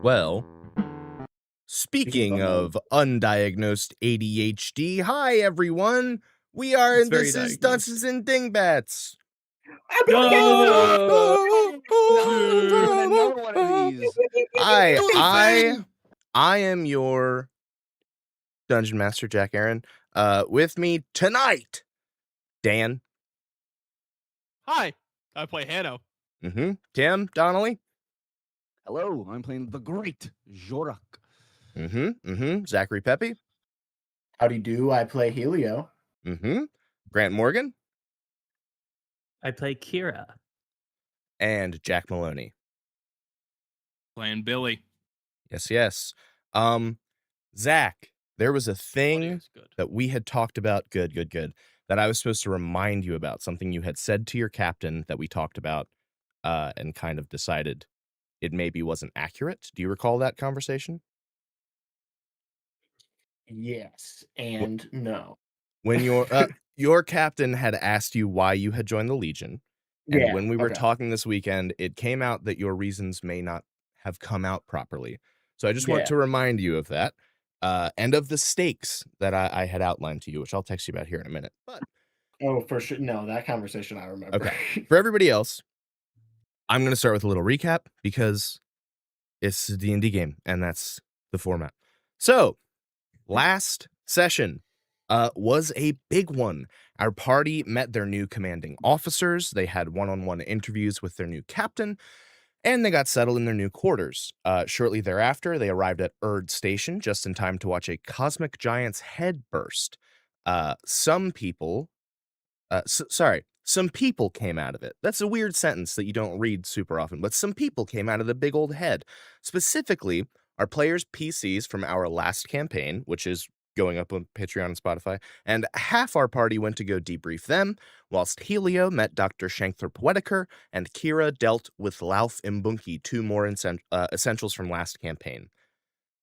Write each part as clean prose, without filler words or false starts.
Well, speaking of undiagnosed ADHD, hi everyone. We are It's in very This is diagnosed. Dunces and Dingbats. No! Another one of these. I am your Dungeon Master, Jack Aaron. With me tonight, Dan. Hi, I play Hanno. Tim Donnelly. Hello, I'm playing the great Jorak. Zachary Pepe. Howdy do, I play Helio. Grant Morgan. I play Kira. And Jack Maloney. Playing Billy. Yes. Zach, there was a thing Audio's good. that we had talked about, good, that I was supposed to remind you about, something you had said to your captain that we talked about and kind of decided it maybe wasn't accurate. Do you recall that conversation? Yes, and no. When your captain had asked you why you had joined the Legion, and when we were talking this weekend, it came out that your reasons may not have come out properly. So I just want to remind you of that. And of the stakes that I had outlined to you, which I'll text you about here in a minute. But for sure. No, that conversation I remember. Okay. For everybody else, I'm going to start with a little recap because it's a D&D game, and that's the format. So, last session was a big one. Our party met their new commanding officers. They had one-on-one interviews with their new captain, and they got settled in their new quarters. Shortly thereafter, they arrived at Erd Station just in time to watch a cosmic giant's head burst. Some people came out of it. That's a weird sentence that you don't read super often, but some people came out of the big old head. Specifically, our players' PCs from our last campaign, which is going up on Patreon and Spotify, and half our party went to go debrief them, whilst Helio met Dr. Shankthorpe Wedeker, and Kira dealt with Lauf Mbunki, two more essentials from last campaign.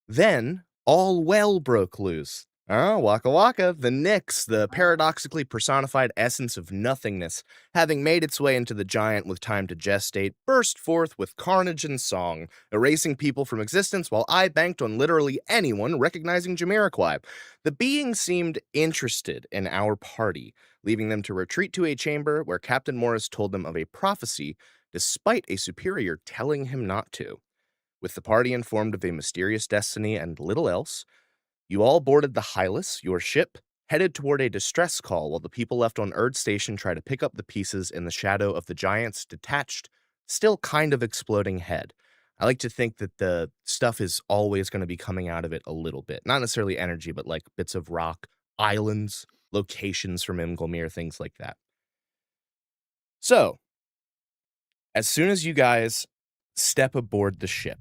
Then, all well broke loose. Waka Waka, the Nyx, the paradoxically personified essence of nothingness, having made its way into the giant with time to gestate, burst forth with carnage and song, erasing people from existence while I banked on literally anyone recognizing Jamiroquai. The being seemed interested in our party, leaving them to retreat to a chamber where Captain Morris told them of a prophecy, despite a superior telling him not to. With the party informed of a mysterious destiny and little else, you all boarded the Hylas, your ship, headed toward a distress call while the people left on Erd Station try to pick up the pieces in the shadow of the giant's detached, still kind of exploding head. I like to think that the stuff is always going to be coming out of it a little bit. Not necessarily energy, but like bits of rock, islands, locations from Imgolmir, things like that. So, as soon as you guys step aboard the ship,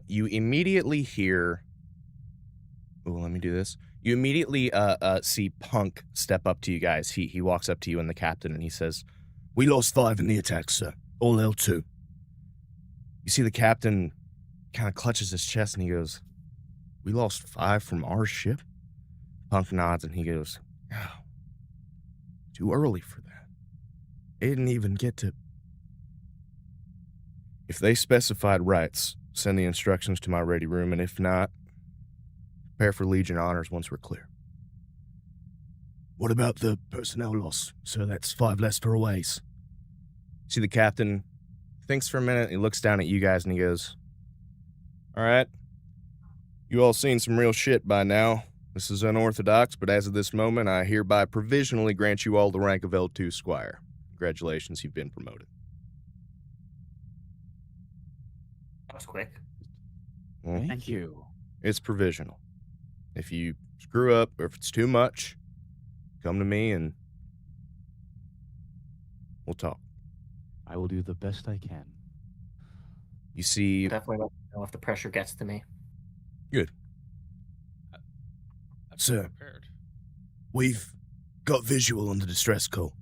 you immediately hear... let me do this. You immediately see Punk step up to you guys. He walks up to you and the captain, and he says, "We lost 5 in the attack, sir. All L2. You see the captain kind of clutches his chest, and he goes, "We lost 5 from our ship?" Punk nods, and he goes, "Oh, too early for that. They didn't even get to..." "If they specified rights, send the instructions to my ready room, and if not, prepare for Legion honors once we're clear." "What about the personnel loss? So that's 5 less for aways." See, the captain thinks for a minute, he looks down at you guys, and he goes, "All right, you all seen some real shit by now. This is unorthodox, but as of this moment, I hereby provisionally grant you all the rank of L2 Squire. Congratulations, you've been promoted." That was quick. Well, Thank you. it's provisional. If you screw up or if it's too much, come to me and we'll talk. I will do the best I can. You see, Definitely let me know if the pressure gets to me. good. Sir, we've got visual on the distress call.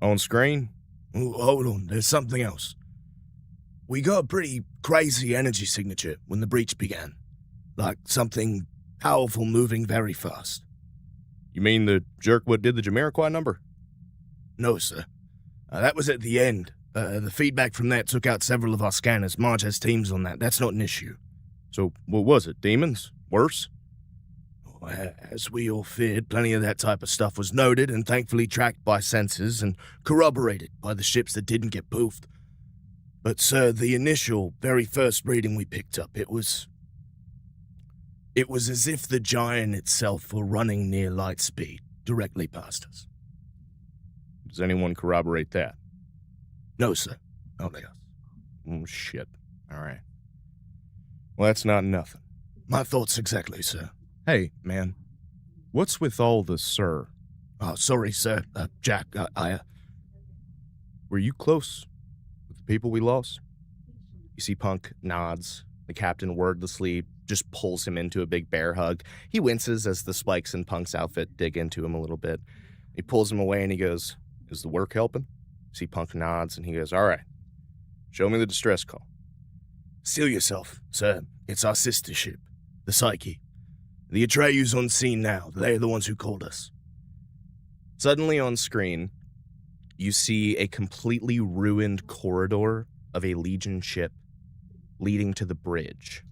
On screen? Oh, hold on, there's something else. We got a pretty crazy energy signature when the breach began. Like something powerful moving very fast. You mean the jerk what did the Jamiroquai number? No, sir. That was at the end, The feedback from that took out several of our scanners. Marge has teams on that. That's not an issue. So, what was it? Demons? Worse? As we all feared, plenty of that type of stuff was noted and thankfully tracked by sensors and corroborated by the ships that didn't get poofed. But, sir, the initial, very first reading we picked up, it was as if the giant itself were running near light speed, directly past us. Does anyone corroborate that? No, sir. Only us. Oh, shit. All right. Well, that's not nothing. My thoughts exactly, sir. Hey, man. What's with all the sir? Oh, sorry, sir. Jack, were you close with the people we lost? You see Punk nods. The captain wordlessly just pulls him into a big bear hug. He winces as the spikes in Punk's outfit dig into him a little bit. He pulls him away and he goes, "Is the work helping?" See, Punk nods and he goes, "All right. Show me the distress call." "Seal yourself, sir. It's our sister ship, the Psyche. The Atreyu's on scene now. They're the ones who called us." Suddenly on screen, you see a completely ruined corridor of a Legion ship leading to the bridge.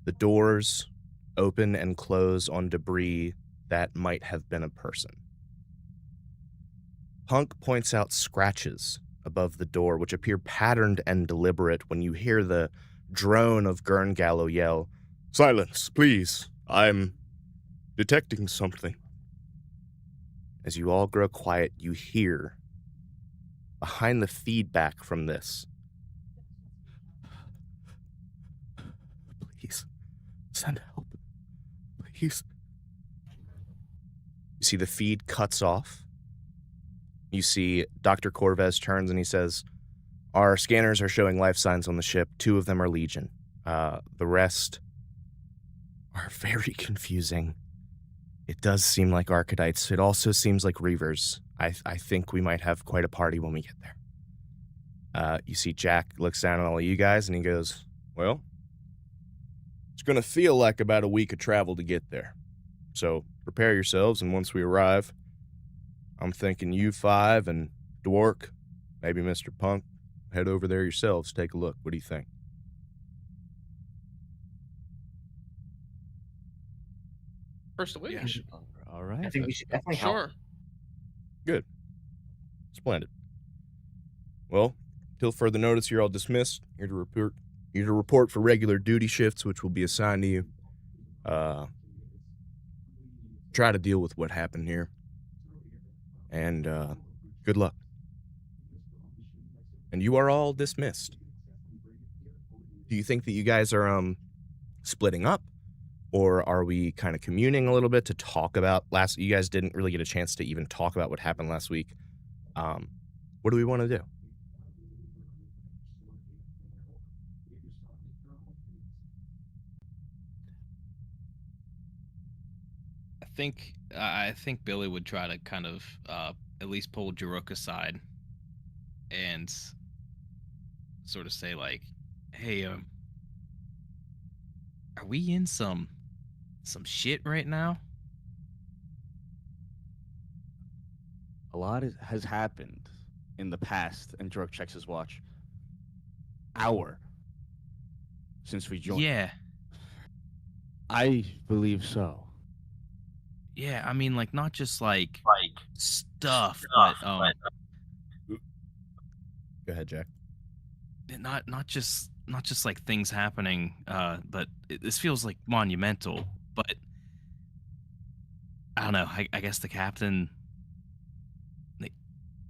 The doors open and close on debris that might have been a person. Punk points out scratches above the door, which appear patterned and deliberate when you hear the drone of Gerngallo yell, "Silence, please. I'm detecting something." As you all grow quiet, you hear, behind the feedback from this, "Please, send help. Please." You see the feed cuts off. You see Dr. Corvez turns and he says, "Our scanners are showing life signs on the ship. 2 of them are Legion. The rest are very confusing. It does seem like Archedites. It also seems like Reavers. I think we might have quite a party when we get there." You see Jack looks down at all of you guys and he goes, "Well, it's going to feel like about a week of travel to get there. So prepare yourselves, and once we arrive, I'm thinking you 5 and Dwark, maybe Mr. Punk, head over there yourselves, take a look. What do you think?" First a week? Yeah. All right. I think we should definitely help. Sure. Good. Splendid. Well, till further notice, you're all dismissed. You're to report for regular duty shifts, which will be assigned to you. Try to deal with what happened here. And good luck. And you are all dismissed. Do you think that you guys are splitting up? Or are we kind of communing a little bit to talk about you guys didn't really get a chance to even talk about what happened last week. What do we want to do? I think Billy would try to kind of at least pull Jaruk aside and sort of say like, "Hey, are we in some shit right now?" A lot has happened in the past, and Jork checks his watch. Hour since we joined. Yeah. I believe so. Yeah, I mean, like, not just like stuff, but Go ahead, Jack. not just like things happening, but this feels like monumental. But I don't know. I guess the captain,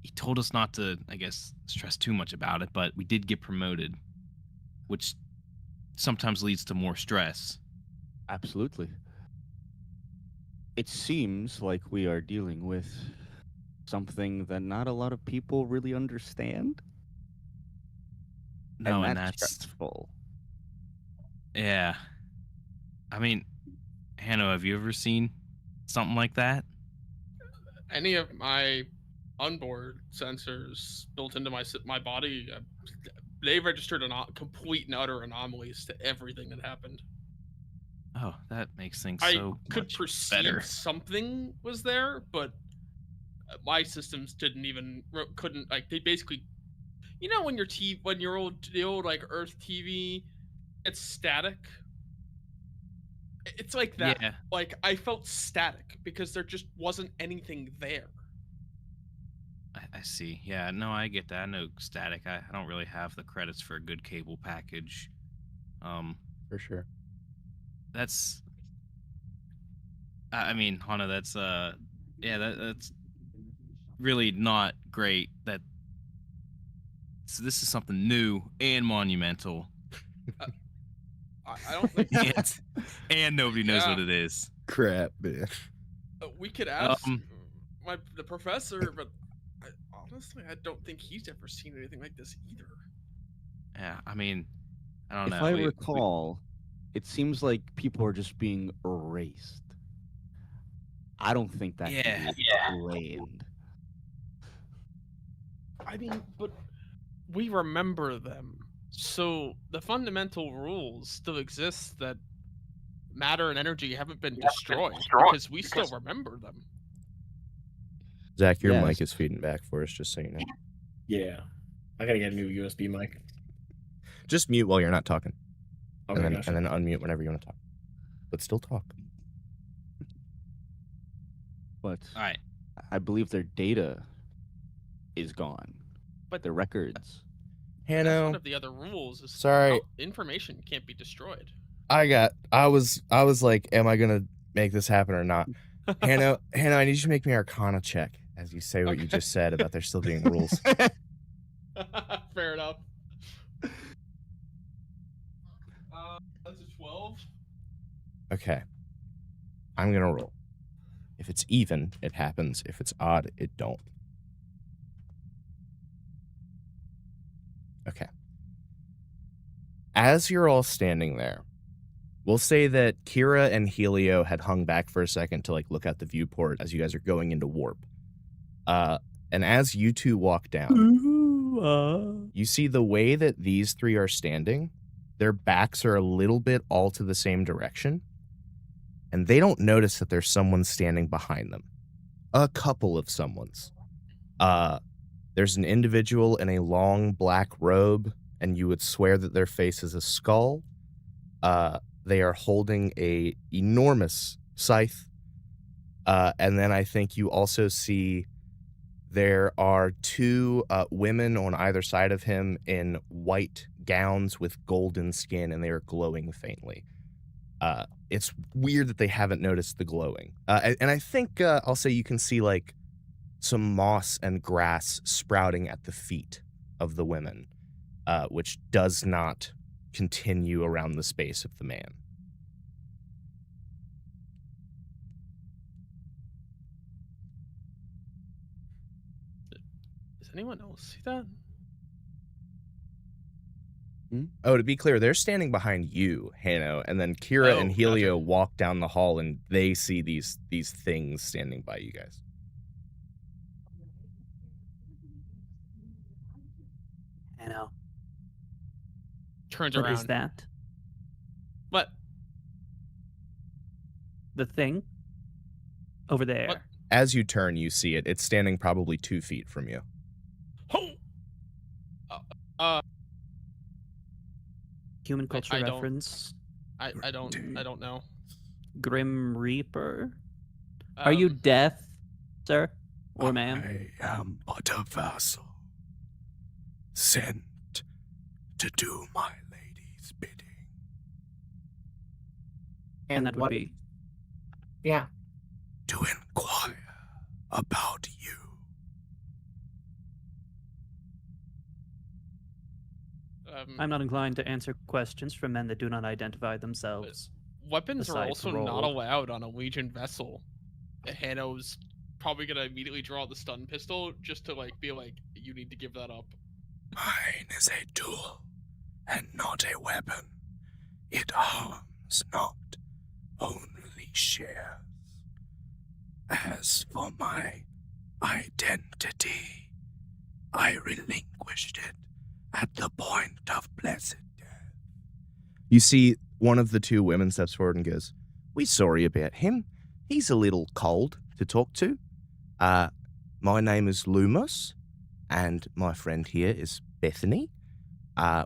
he told us not to, I guess, stress too much about it. But we did get promoted, which sometimes leads to more stress. Absolutely. It seems like we are dealing with something that not a lot of people really understand. No, and that's that's stressful. yeah. I mean, Hanno, have you ever seen something like that? Any of my onboard sensors built into my body, they registered complete and utter anomalies to everything that happened. Oh, that makes things I so could much perceive better. something was there, but my systems couldn't, like, they basically You know when the old like Earth TV, it's static. It's like that. Yeah. Like I felt static because there just wasn't anything there. I see. Yeah, no, I get that. I know static. I don't really have the credits for a good cable package. For sure. That's. I mean, Hana, that's yeah, that's really not great. So this is something new and monumental, I don't think and nobody knows Yeah. what it is. Crap, man. we could ask Um, the professor, but honestly, I don't think he's ever seen anything like this either. Yeah, I mean, I don't If know. I recall, it seems like people are just being erased. I don't think that can be explained. I mean, but we remember them. So the fundamental rules still exist that matter and energy haven't been destroyed because we still remember them. Zach, your Yes. mic is feeding back for us, just so you know. Yeah. I gotta get a new USB mic. Just mute while you're not talking. Okay, and gotcha. then unmute whenever you want to talk. But still talk. But all right. I believe their data is gone. But Their records. that's one Hanno, of the other rules. Is sorry. how information can't be destroyed. I was like, am I gonna make this happen or not? Hanno, I need you to make me Arcana check as you say what you Okay. just said about there still being rules. Fair enough. That's a 12. Okay. I'm gonna roll. If it's even, it happens. If it's odd, it don't. Okay. As you're all standing there, we'll say that Kira and Helio had hung back for a second to like look out the viewport as you guys are going into warp. And as you two walk down, you see the way that these three are standing, their backs are a little bit all to the same direction. And they don't notice that there's someone standing behind them. A couple of someone's. There's an individual in a long black robe, and you would swear that their face is a skull. They are holding a enormous scythe. And then I think you also see there are two women on either side of him in white gowns with golden skin, and they are glowing faintly. It's weird that they haven't noticed the glowing. And I think I'll say you can see like some moss and grass sprouting at the feet of the women, which does not continue around the space of the man. Does anyone else see that? Oh, to be clear, they're standing behind you, Hanno, and then Kira and Oh, Helio gotcha. walk down the hall, and they see these things standing by you guys. I know. Turns What around. is that? What? The thing over there. What? As you turn, you see it. It's standing probably 2 feet from you. Human culture I don't- reference. I don't know. Grim Reaper. Are you deaf, sir or ma'am? I am but a vassal, sent to do my lady's bidding. And that would what? be Yeah. To inquire about you. I'm not inclined to answer questions from men that do not identify themselves. Weapons are Besides also roll. not allowed on a Legion vessel. Hanno's probably gonna immediately draw the stun pistol just to like be like, you need to give that up. Mine is a tool and not a weapon. It harms not, only shares. As for my identity, I relinquished it at the point of blessed death. You see, one of the two women steps forward and goes, "We sorry about him. He's a little cold to talk to. My name is Lumos, and my friend here is Bethany.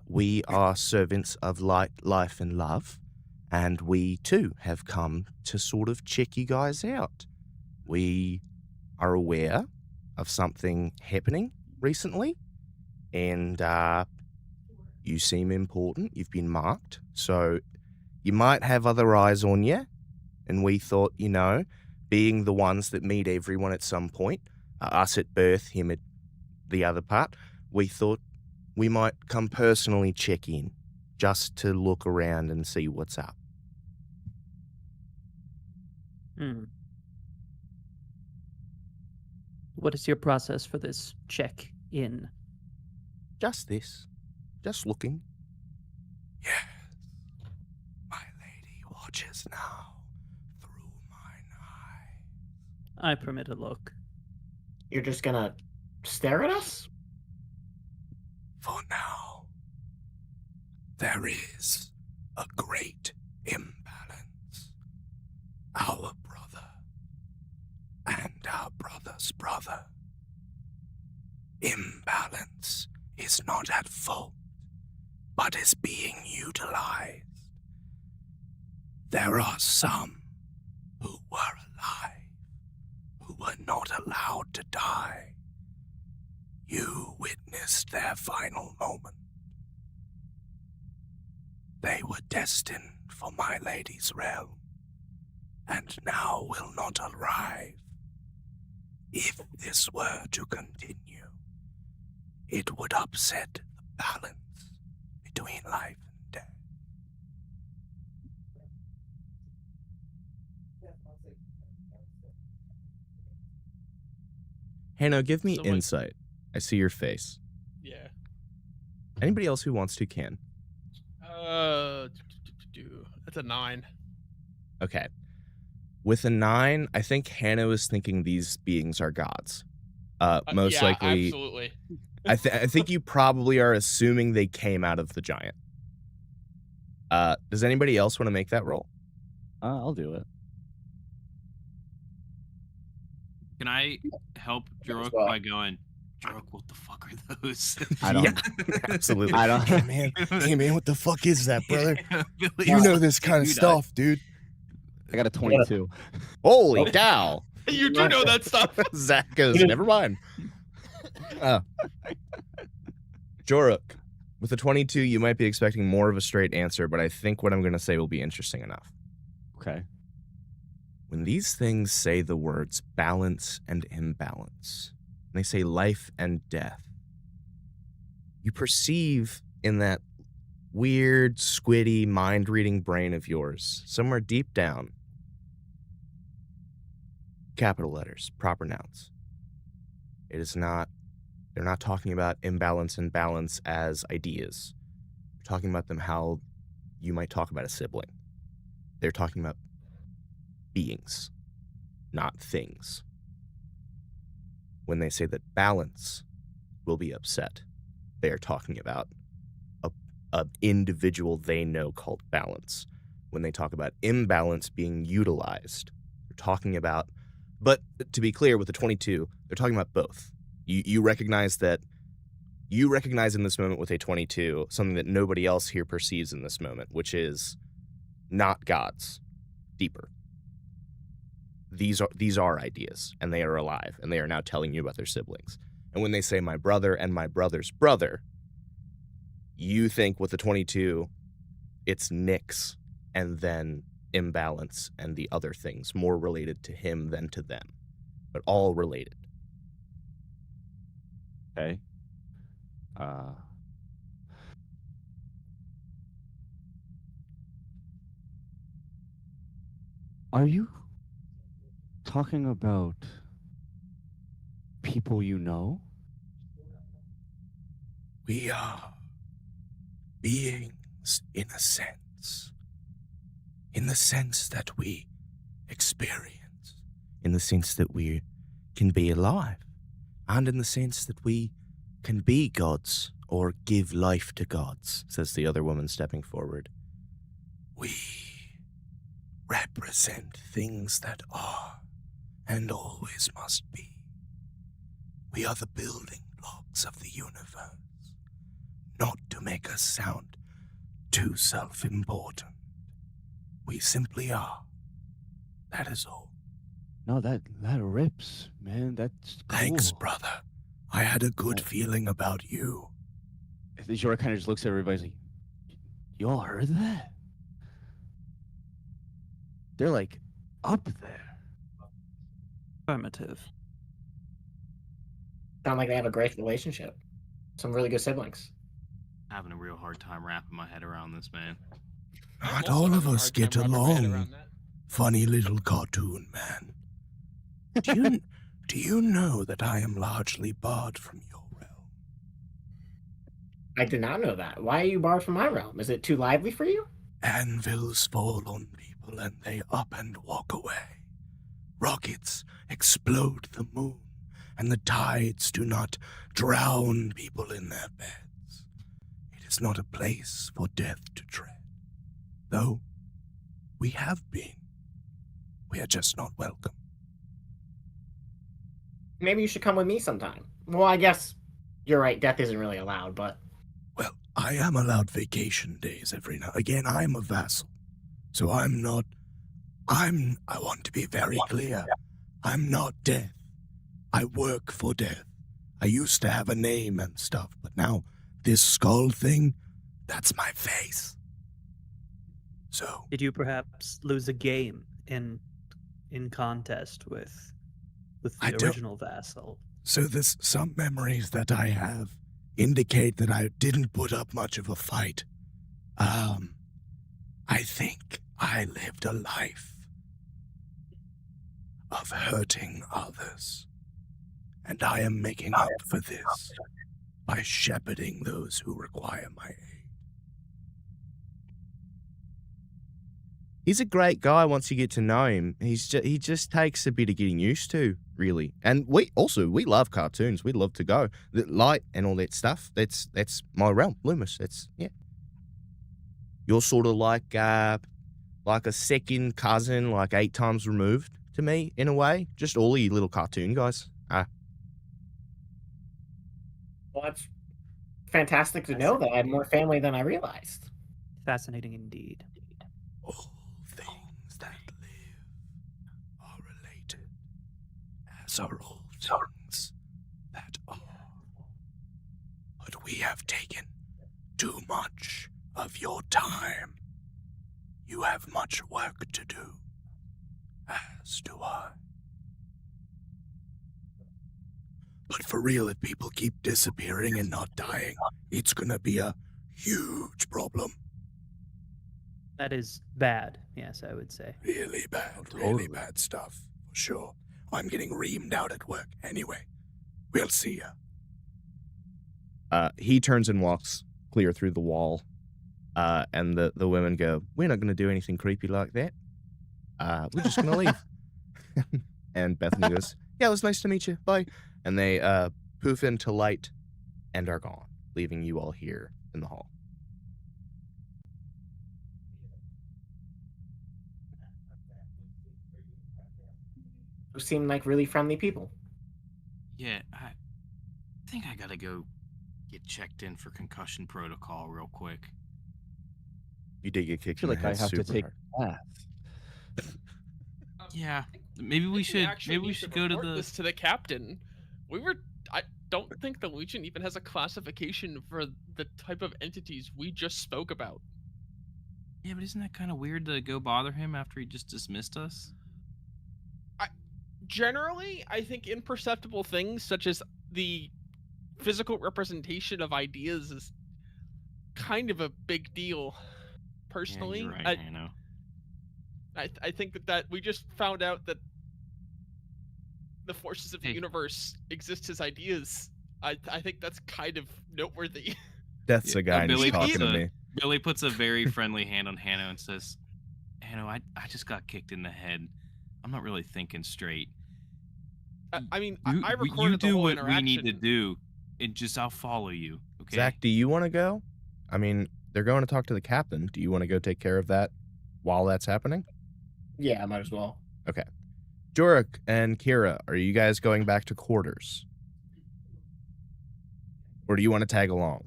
We are servants of light, life, and love, and we too have come to sort of check you guys out. We are aware of something happening recently, and you seem important. You've been marked, so you might have other eyes on you, and we thought, being the ones that meet everyone at some point, us at birth, him at the other part, we thought we might come personally check in, just to look around and see what's up. What is your process for this check-in? Just this. Just looking. Yes. My lady watches now through mine eye. I permit a look. You're just gonna stare at us? For now, there is a great imbalance. Our brother and our brother's brother. Imbalance is not at fault, but is being utilized. There are some who were alive, who were not allowed to die. You witnessed their final moment. They were destined for my lady's realm, and now will not arrive. If this were to continue, it would upset the balance between life and death. Hanno, give me So, insight. I see your face. Yeah. Anybody else who wants to can. That's a 9. Okay. With a 9, I think Hanno is thinking these beings are gods. Most yeah, likely. Absolutely. I think you probably are assuming they came out of the giant. Does anybody else want to make that roll? I'll do it. Can I help Jorok well. by going, Jorok, what the fuck are those? I don't. Yeah, absolutely. I don't. Hey man, what the fuck is that, brother? Billy, You know this kind of you die. stuff, dude. I got a 22. Holy cow. You do know that stuff. Zach goes, never mind. Jorok, with a 22, you might be expecting more of a straight answer, but I think what I'm going to say will be interesting enough. Okay. When these things say the words balance and imbalance, and they say life and death, you perceive in that weird, squiddy, mind-reading brain of yours, somewhere deep down, capital letters, proper nouns. It is not, they're not talking about imbalance and balance as ideas. They're talking about them how you might talk about a sibling. They're talking about beings, not things. When they say that balance will be upset, they are talking about a individual they know called balance. When they talk about imbalance being utilized, they're talking about, but to be clear, with the 22, they're talking about both. You recognize in this moment with a 22 something that nobody else here perceives in this moment, which is not gods, deeper. These are ideas, and they are alive, and they are now telling you about their siblings. And when they say my brother and my brother's brother, you think with the 22, it's Nyx and then imbalance and the other things, more related to him than to them, but all related. Okay. Are you talking about people you know? We are beings in a sense that we experience, in the sense that we can be alive, and in the sense that we can be gods or give life to gods, says the other woman stepping forward. We represent things that are and always must be. We are the building blocks of the universe. not to make us sound too self-important. We simply are. That is all. No, that rips, man. That's cool. Thanks, brother. I had a good feeling about you. Jorah kind of just looks at everybody and is like, you all heard that? They're like up there. Affirmative. Sound like they have a great relationship. Some really good siblings. Having a real hard time wrapping my head around this, man. I'm Not also all of having a us hard time get wrapping my head along. around that. Funny little cartoon man. Do you know that I am largely barred from your realm? I did not know that. Why are you barred from my realm? Is it too lively for you? Anvils fall on people and they up and walk away. Rockets explode the moon, and the tides do not drown people in their beds. It is not a place for death to tread. Though we have been. We are just not welcome. Maybe you should come with me sometime. Well, I guess you're right. Death isn't really allowed, but Well, I am allowed vacation days every now. Again, I'm a vassal. So I want to be very clear. I'm not death. I work for death. I used to have a name and stuff, but now this skull thing, that's my face. So, Did you perhaps lose a game in contest with I the don't- original vassal? so there's some memories that I have indicate that I didn't put up much of a fight. I think I lived a life of hurting others, and I am making up for this by shepherding those who require my aid. He's a great guy once you get to know him. He just takes a bit of getting used to, really. And we love cartoons. We love to go. The light and all that stuff, that's my realm, Loomis. Yeah. You're sort of like a second cousin, like 8 times removed to me, in a way. Just all of you little cartoon guys. well, that's fantastic to know that I had more family than I realized. Fascinating indeed. All things that live are related, as are all things that are. But we have taken too much of your time. You have much work to do, as do I. But for real, if people keep disappearing and not dying, it's gonna be a huge problem. That is bad, yes, I would say. Really bad, Totally. really bad stuff, for sure. I'm getting reamed out at work. Anyway, we'll see ya. He turns and walks clear through the wall. And the women go, we're not going to do anything creepy like that. We're just going to leave. And Bethany goes, yeah, it was nice to meet you. Bye. And they poof into light and are gone, leaving you all here in the hall. Who seem like really friendly people. Yeah, I think I gotta go get checked in for concussion protocol real quick. You did get I kicked feel in the like I head have to super take hard. a bath. Yeah, maybe we should go to report the. this to the captain. I don't think the Legion even has a classification for the type of entities we just spoke about. Yeah, but isn't that kind of weird to go bother him after he just dismissed us? Generally, I think imperceptible things such as the physical representation of ideas is kind of a big deal. Personally, yeah, you're right, Hanno. I think that we just found out that the forces of the universe exist as ideas. I think that's kind of noteworthy. That's a guy Billy who's talking to puts a- me. Billy puts a very friendly hand on Hanno and says, Hanno, I just got kicked in the head. I'm not really thinking straight. I mean, You, I you recorded the do whole what interaction. we need to do, and just I'll follow you. Okay. Zach, do you want to go? I mean, they're going to talk to the captain. Do you want to go take care of that while that's happening? Yeah, I might as well. Joruk and Kira, are you guys going back to quarters? Or do you want to tag along?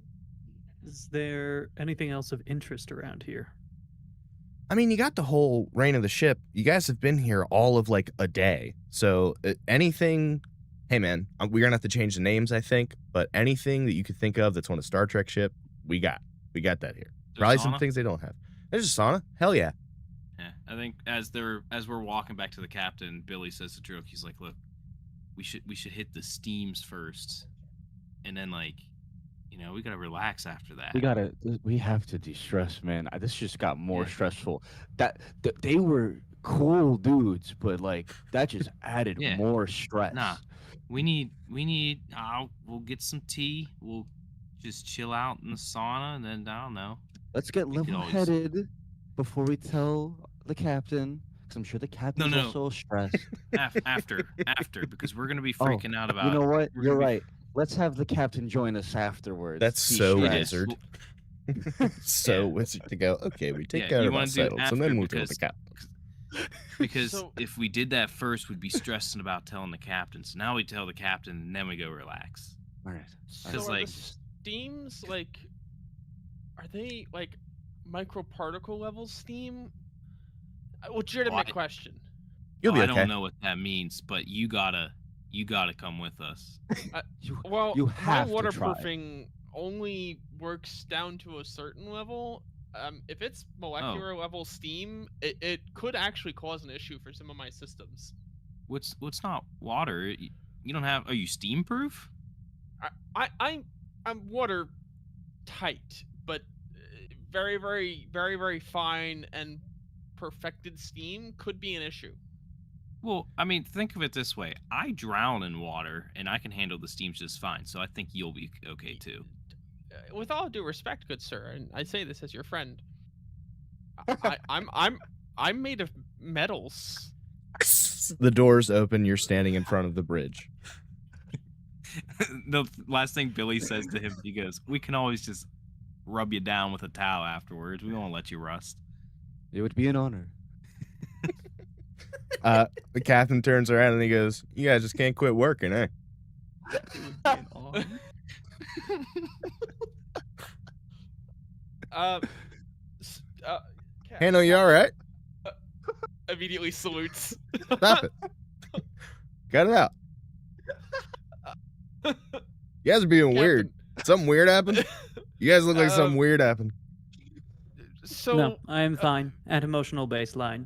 Is there anything else of interest around here? I mean, you got the whole reign of the ship. You guys have been here all of like a day. So anything, hey man, we're gonna have to change the names, I think. But anything that you could think of that's on a Star Trek ship, we got that here. Probably some things they don't have. There's a sauna. Hell yeah. Yeah, I think as we're walking back to the captain, Billy says to Drake, he's like, "Look, we should hit the steams first, and then like, we gotta relax after that." We have to de-stress, man. This just got more stressful. They were cool dudes, but like that just added more stress. Nah, we need. We'll get some tea. We'll just chill out in the sauna, and then I don't know. Let's get level-headed before we tell the captain, because I'm sure the captain's also stressed. After, because we're gonna be freaking out about. You know what? You're right. Let's have the captain join us afterwards. That's so wizard. So wizard to go. Okay, we take care of ourselves, and then we'll tell the captain. Because if we did that first, we'd be stressing about telling the captain. So now we tell the captain, and then we go relax. All right. Because like steams, like, are they like microparticle level steam? Legitimate question. You'll be okay. I don't know what that means, but you gotta come with us. My waterproofing only works down to a certain level. If it's molecular level steam, it could actually cause an issue for some of my systems. What's not water? You don't have? Are you steam proof? I'm water tight, but very, very, very, very fine and perfected steam could be an issue. Well, I mean, think of it this way. I drown in water, and I can handle the steams just fine, so I think you'll be okay, too. With all due respect, good sir, and I say this as your friend, I'm made of metals. The doors open, you're standing in front of the bridge. The last thing Billy says to him, he goes, "We can always just rub you down with a towel afterwards. We won't let you rust." It would be an honor. The captain turns around and he goes, "You guys just can't quit working, eh?" Hannah, you all right? Immediately salutes. Stop it. Cut it out. You guys are being weird. Something weird happened? You guys look like something weird happened. No, I am fine. At emotional baseline.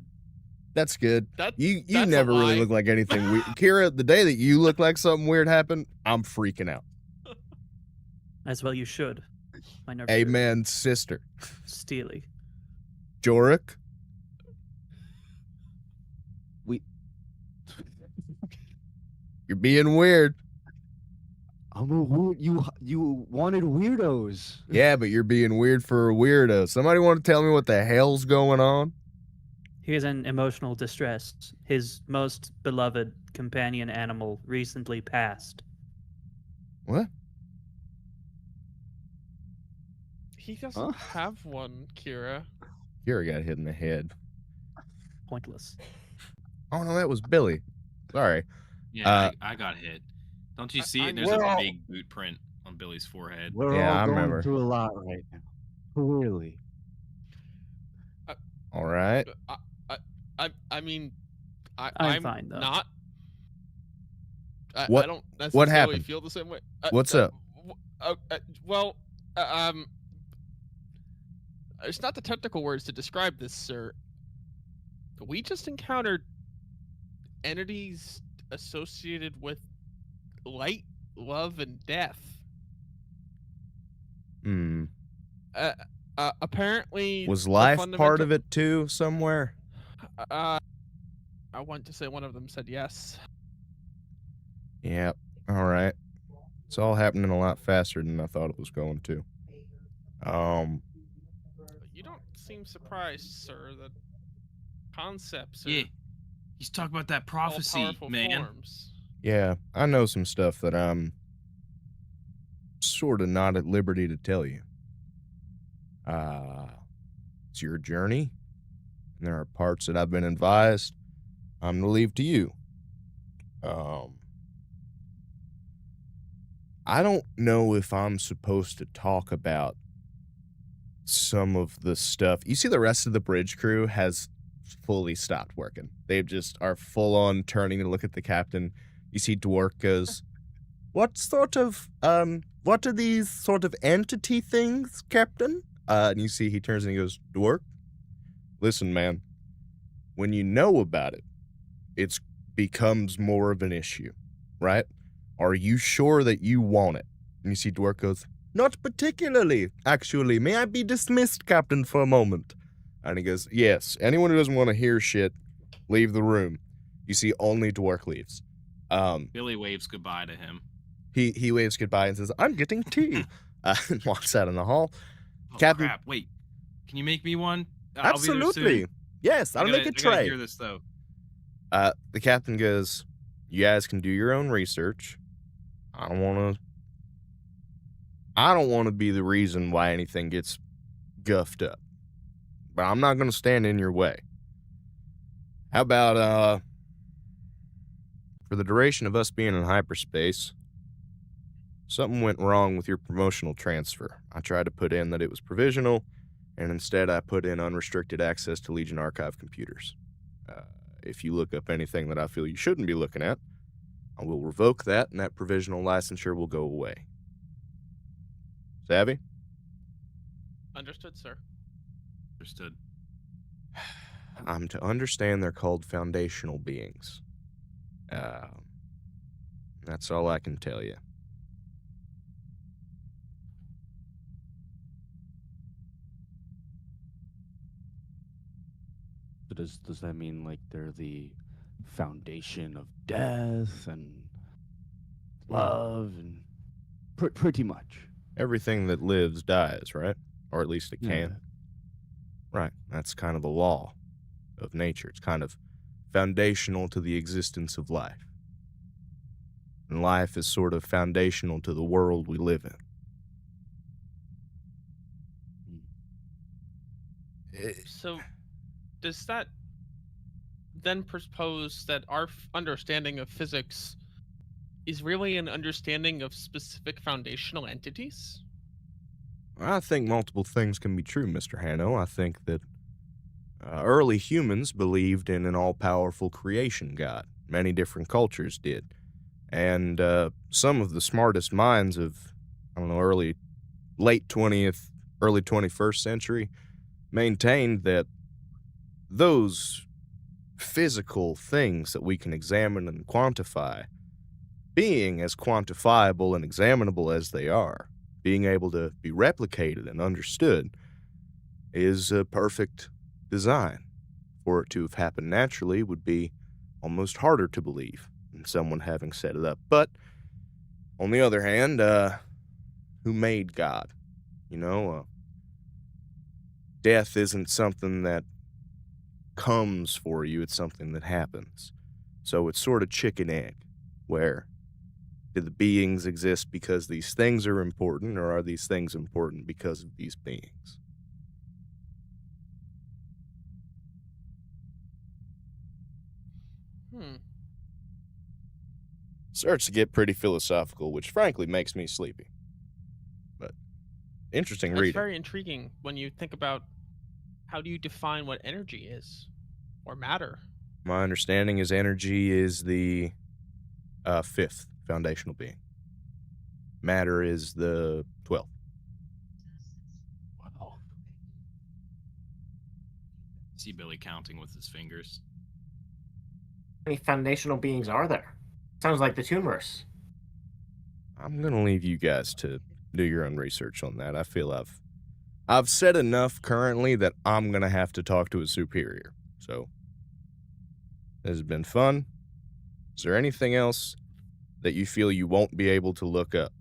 That's good. You that's never really look like anything weird. Kira, the day that you look like something weird happened, I'm freaking out. As well you should. My nerves Amen, sister. Steely. Jorik? You're being weird. I'm a weird. You wanted weirdos. Yeah, but you're being weird for a weirdo. Somebody want to tell me what the hell's going on? He is in emotional distress. His most beloved companion animal recently passed. What? He doesn't have one, Kira. Kira got hit in the head. Pointless. Oh, no, that was Billy. Sorry. Yeah, I got hit. Don't you see it? There's a big boot print on Billy's forehead. We're all going through a lot right now. Clearly. All right. I mean, I'm fine though. Not. I don't necessarily what happened? feel the same way. What's up? It's not the technical words to describe this, sir. We just encountered entities associated with light, love, and death. Apparently, was life part of it too somewhere? I want to say one of them said yes. Yeah. All right. It's all happening a lot faster than I thought it was going to. You don't seem surprised, sir, that concepts are he's talking about that prophecy, man. Forms. Yeah, I know some stuff that I'm sort of not at liberty to tell you. It's your journey, and there are parts that I've been advised I'm to leave to you. I don't know if I'm supposed to talk about some of the stuff. You see the rest of the bridge crew has fully stopped working. They just are full on turning to look at the captain. You see Dwark goes, what are these sort of entity things, Captain? And you see he turns and he goes, Dwark, listen, man, when you know about it, it becomes more of an issue, right? Are you sure that you want it? And you see Dwark goes, not particularly, actually. May I be dismissed, Captain, for a moment? And he goes, yes, anyone who doesn't want to hear shit, leave the room. You see only Dwark leaves. Billy waves goodbye to him. He waves goodbye and says, I'm getting tea. And walks out in the hall. Oh, Captain- crap. Wait. Can you make me one? Absolutely. I'll be there soon. Yes, I'll make a I gotta tray. hear this, though. The captain goes, you guys can do your own research. I don't want to be the reason why anything gets guffed up. But I'm not going to stand in your way. How about, for the duration of us being in hyperspace, something went wrong with your promotional transfer. I tried to put in that it was provisional, and instead I put in unrestricted access to Legion Archive computers. If you look up anything that I feel you shouldn't be looking at, I will revoke that, and that provisional licensure will go away. Savvy? Understood, sir. Understood. I'm to understand they're called foundational beings. That's all I can tell you. So does that mean like they're the foundation of death and love and pretty much? Everything that lives dies, right? Or at least it can. Yeah. Right. That's kind of the law of nature. It's kind of foundational to the existence of life. And life is sort of foundational to the world we live in. So, does that then propose that our understanding of physics is really an understanding of specific foundational entities? I think multiple things can be true, Mr. Hanno. I think that early humans believed in an all-powerful creation god. Many different cultures did. And some of the smartest minds of, late 20th, early 21st century maintained that those physical things that we can examine and quantify, being as quantifiable and examinable as they are, being able to be replicated and understood, is a perfect design. For it to have happened naturally would be almost harder to believe than someone having set it up. But, on the other hand, who made God? Death isn't something that comes for you, it's something that happens. So it's sort of chicken egg, where do the beings exist because these things are important, or are these things important because of these beings? Starts to get pretty philosophical, which frankly makes me sleepy. But interesting It's reading. very intriguing when you think about how do you define what energy is or matter. My understanding is energy is the fifth foundational being. Matter is the 12th. Wow. See Billy counting with his fingers. How many foundational beings are there? Sounds like the Toonverse. I'm gonna leave you guys to do your own research on that. I feel I've said enough currently that I'm gonna have to talk to a superior. So this has been fun. Is there anything else that you feel you won't be able to look up?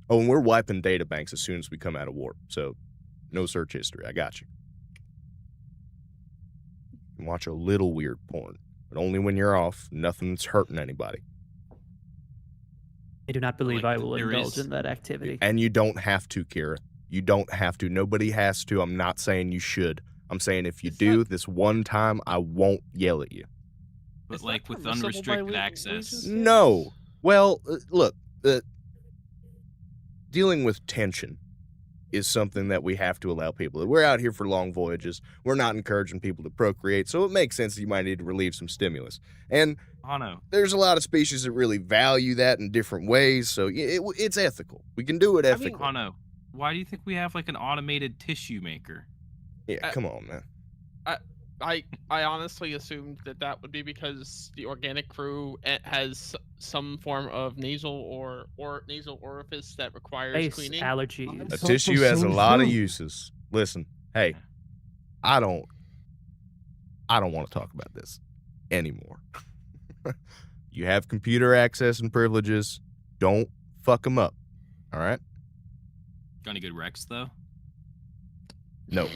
Oh, and we're wiping data banks as soon as we come out of warp, so no search history. I got you. You can watch a little weird porn, but only when you're off. Nothing's hurting anybody. I do not believe Like, I will there indulge is- in that activity. And you don't have to, Kira. You don't have to. Nobody has to. I'm not saying you should. I'm saying if you Is do that- this one time, I won't yell at you. But Is like that with permissible by unrestricted Legion access. standards? No. Well, look, dealing with tension is something that we have to allow people. We're out here for long voyages. We're not encouraging people to procreate, so it makes sense that you might need to relieve some stimulus. And Hano, there's a lot of species that really value that in different ways, so it's ethical. We can do it I mean, ethically. Hano, why do you think we have like an automated tissue maker? Yeah, come on, man. I honestly assumed that would be because the organic crew has some form of nasal or nasal orifice that requires Face cleaning. allergies. A thought tissue the has a same lot of thing. uses. Listen, hey, I don't want to talk about this anymore. You have computer access and privileges. Don't fuck them up. All right? Got any good Rex though? No.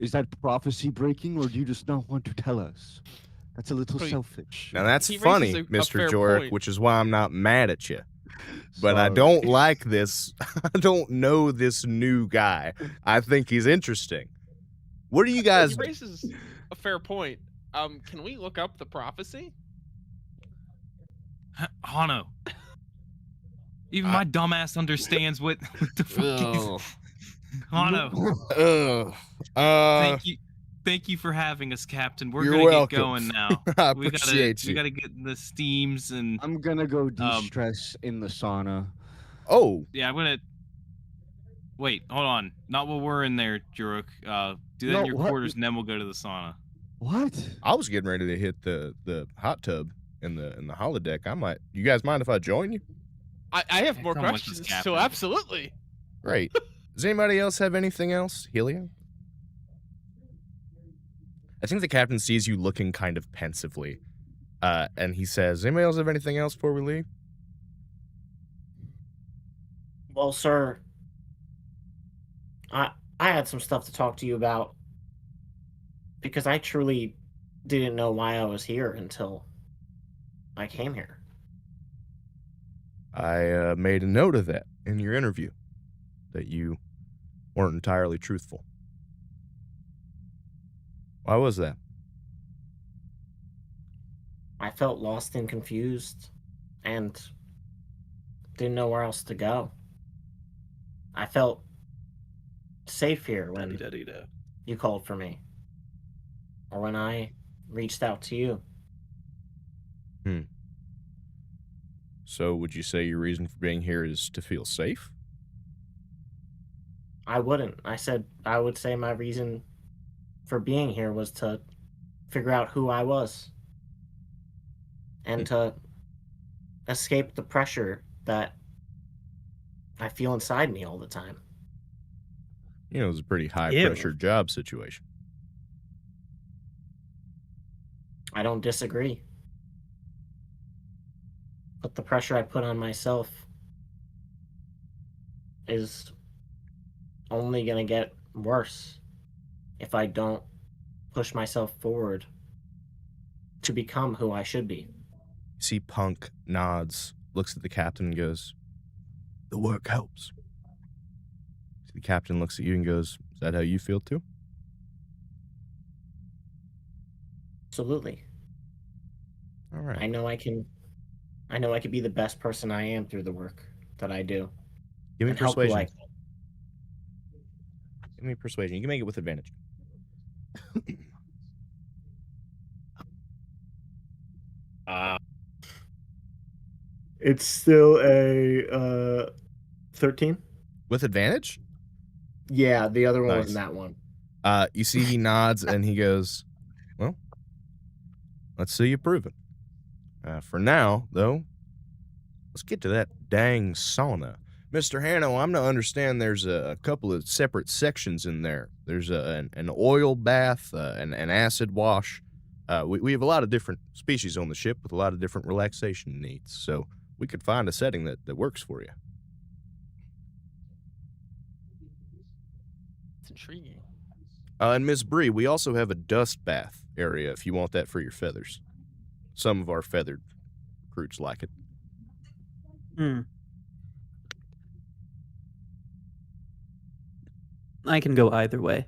Is that prophecy breaking, or do you just not want to tell us? That's a little Wait. selfish. Now that's He raises funny, a Mr. fair Jorik, point. which is why I'm not mad at you. But I Sorry. don't like this. I don't know this new guy. I think he's interesting. What are you guys? He raises a fair point. Can we look up the prophecy? Hano. Even my dumbass understands what the fuck Ugh. is. Hano, thank you for having us, Captain. We're You're gonna welcome. get going now. I We appreciate you. gotta get the steams and I'm gonna go de-stress in the sauna. Oh, yeah, I'm gonna wait. Hold on, not while we're in there, Juruk. Do that No, in your what? quarters, and then we'll go to the sauna. What? I was getting ready to hit the hot tub in the holodeck. I might. You guys mind if I join you? I have more Come with us, questions, so Captain. absolutely. Great. Does anybody else have anything else? Helio? I think the captain sees you looking kind of pensively. And he says, anybody else have anything else before we leave? Well, sir, I had some stuff to talk to you about because I truly didn't know why I was here until I came here. I made a note of that in your interview, that you weren't entirely truthful. Why was that? I felt lost and confused and didn't know where else to go. I felt safe here when Da-dee-da-dee-da. you called for me or when I reached out to you. So would you say your reason for being here is to feel safe? I wouldn't. I would say my reason for being here was to figure out who I was and to escape the pressure that I feel inside me all the time. You know, it was a pretty high Ew. pressure job situation. I don't disagree. But the pressure I put on myself is only going to get worse if I don't push myself forward to become who I should be. You see Punk nods, looks at the captain and goes, the work helps. The captain looks at you and goes, is that how you feel too? Absolutely. All right. I know I can be the best person I am through the work that I do. Give me and help who persuasion. I- Give me persuasion. You can make it with advantage. It's still a 13. With advantage? Yeah, the other one Nice. wasn't that one. You see he nods and he goes, well, let's see you prove it. For now, though, let's get to that dang sauna. Mr. Hanno, I'm to understand there's a couple of separate sections in there. There's an oil bath, an acid wash. We have a lot of different species on the ship with a lot of different relaxation needs, so we could find a setting that works for you. It's intriguing. And Miss Bree, we also have a dust bath area if you want that for your feathers. Some of our feathered recruits like it. I can go either way.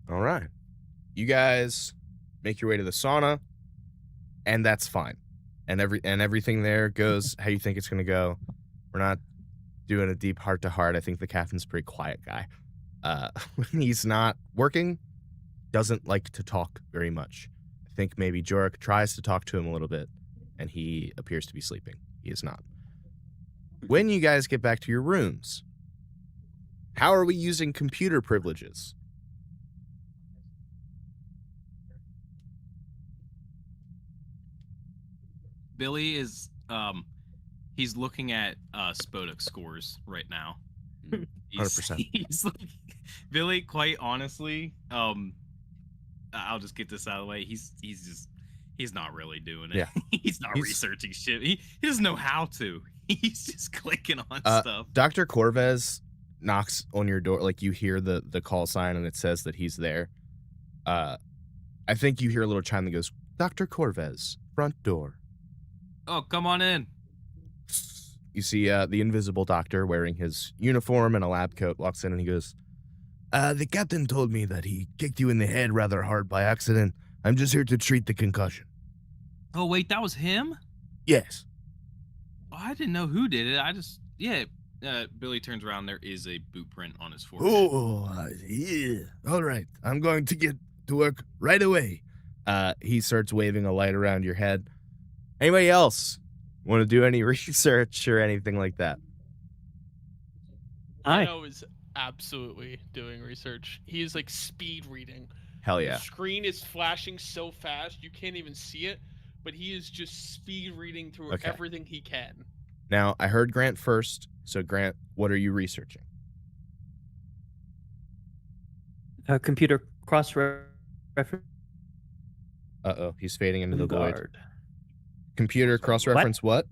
All right. You guys make your way to the sauna, and that's fine. And everything there goes how you think it's going to go. We're not doing a deep heart-to-heart. I think the captain's a pretty quiet guy. When he's not working, doesn't like to talk very much. I think maybe Jorek tries to talk to him a little bit, and he appears to be sleeping. He is not. When you guys get back to your rooms, how are we using computer privileges? Billy is he's looking at Spodek scores right now. 100%. He's like, Billy, quite honestly, I'll just get this out of the way. He's not really doing it. Yeah. He's researching shit. He doesn't know how to. He's just clicking on stuff. Dr. Corvez knocks on your door. Like, you hear the call sign and it says that he's there. I think you hear a little chime that goes, Dr. Corvez, front door. Oh, come on in. You see the invisible doctor wearing his uniform and a lab coat walks in and he goes, the captain told me that he kicked you in the head rather hard by accident. I'm just here to treat the concussion. Oh, wait, that was him? Yes. Oh, I didn't know who did it. Billy turns around. There is a boot print on his forehead. Oh, yeah. All right. I'm going to get to work right away. He starts waving a light around your head. Anybody else want to do any research or anything like that? Dino is absolutely doing research. He is like speed reading. Hell yeah. The screen is flashing so fast you can't even see it, but he is just speed reading through everything he can. Now, I heard Grant first. So, Grant, what are you researching? Computer cross-reference. Uh-oh, he's fading into the void. Guard. Computer cross-reference what?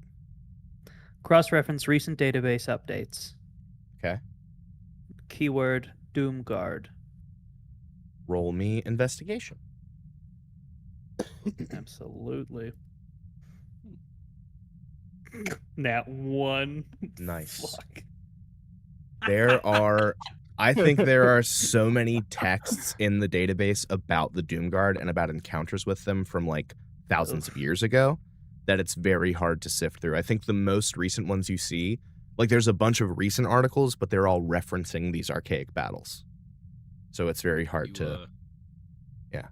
Cross-reference recent database updates. Okay. Keyword Doomguard. Roll me investigation. Absolutely. Nat 1. Nice. Fuck. I think there are so many texts in the database about the Doomguard and about encounters with them from like thousands of years ago that it's very hard to sift through. I think the most recent ones you see, like there's a bunch of recent articles, but they're all referencing these archaic battles. So it's very hard to... Yeah.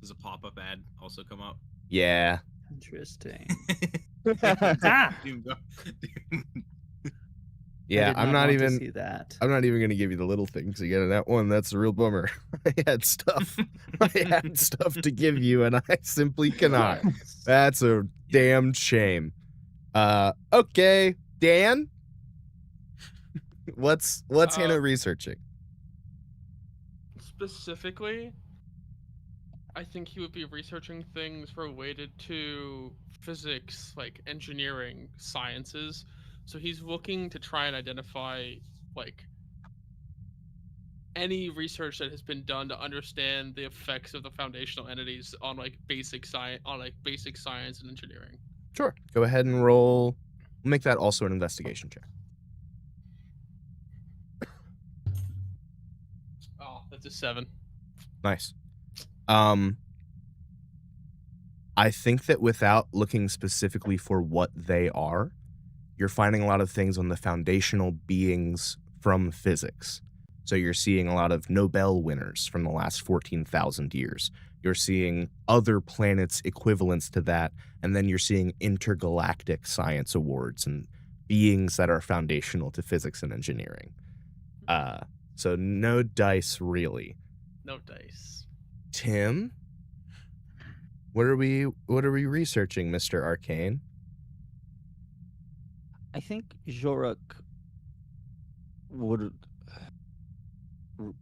Does a pop-up ad also come up? Yeah. Interesting. Yeah, I'm not even see that. I'm not even gonna give you the little things again. That one, that's a real bummer. I had stuff to give you, and I simply cannot. That's a damn shame. Okay, Dan, what's Hannah researching? Specifically, I think he would be researching things related to physics, like engineering, sciences. So he's looking to try and identify like any research that has been done to understand the effects of the foundational entities on like basic science and engineering. Sure. Go ahead and roll. Make that also an investigation check. Oh, that's a 7. Nice. I think that without looking specifically for what they are, you're finding a lot of things on the foundational beings from physics. So you're seeing a lot of Nobel winners from the last 14,000 years. You're seeing other planets' equivalents to that, and then you're seeing intergalactic science awards and beings that are foundational to physics and engineering. So no dice, really. No dice. Tim, what are we researching, Mr. Arcane? I think Jorek would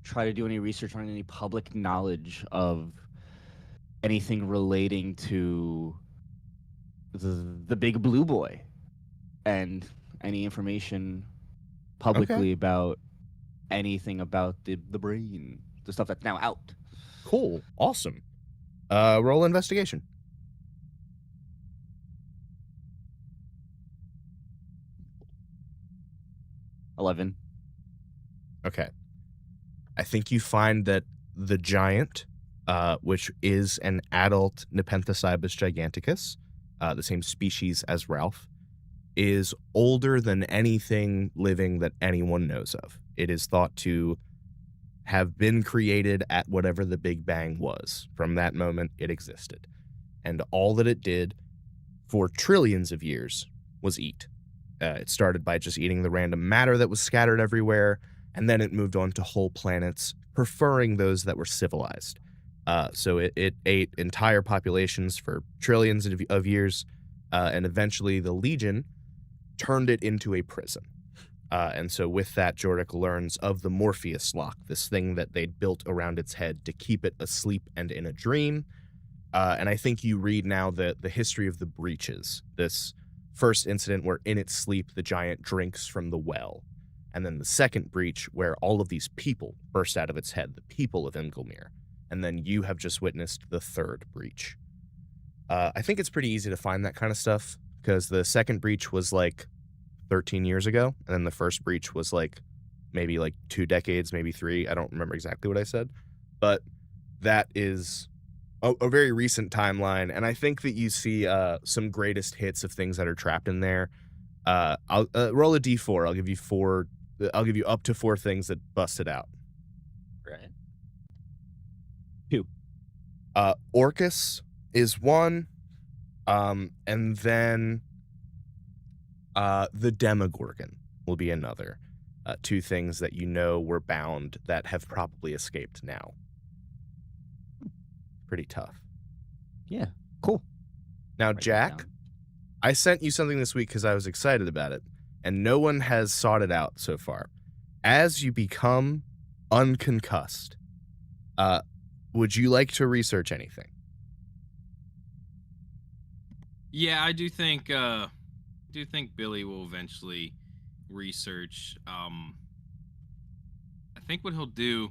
try to do any research on any public knowledge of anything relating to the big blue boy and any information publicly about anything about the brain, the stuff that's now out. Cool. Awesome. Roll investigation. $11. Okay. I think you find that the giant, which is an adult Nepenthes giganticus, the same species as Ralph, is older than anything living that anyone knows of. It is thought to have been created at whatever the Big Bang was. From that moment, it existed. And all that it did for trillions of years was eat. It started by just eating the random matter that was scattered everywhere, and then it moved on to whole planets, preferring those that were civilized. So it ate entire populations for trillions of years, and eventually the Legion turned it into a prison. And so with that, Jordik learns of the Morpheus lock, this thing that they'd built around its head to keep it asleep and in a dream. And I think you read now the history of the breaches, this first incident where in its sleep the giant drinks from the well, and then the second breach where all of these people burst out of its head, the people of Imgelmir, and then you have just witnessed the third breach. I think it's pretty easy to find that kind of stuff, because the second breach was like 13 years ago, and then the first breach was like maybe like 2 decades, maybe 3. I don't remember exactly what I said, but that is a very recent timeline, and I think that you see some greatest hits of things that are trapped in there. I'll roll a d4. I'll give you 4. I'll give you up to 4 things that busted out. Right. 2. Orcus is 1, and then the Demogorgon will be another. 2 things that you know were bound that have probably escaped now. Pretty tough. Yeah, cool. Now, Write that Jack, down. I sent you something this week because I was excited about it, and no one has sought it out so far. As you become unconcussed, would you like to research anything? Yeah, I do think Billy will eventually research. I think what he'll do,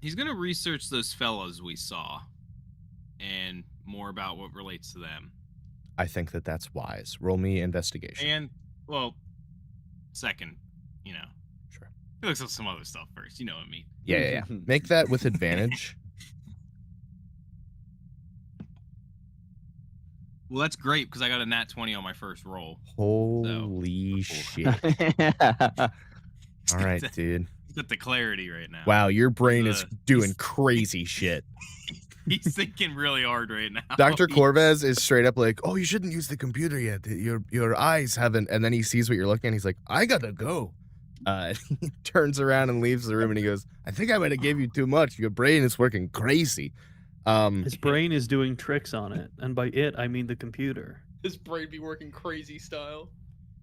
he's gonna research those fellows we saw and more about what relates to them. I think that that's wise. Roll me investigation. And well, second, Sure. he looks at some other stuff first. You know what I mean? Yeah. Make that with advantage. Well, that's great because I got a nat 20 on my first roll. Holy shit. All right, dude. He's got the clarity right now. Wow, your brain is doing he's- crazy shit. He's thinking really hard right now. Dr. Corvez is straight up like, oh, you shouldn't use the computer yet. Your eyes haven't. And then he sees what you're looking at. He's like, I gotta go. He turns around and leaves the room and he goes, I think I might have gave you too much. Your brain is working crazy. His brain is doing tricks on it, and by it I mean the computer. His brain be working crazy style.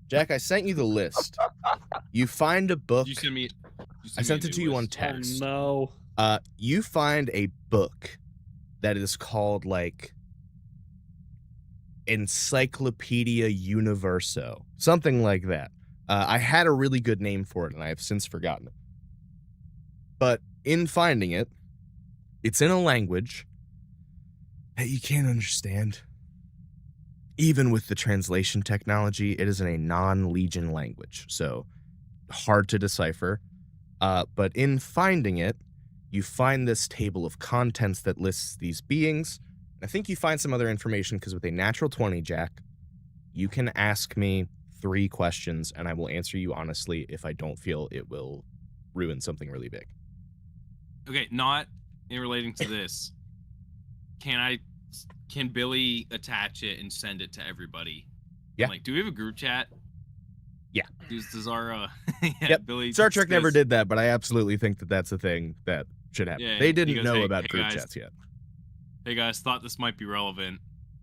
Jack, I sent you the list. You find a book. Did you send me? I sent it to you on text. Oh no. You find a book that is called like Encyclopedia Universo, something like that. I had a really good name for it and I have since forgotten it. But in finding it, it's in a language that you can't understand. Even with the translation technology, it is in a non-Legion language, so hard to decipher. But in finding it, you find this table of contents that lists these beings. I think you find some other information because with a natural 20, Jack, you can ask me 3 questions and I will answer you honestly if I don't feel it will ruin something really big. Okay, not in relating to this. Can Billy attach it and send it to everybody? Yeah. Like, do we have a group chat? Yeah. Does our Yep. Billy Star Trek never does- did that, but I absolutely think that that's a thing that should happen. Yeah, They he didn't goes, know "Hey, about hey, group guys." chats yet. Hey guys, thought this might be relevant,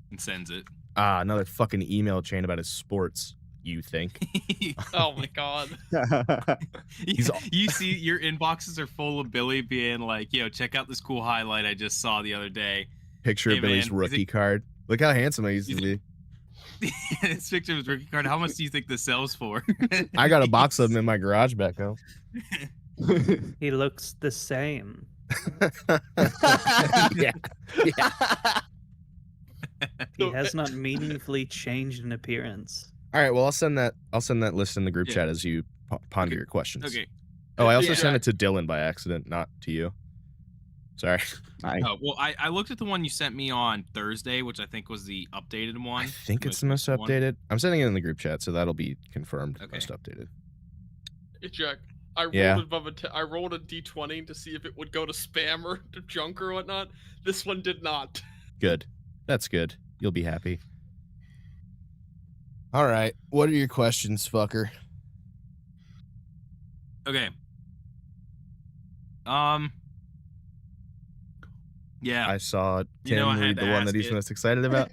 and sends it. Another fucking email chain about his sports, you think. Oh my god. You see, your inboxes are full of Billy being like, "Yo, check out this cool highlight I just saw the other day." Picture Hey, of Billy's man, rookie card. Look how handsome I used to you be. This picture of his rookie card. How much do you think this sells for? I got a box of them in my garage back home. He looks the same. Yeah. He has not meaningfully changed in appearance. All right, well, I'll send that list in the group Yeah. chat as you ponder Okay. your questions. Okay. Oh, I also Yeah. sent it to Dylan by accident, not to you. Sorry. Oh, well, I looked at the one you sent me on Thursday, which I think was the updated one. I think it's the most recent one. updated. I'm sending it in the group chat, so that'll be confirmed. Okay. Most updated. Hey, Jack, I rolled Yeah. I rolled a d20 to see if it would go to spam or to junk or whatnot. This one did not. Good. That's good. You'll be happy. All right. What are your questions, fucker? Okay. Yeah. I saw Tim You know, I had read to the one ask that he's it. most excited about.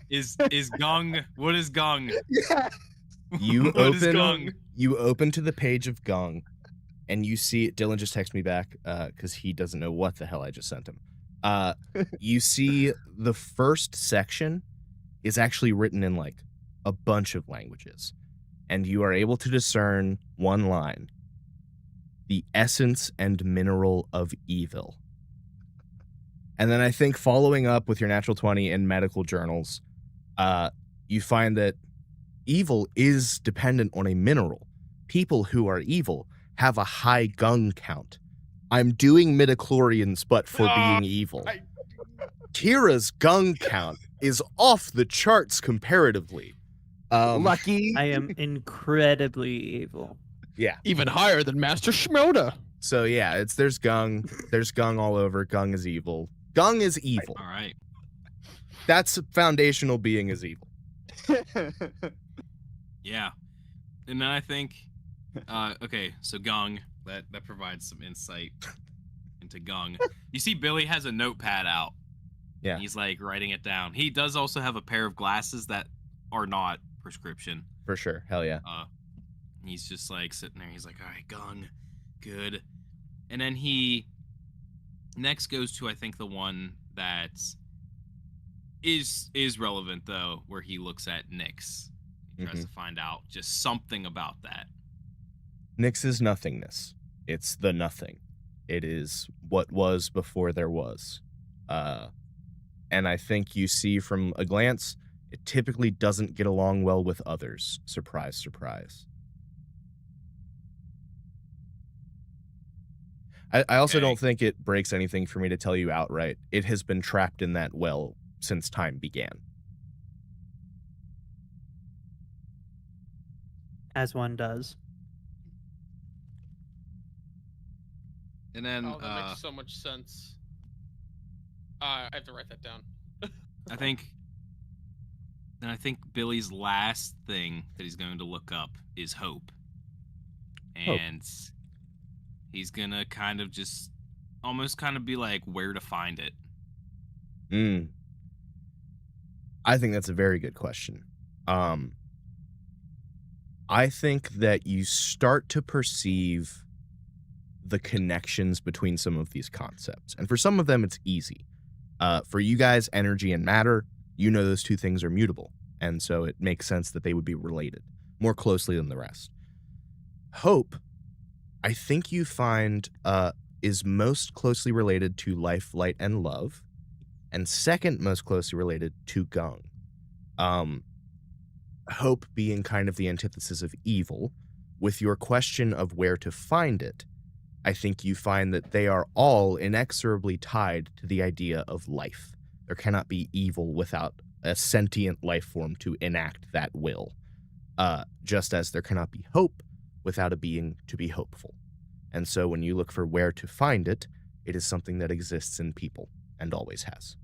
Is Gung? What is Gung? Yeah. You What is open Gung? you open to the page of Gong, and you see Dylan just texted me back because he doesn't know what the hell I just sent him. You see the first section is actually written in like a bunch of languages, and you are able to discern one line: the essence and mineral of evil. And then I think following up with your natural 20 in medical journals, you find that evil is dependent on a mineral. People who are evil have a high gung count. I'm doing midichlorians, but for being evil. Kira's gung count is off the charts comparatively. Lucky. I am incredibly evil. Yeah. Even higher than Master Shimoda. So yeah, there's gung. There's gung all over. Gung is evil. Gung is evil. All right. That's foundational being is evil. Yeah. And then I think, okay, so Gung, that provides some insight into Gung. You see Billy has a notepad out. Yeah. He's like writing it down. He does also have a pair of glasses that are not prescription. For sure. Hell yeah. He's just like sitting there. He's like, all right, Gung, good. And then he next goes to, I think, the one that is relevant, though, where he looks at Nyx. He tries to find out just something about that. Nyx is nothingness. It's the nothing. It is what was before there was. And I think you see from a glance, it typically doesn't get along well with others. Surprise, surprise. I also don't think it breaks anything for me to tell you outright. It has been trapped in that well since time began. As one does. And then Oh, that makes so much sense. I have to write that down. I think Billy's last thing that he's going to look up is hope. And he's gonna kind of just almost kind of be like where to find it. I think that's a very good question. I think that you start to perceive the connections between some of these concepts. And for some of them, it's easy. For you guys, energy and matter, you know those two things are mutable. And so it makes sense that they would be related more closely than the rest. Hope, I think you find, is most closely related to life, light, and love. And second most closely related to Gung. Hope being kind of the antithesis of evil. With your question of where to find it, I think you find that they are all inexorably tied to the idea of life. There cannot be evil without a sentient life form to enact that will. Just as there cannot be hope without a being to be hopeful. And so when you look for where to find it, it is something that exists in people and always has.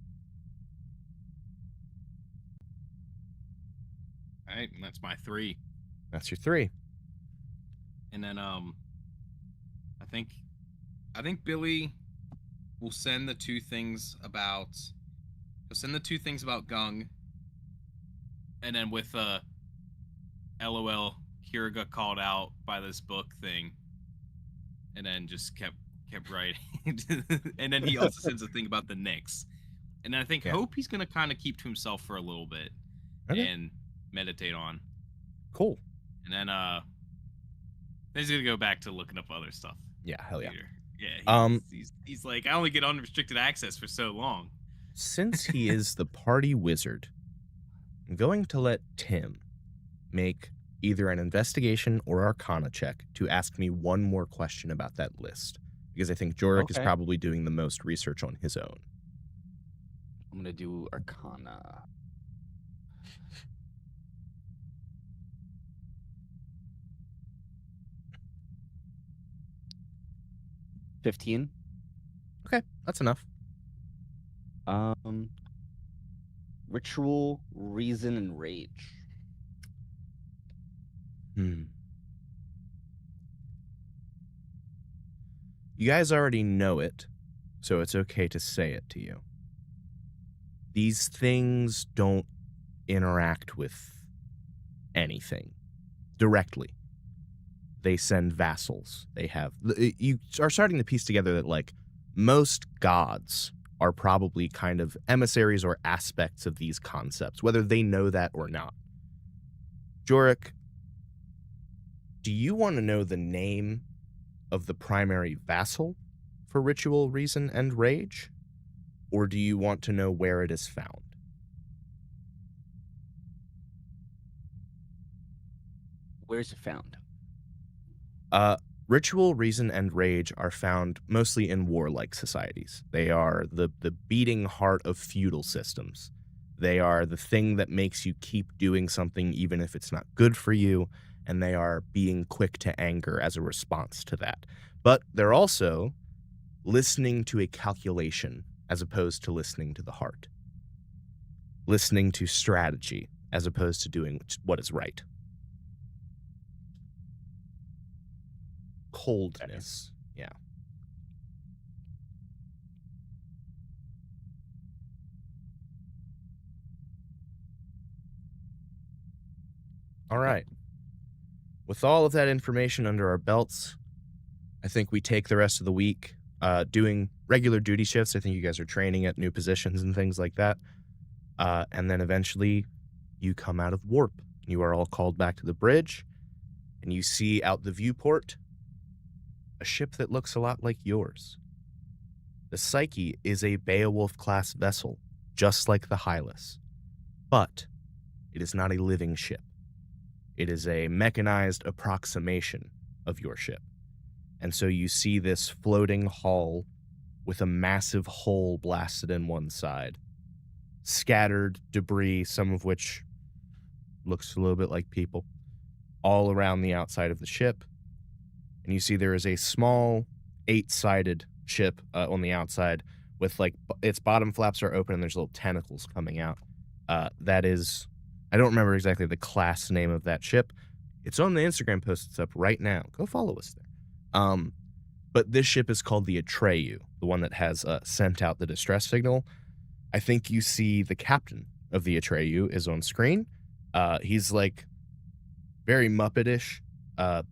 All right, and that's my 3. That's your 3. And then I think Billy will send the two things about Gung, and then with LOL, Kira got called out by this book thing, and then just kept writing. And then he also sends a thing about the Knicks. And then I think Hope he's gonna kind of keep to himself for a little bit and meditate on. Cool. And then he's gonna go back to looking up other stuff. Yeah, hell yeah. Later. Yeah. He's like, I only get unrestricted access for so long. Since he is the party wizard, I'm going to let Tim make either an investigation or arcana check to ask me one more question about that list. because I think Jorik is Okay. probably doing the most research on his own. I'm gonna do Arcana. $15. Okay, that's enough. Ritual, reason, and rage. You guys already know it, so it's okay to say it to you. These things don't interact with anything directly. They send vassals. They have. You are starting to piece together that, like, most gods are probably kind of emissaries or aspects of these concepts, whether they know that or not. Jorik, do you want to know the name of the primary vassal for ritual, reason, and rage? Or do you want to know where it is found? Where's it found? Ritual, reason, and rage are found mostly in warlike societies. They are the beating heart of feudal systems. They are the thing that makes you keep doing something even if it's not good for you, and they are being quick to anger as a response to that. But they're also listening to a calculation as opposed to listening to the heart. Listening to strategy as opposed to doing what is right. Coldness. Yeah. All right. With all of that information under our belts, I think we take the rest of the week doing regular duty shifts. I think you guys are training at new positions and things like that. And then eventually you come out of warp. You are all called back to the bridge, and you see out the viewport a ship that looks a lot like yours. The Psyche is a Beowulf-class vessel, just like the Hylas. But it is not a living ship. It is a mechanized approximation of your ship. And so you see this floating hull with a massive hole blasted in one side. Scattered debris, some of which looks a little bit like people, all around the outside of the ship. And you see there is a small 8-sided ship on the outside with, like, its bottom flaps are open and there's little tentacles coming out. That is, I don't remember exactly the class name of that ship. It's on the Instagram post that's up right now. Go follow us there. But this ship is called the Atreyu, the one that has sent out the distress signal. I think you see the captain of the Atreyu is on screen. He's, like, very Muppetish,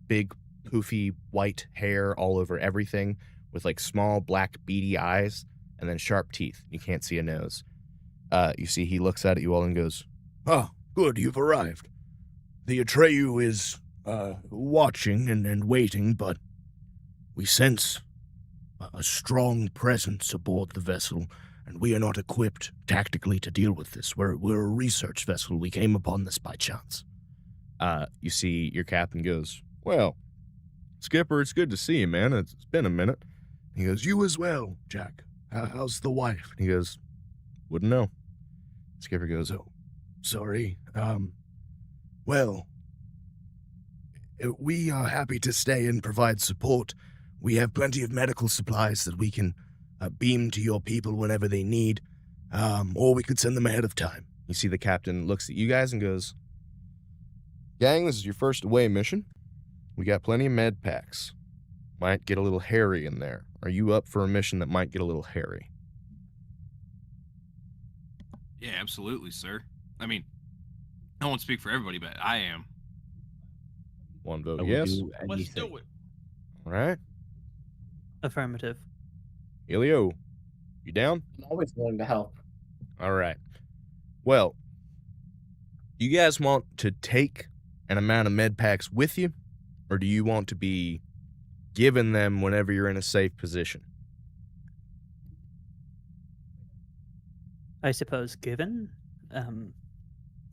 big poofy white hair all over everything with, like, small black beady eyes and then sharp teeth. You can't see a nose. You see he looks at you all and goes, "Oh, good, you've arrived. The Atreyu is watching and waiting, but we sense a strong presence aboard the vessel, and we are not equipped tactically to deal with this. We're a research vessel. We came upon this by chance." You see your captain goes, "Well, Skipper, it's good to see you, man. It's been a minute." He goes, "You as well, Jack. How's the wife?" He goes, "Wouldn't know." Skipper goes, "Oh, sorry. Well, we are happy to stay and provide support. We have plenty of medical supplies that we can beam to your people whenever they need, or we could send them ahead of time." You see the captain looks at you guys and goes, "Gang, this is your first away mission. We got plenty of med packs. Might get a little hairy in there. Are you up for a mission that might get a little hairy?" Yeah, absolutely, sir. I mean, I won't speak for everybody, but I am. One vote I would yes. do Let's anything. do it. All right. Affirmative. Elio, you down? I'm always willing to help. All right. Well, do you guys want to take an amount of med packs with you, or do you want to be given them whenever you're in a safe position? I suppose given.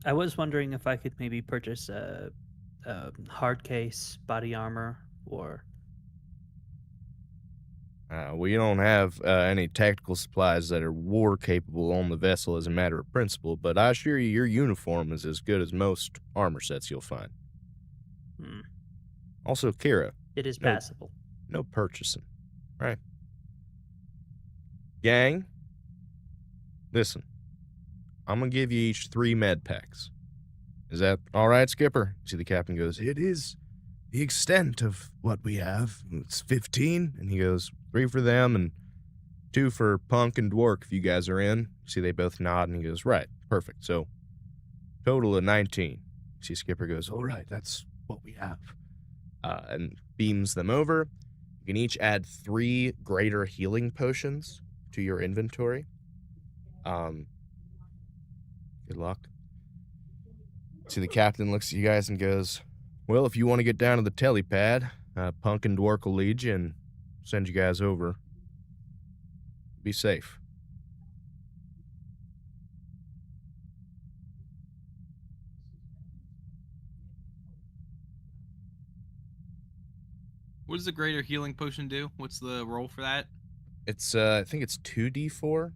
I was wondering if I could maybe purchase a hard case body armor or We don't have any tactical supplies that are war capable on the vessel as a matter of principle, but I assure you your uniform is as good as most armor sets you'll find. Hmm. Also, Kira, It is No. passable. no purchasing, right? Gang, listen, I'm going to give you each 3 med packs. Is that all right, Skipper? See, the captain goes, It is the extent of what we have. It's 15. and he goes, 3 for them and 2 for Punk and Dwark if you guys are in. See, they both nod, and he goes, right, perfect. So, total of 19. See, Skipper goes, All right, that's what we have. and beams them over. You can each add 3 greater healing potions to your inventory. Good luck. See, the captain looks at you guys and goes, well, if you want to get down to the telipad, Punk and Dwark will lead you and send you guys over. Be safe. What does the greater healing potion do? What's the roll for that? It's, I think it's 2d4.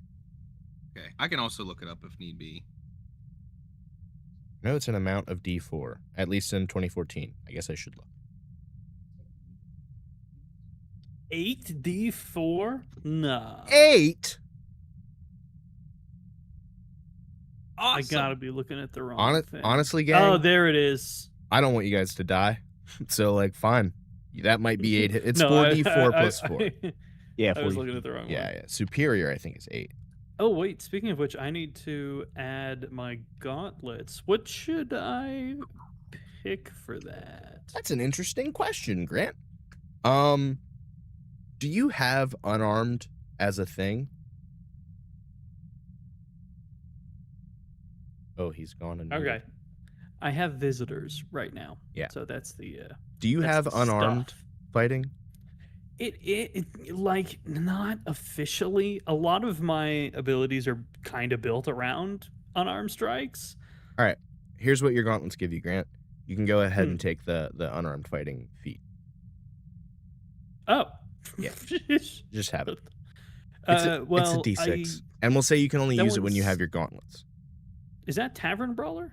Okay, I can also look it up if need be. No, it's an amount of d4, at least in 2014. I guess I should look. 8d4? No. 8? I Awesome. gotta be looking at the wrong thing. Honestly, gang, Oh, there it is. I don't want you guys to die. So, like, fine. That might be 8. It's No, 4d4 plus 4. Yeah, I was 40. looking at the wrong one. Yeah. Superior, I think, is 8. Oh, wait. Speaking of which, I need to add my gauntlets. What should I pick for that? That's an interesting question, Grant. Do you have unarmed as a thing? Oh, he's gone. And Okay. I have visitors right now. Yeah. So that's the. Do you that's have the unarmed stuff. fighting? It like not officially. A lot of my abilities are kind of built around unarmed strikes. All right. Here's what your gauntlets give you, Grant. You can go ahead Hmm. and take the unarmed fighting feat. Oh. Yeah. Just have it. Well, it's a d6. And we'll say you can only that use it when you one's- have your gauntlets. Is that Tavern Brawler?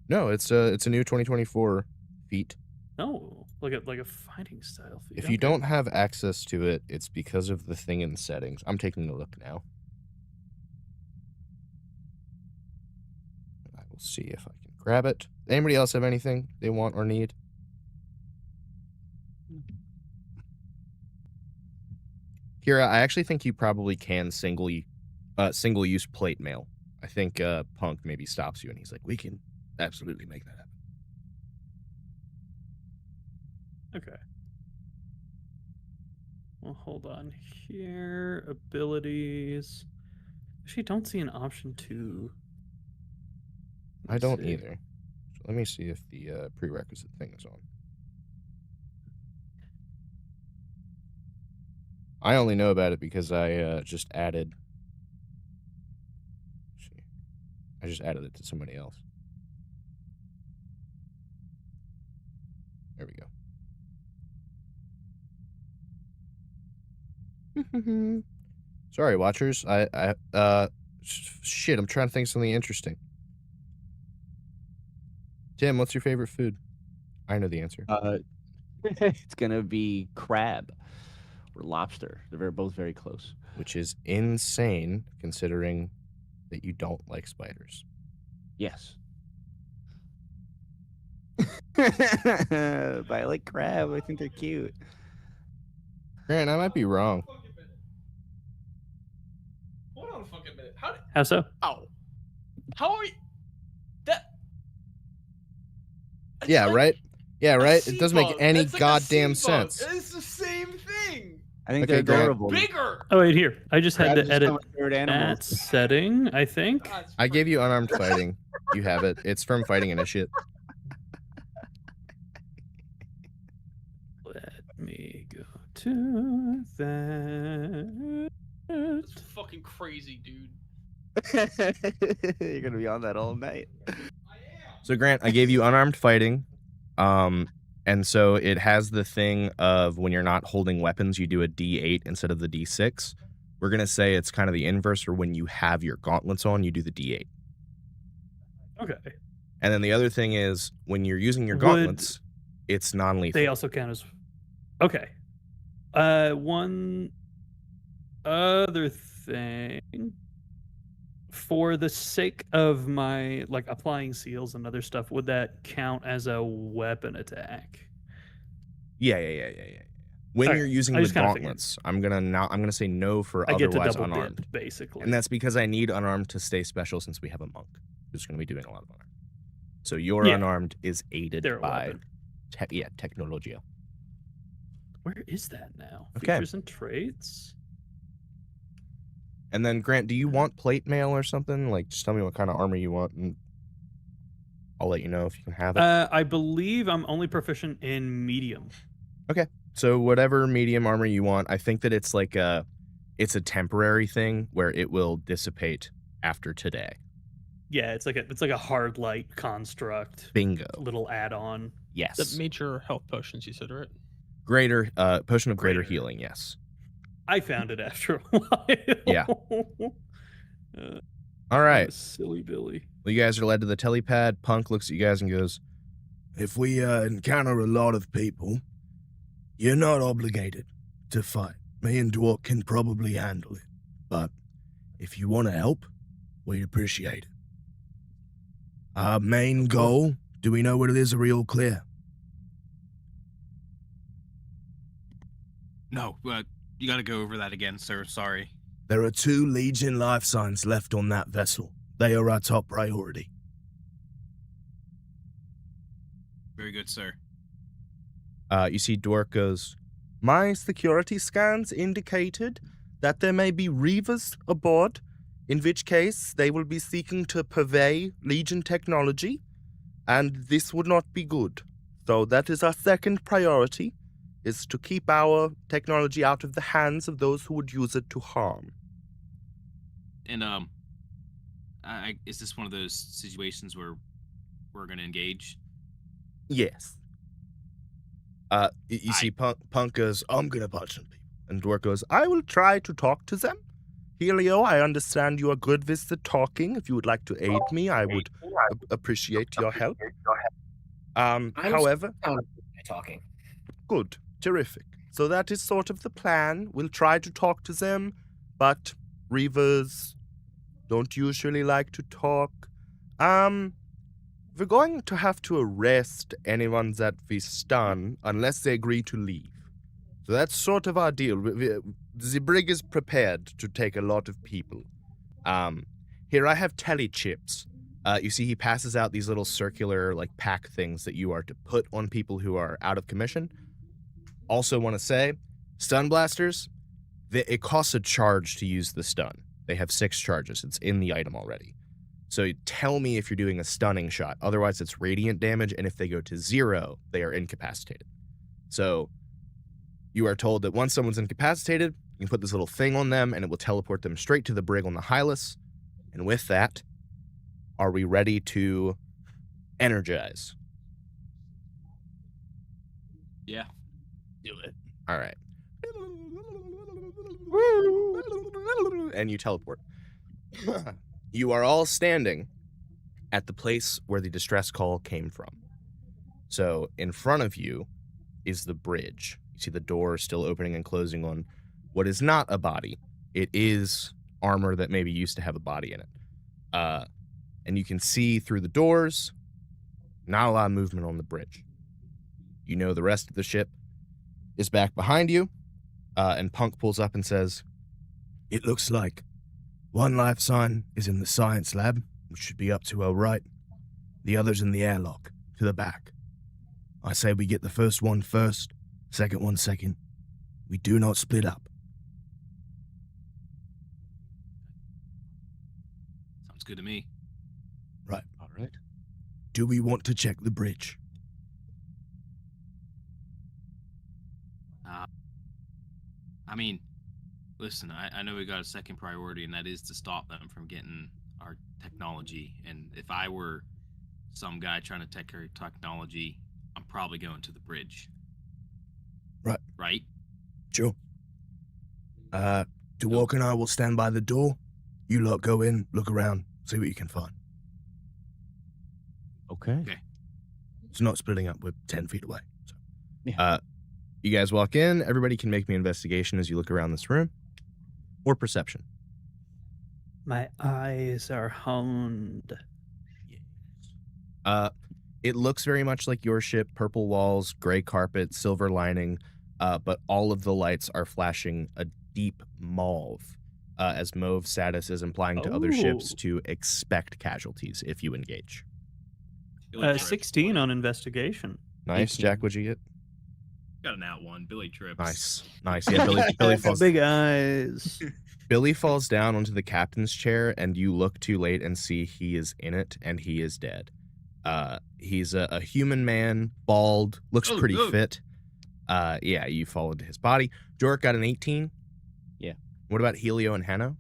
No, it's a new 2024 feat. No, like a fighting style feat. If you Okay. don't have access to it, it's because of the thing in the settings. I'm taking a look now. I will see if I can grab it. Anybody else have anything they want or need? Kira, I actually think you probably can single use plate mail. I think Punk maybe stops you and he's like, we can absolutely make that happen. Okay. Well, hold on here. Abilities. Actually, don't see an option to. I Let's don't see. either. So let me see if the prerequisite thing is on. I only know about it because I just added. I just added it to somebody else. There we go. Sorry, watchers. Shit, I'm trying to think of something interesting. Tim, what's your favorite food? I know the answer. It's gonna be crab or lobster. They're both very close. Which is insane considering that you don't like spiders. Yes. But I like crab. I think they're cute. Grant, I might be wrong. Hold on a fucking minute. How did? How so? Oh, how are you? That. It's Yeah, like right? Yeah, a right? sea It doesn't make bug. any It's like a goddamn sea bug. sense. It's the same thing. I think Okay, they're Grant. adorable. Bigger. Oh wait, here. I just had Crabs to are edit some of my favorite that animals. setting. I think. That's I gave you pretty- unarmed fighting. You have it. It's from Fighting Initiate. Let me go to that. That's fucking crazy, dude. You're gonna be on that all night. So Grant, I gave you unarmed fighting, and And so it has the thing of when you're not holding weapons, you do a D8 instead of the D6. We're going to say it's kind of the inverse, or when you have your gauntlets on, you do the D8. Okay. And then the other thing is when you're using your Would gauntlets, it's non-lethal. They also count as. Okay. One other thing. For the sake of my applying seals and other stuff, would that count as a weapon attack? Yeah. When Okay, you're using I the just kinda figured. gauntlets, I'm gonna say no for I get to otherwise double unarmed. dip, basically. And that's because I need unarmed to stay special since we have a monk who's going to be doing a lot of unarmed. So your Yeah. unarmed is aided They're a by weapon. Technologia. Where is that now? Okay. Features and traits. And then Grant, do you want plate mail or something? Like, just tell me what kind of armor you want, and I'll let you know if you can have it. I believe I'm only proficient in medium. So whatever medium armor you want, I think that it's a temporary thing where it will dissipate after today. Yeah, it's like a hard light construct. Bingo. Little add-on. Yes. The major health potions, you said, right? Greater potion of greater Greater. healing. Yes. I found it after a while. Yeah. Uh, All right. Silly Billy. Well, you guys are led to the telepad. Punk looks at you guys and goes, If we encounter a lot of people, you're not obligated to fight. Me and Dwarf can probably handle it. But if you want to help, we'd appreciate it. Our main goal, do we know what it is? Are we all clear? No, you got to go over that again, sir. Sorry. There are 2 Legion life signs left on that vessel. They are our top priority. Very good, sir. You see Dwark goes, my security scans indicated that there may be Reavers aboard, in which case they will be seeking to purvey Legion technology, and this would not be good. So that is our second priority, is to keep our technology out of the hands of those who would use it to harm. And is this one of those situations where we're going to engage? Yes. You see Punk goes, I'm going to punch some people. And Dwark goes, I will try to talk to them. Helio, I understand you are good with the talking. If you would like to aid me, I would appreciate your help. However, Talking. good, terrific. So that is sort of the plan. We'll try to talk to them, but Reavers don't usually like to talk. We're going to have to arrest anyone that we stun unless they agree to leave. So that's sort of our deal. The brig is prepared to take a lot of people. Here I have telechips. You see he passes out these little circular pack things that you are to put on people who are out of commission. Also want to say, stun blasters, it costs a charge to use the stun. They have 6 charges. It's in the item already. So tell me if you're doing a stunning shot. Otherwise, it's radiant damage, and if they go to 0, they are incapacitated. So you are told that once someone's incapacitated, you can put this little thing on them, and it will teleport them straight to the brig on the Hylas. And with that, are we ready to energize? Yeah. Do it. All right. And you teleport. You are all standing at the place where the distress call came from. So in front of you is the bridge. You see the door still opening and closing on what is not a body. It is armor that maybe used to have a body in it. And you can see through the doors, not a lot of movement on the bridge. You know the rest of the ship is back behind you, and Punk pulls up and says, It looks like one life sign is in the science lab, which should be up to our right. The other's in the airlock, to the back. I say we get the first one first, second one second. We do not split up. Sounds good to me. Right. all right. Do we want to check the bridge? I mean, listen, I know we got a second priority, and that is to stop them from getting our technology. And if I were some guy trying to take our technology, I'm probably going to the bridge. Right. Right? Sure. Dewalk and I will stand by the door. You lot go in, look around, see what you can find. Okay. It's not splitting up. We're 10 feet away. So. Yeah. You guys walk in. Everybody can make me an investigation as you look around this room. Or perception. My eyes are honed. It looks very much like your ship, purple walls, gray carpet, silver lining, but all of the lights are flashing a deep mauve, as mauve status is implying to other ships Oh. to expect casualties if you engage. Billy trips 16 20. on investigation. Nice. 18. Jack, what'd you get? Got an out one. Billy trips. Nice. Yeah, Billy falls. Big eyes. Billy falls down onto the captain's chair, and you look too late and see he is in it, and he is dead. He's a human man, bald, looks pretty fit. Yeah, you fall into his body. Jork got an 18. Yeah. What about Helio and Hanno?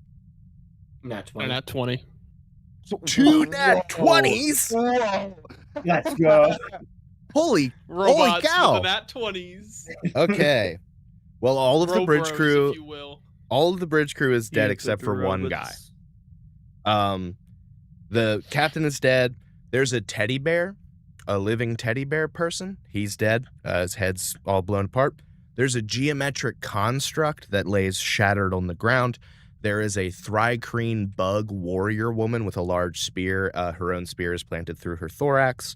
Nat 20. And at 20. 2 nat 20s? Let's go. Holy Robots cow. with the nat 20s. Okay. Well, all of the bridge Bros, crew, if you will. all of the bridge crew is dead Yeah, except the for one guy. robots. The captain is dead. There's a teddy bear, a living teddy bear person. He's dead. His head's all blown apart. There's a geometric construct that lays shattered on the ground. There is a Thrycreen bug warrior woman with a large spear. Her own spear is planted through her thorax.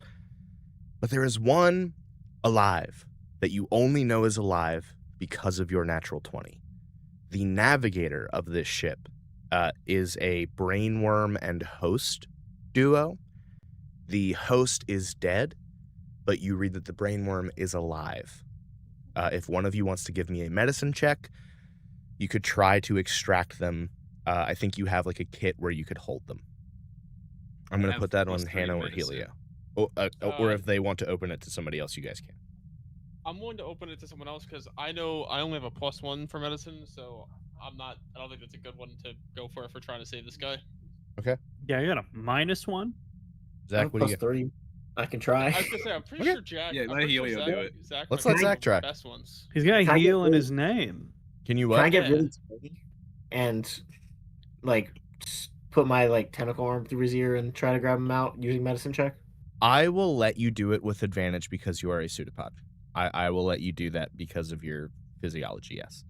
But there is one alive that you only know is alive because of your natural 20. The navigator of this ship is a brainworm and host duo. The host is dead, but you read that the brainworm is alive. If one of you wants to give me a medicine check, you could try to extract them. I think you have like a kit where you could hold them. I'm going to have put that on +3 Hanno or medicine. Helio. Or if they want to open it to somebody else, you guys can. I'm willing to open it to someone else because I know I only have a +1 for medicine, so I don't think that's a good one to go for if we're trying to save this guy. Yeah, I got a -1. Zach, what do you get? +3. I can try. I was gonna say I'm pretty Okay. sure Jack. Yeah, I'm let pretty Helio sure do Zach, it. Zach Let's might let be Zach the try. Best ones. He's got Can I get heal in rid- his name. Can you Can I what? get Yeah. really tiny and like put my like tentacle arm through his ear and try to grab him out using medicine check? I will let you do it with advantage because you are a pseudopod. I will let you do that because of your physiology, yes.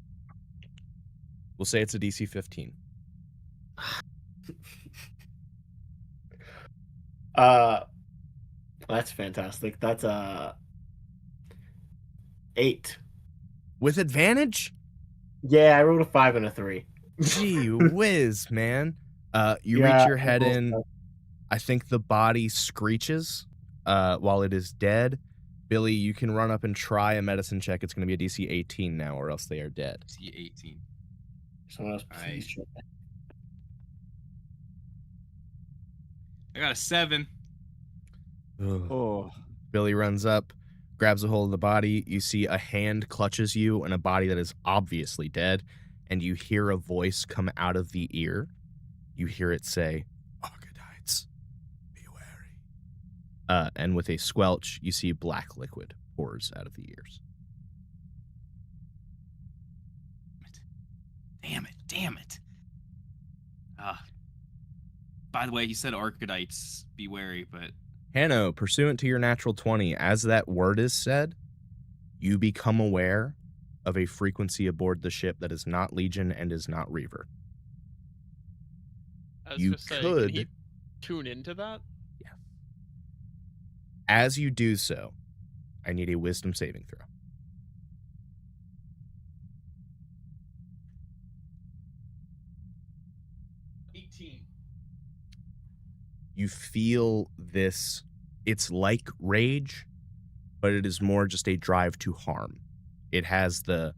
We'll say it's a DC 15. That's fantastic. That's 8. With advantage? Yeah, I rolled a 5 and a 3. Gee whiz, man. You Yeah, reach your I head rolled in. that. I think the body screeches while it is dead. Billy, you can run up and try a medicine check. It's going to be a DC 18 now, or else they are dead. See 18. Someone else, Alright. please check. I got a 7. Ugh. Oh. Billy runs up, grabs a hold of the body. You see a hand clutches you and a body that is obviously dead, and you hear a voice come out of the ear. You hear it say, "Archedites, be wary." And with a squelch, you see black liquid pours out of the ears. Damn it. By the way, he said Archedites, be wary, but Hanno, pursuant to your natural 20, as that word is said, you become aware of a frequency aboard the ship that is not Legion and is not Reaver. I was You just saying, could- can he tune into that? As you do so, I need a wisdom saving throw. 18. You feel this, it's like rage, but it is more just a drive to harm. It has the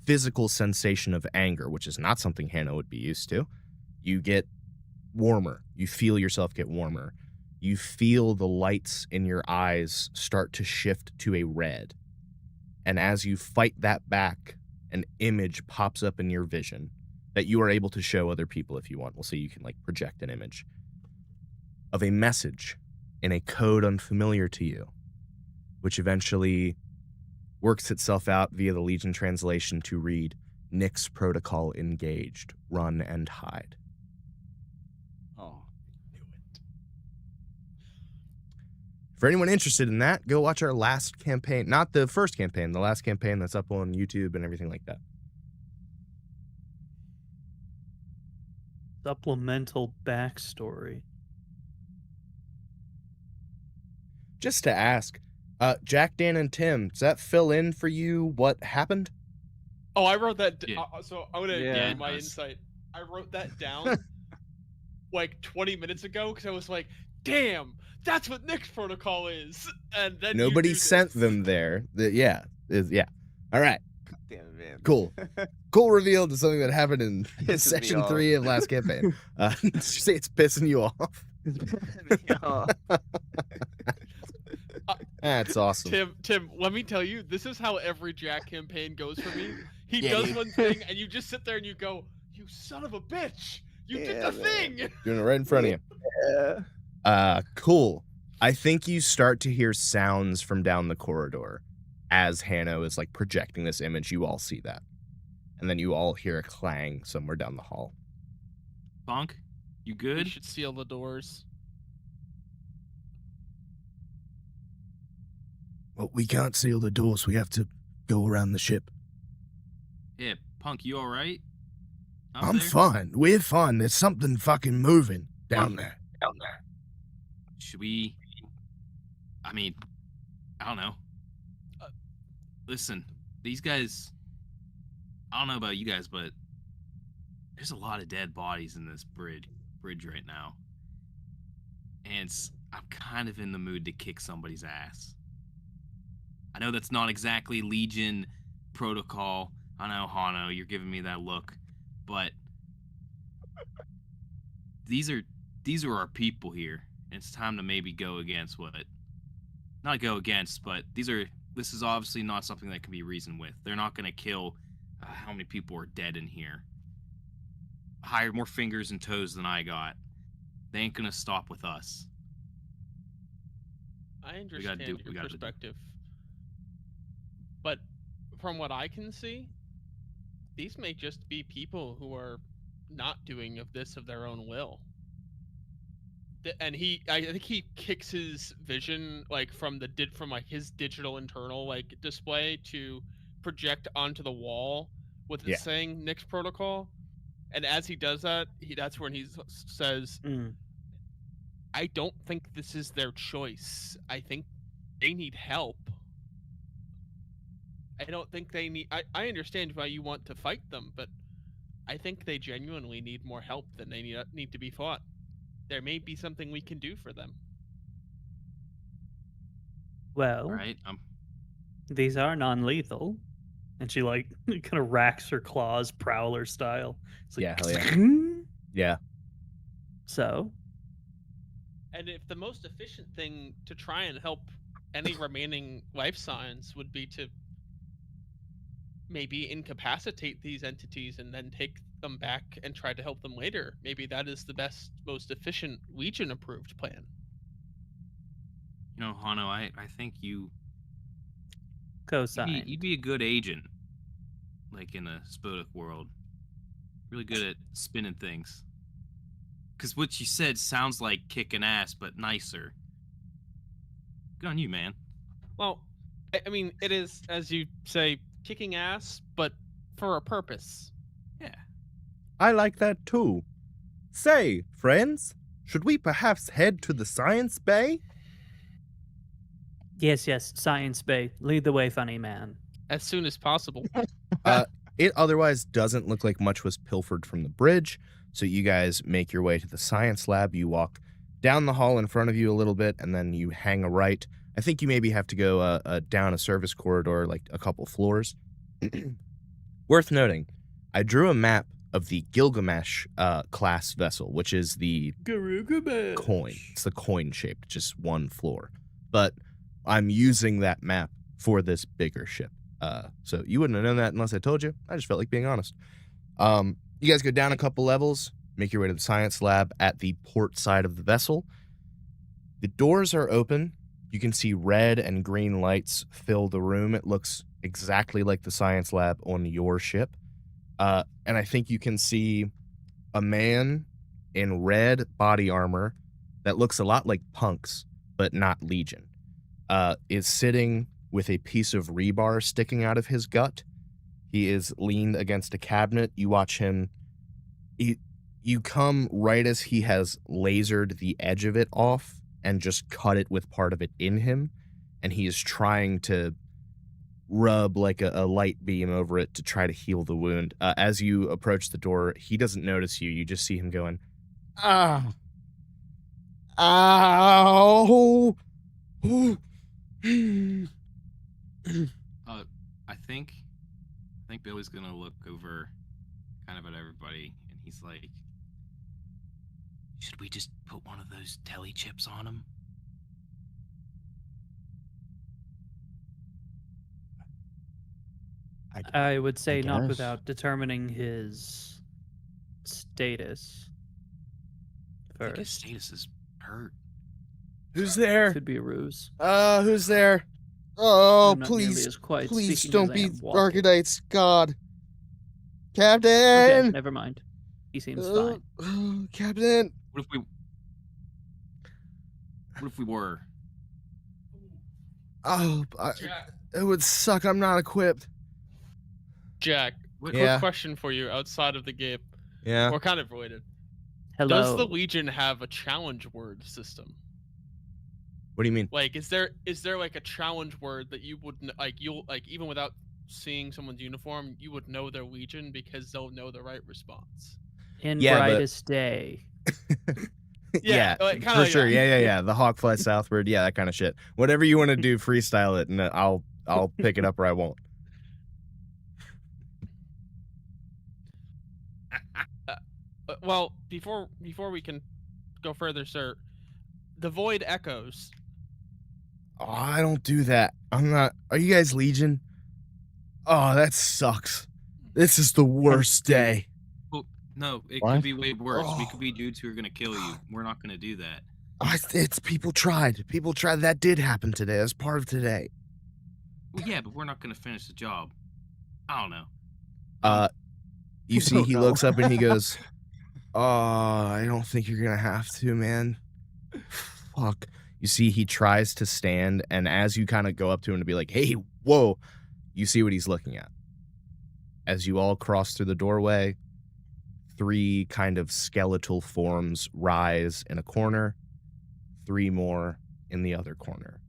physical sensation of anger, which is not something Hanno would be used to. You get warmer. You feel yourself get warmer. You feel the lights in your eyes start to shift to a red. And as you fight that back, an image pops up in your vision that you are able to show other people if you want. We'll say you can like project an image of a message in a code unfamiliar to you which eventually works itself out via the Legion translation to read, Nyx protocol engaged, run and hide. Oh. For anyone interested in that, go watch our last campaign. Not the first campaign, the last campaign that's up on YouTube and everything like that. Supplemental backstory. Just to ask, Jack, Dan, and Tim, does that fill in for you what happened? Oh, I wrote that. Yeah. So I'm gonna Yeah. give my insight. I wrote that down like 20 minutes ago because I was like, "Damn, that's what Nyx protocol is." And then you Nobody do sent this. them there. Yeah. All right. Damn it, man. Cool. Cool reveal to something that happened in Pisses me session off. 3 of last campaign. Did you say it's pissing you off? That's awesome. Tim, let me tell you, this is how every Jack campaign goes for me. He Yeah, does dude. one thing, and you just sit there and you go, "You son of a bitch! You did Yeah, the man. thing!" Doing it right in front of you. Yeah. Cool. I think you start to hear sounds from down the corridor as Hanno is like projecting this image. You all see that. And then you all hear a clang somewhere down the hall. Bonk, you We good? should seal the doors. Well, we can't seal the doors. We have to go around the ship. Yeah, Punk, you all right? Out I'm there? fine. We're fine. There's something fucking moving down there. Should we? I mean, I don't know. Listen, these guys. I don't know about you guys, but there's a lot of dead bodies in this bridge right now, and I'm kind of in the mood to kick somebody's ass. I know that's not exactly Legion protocol. I know, Hano, you're giving me that look, but these are our people here. And it's time to maybe go against not go against, but this is obviously not something that can be reasoned with. They're not going to kill how many people are dead in here. Higher, more fingers and toes than I got. They ain't going to stop with us. I gotta understand do- your we gotta do- perspective, but from what I can see, these may just be people who are not doing of their own will. And I think he kicks his vision like from like his digital internal like display to project onto the wall with it Yeah. saying Nyx protocol. And as he does that, that's when he says, "I don't think this is their choice. I think they need help. I don't think they need. I understand why you want to fight them, but I think they genuinely need more help than they need to be fought. There may be something we can do for them." Well, All right? these are non-lethal. And she like kind of racks her claws prowler style. It's like, Yeah, hell Yeah. So, And if the most efficient thing to try and help any remaining life signs would be to maybe incapacitate these entities and then take them back and try to help them later, maybe that is the best, most efficient Legion approved plan. You know, Hano, I think you'd cosine. be a good agent, like in a Spodek world. Really good at spinning things. Because what you said sounds like kicking ass, but nicer. Good on you, man. Well, I mean, it is, as you say, kicking ass, but for a purpose. Yeah. I like that too. Say, friends, should we perhaps head to the science bay? Yes, Science Bay. Lead the way, funny man. As soon as possible. It otherwise doesn't look like much was pilfered from the bridge, so you guys make your way to the science lab. You walk down the hall in front of you a little bit, and then you hang a right. I think you maybe have to go down a service corridor, like a couple floors. Worth noting, I drew a map of the Gilgamesh class vessel, which is the coin. It's the coin shaped, just one floor. But I'm using that map for this bigger ship. So you wouldn't have known that unless I told you. I just felt like being honest. You guys go down a couple levels, make your way to the science lab at the port side of the vessel. The doors are open, You can see red and green lights fill the room. It looks exactly like the science lab on your ship. And I think you can see a man in red body armor that looks a lot like Punk's, but not Legion, is sitting with a piece of rebar sticking out of his gut. He is leaned against a cabinet. You watch him. You come right as he has lasered the edge of it off and just cut it with part of it in him. And he is trying to rub like a light beam over it to try to heal the wound. As you approach the door, he doesn't notice you. You just see him going, ah, ow. I think Billy's gonna look over kind of at everybody, and he's like, should we just put one of those telly chips on him? I would say not guess. without determining his status I think his first. status is hurt. Who's there? Could be a ruse. Who's there? Oh, I'm not nearly as quiet please speaking don't as I be am walking. Archetypes. God. Okay, Captain! never mind. He seems fine. Captain! What if we were? Oh, Jack, it would suck. I'm not equipped. Jack, What- quick Yeah. question for you outside of the game, Yeah. or kind of related. Hello. Does the Legion have a challenge word system? What do you mean? Like, is there like a challenge word that you would you'll even without seeing someone's uniform, you would know their Legion because they'll know the right response? In Yeah, but- brightest day. Yeah, like, kinda for like sure. that. Yeah. The hawk flies southward. Yeah, that kind of shit. Whatever you want to do, freestyle it, and I'll pick it up or I won't. Well, before we can go further, sir, the void echoes. Oh, I don't do that. I'm not. Are you guys Legion? Oh, that sucks. This is the worst day. Well, no, it What? could be way worse. We Oh. could be dudes who are gonna kill you. We're not gonna do that. It's people tried. People tried. That did happen today. That's part of today. Well, yeah, but we're not gonna finish the job. I don't know. You see, don't he know. looks up and he goes, "Oh, I don't think you're gonna have to, man. Fuck." You see, he tries to stand, and as you kind of go up to him to be like, "Hey, whoa," you see what he's looking at. As you all cross through the doorway, 3 kind of skeletal forms rise in a corner, 3 more in the other corner.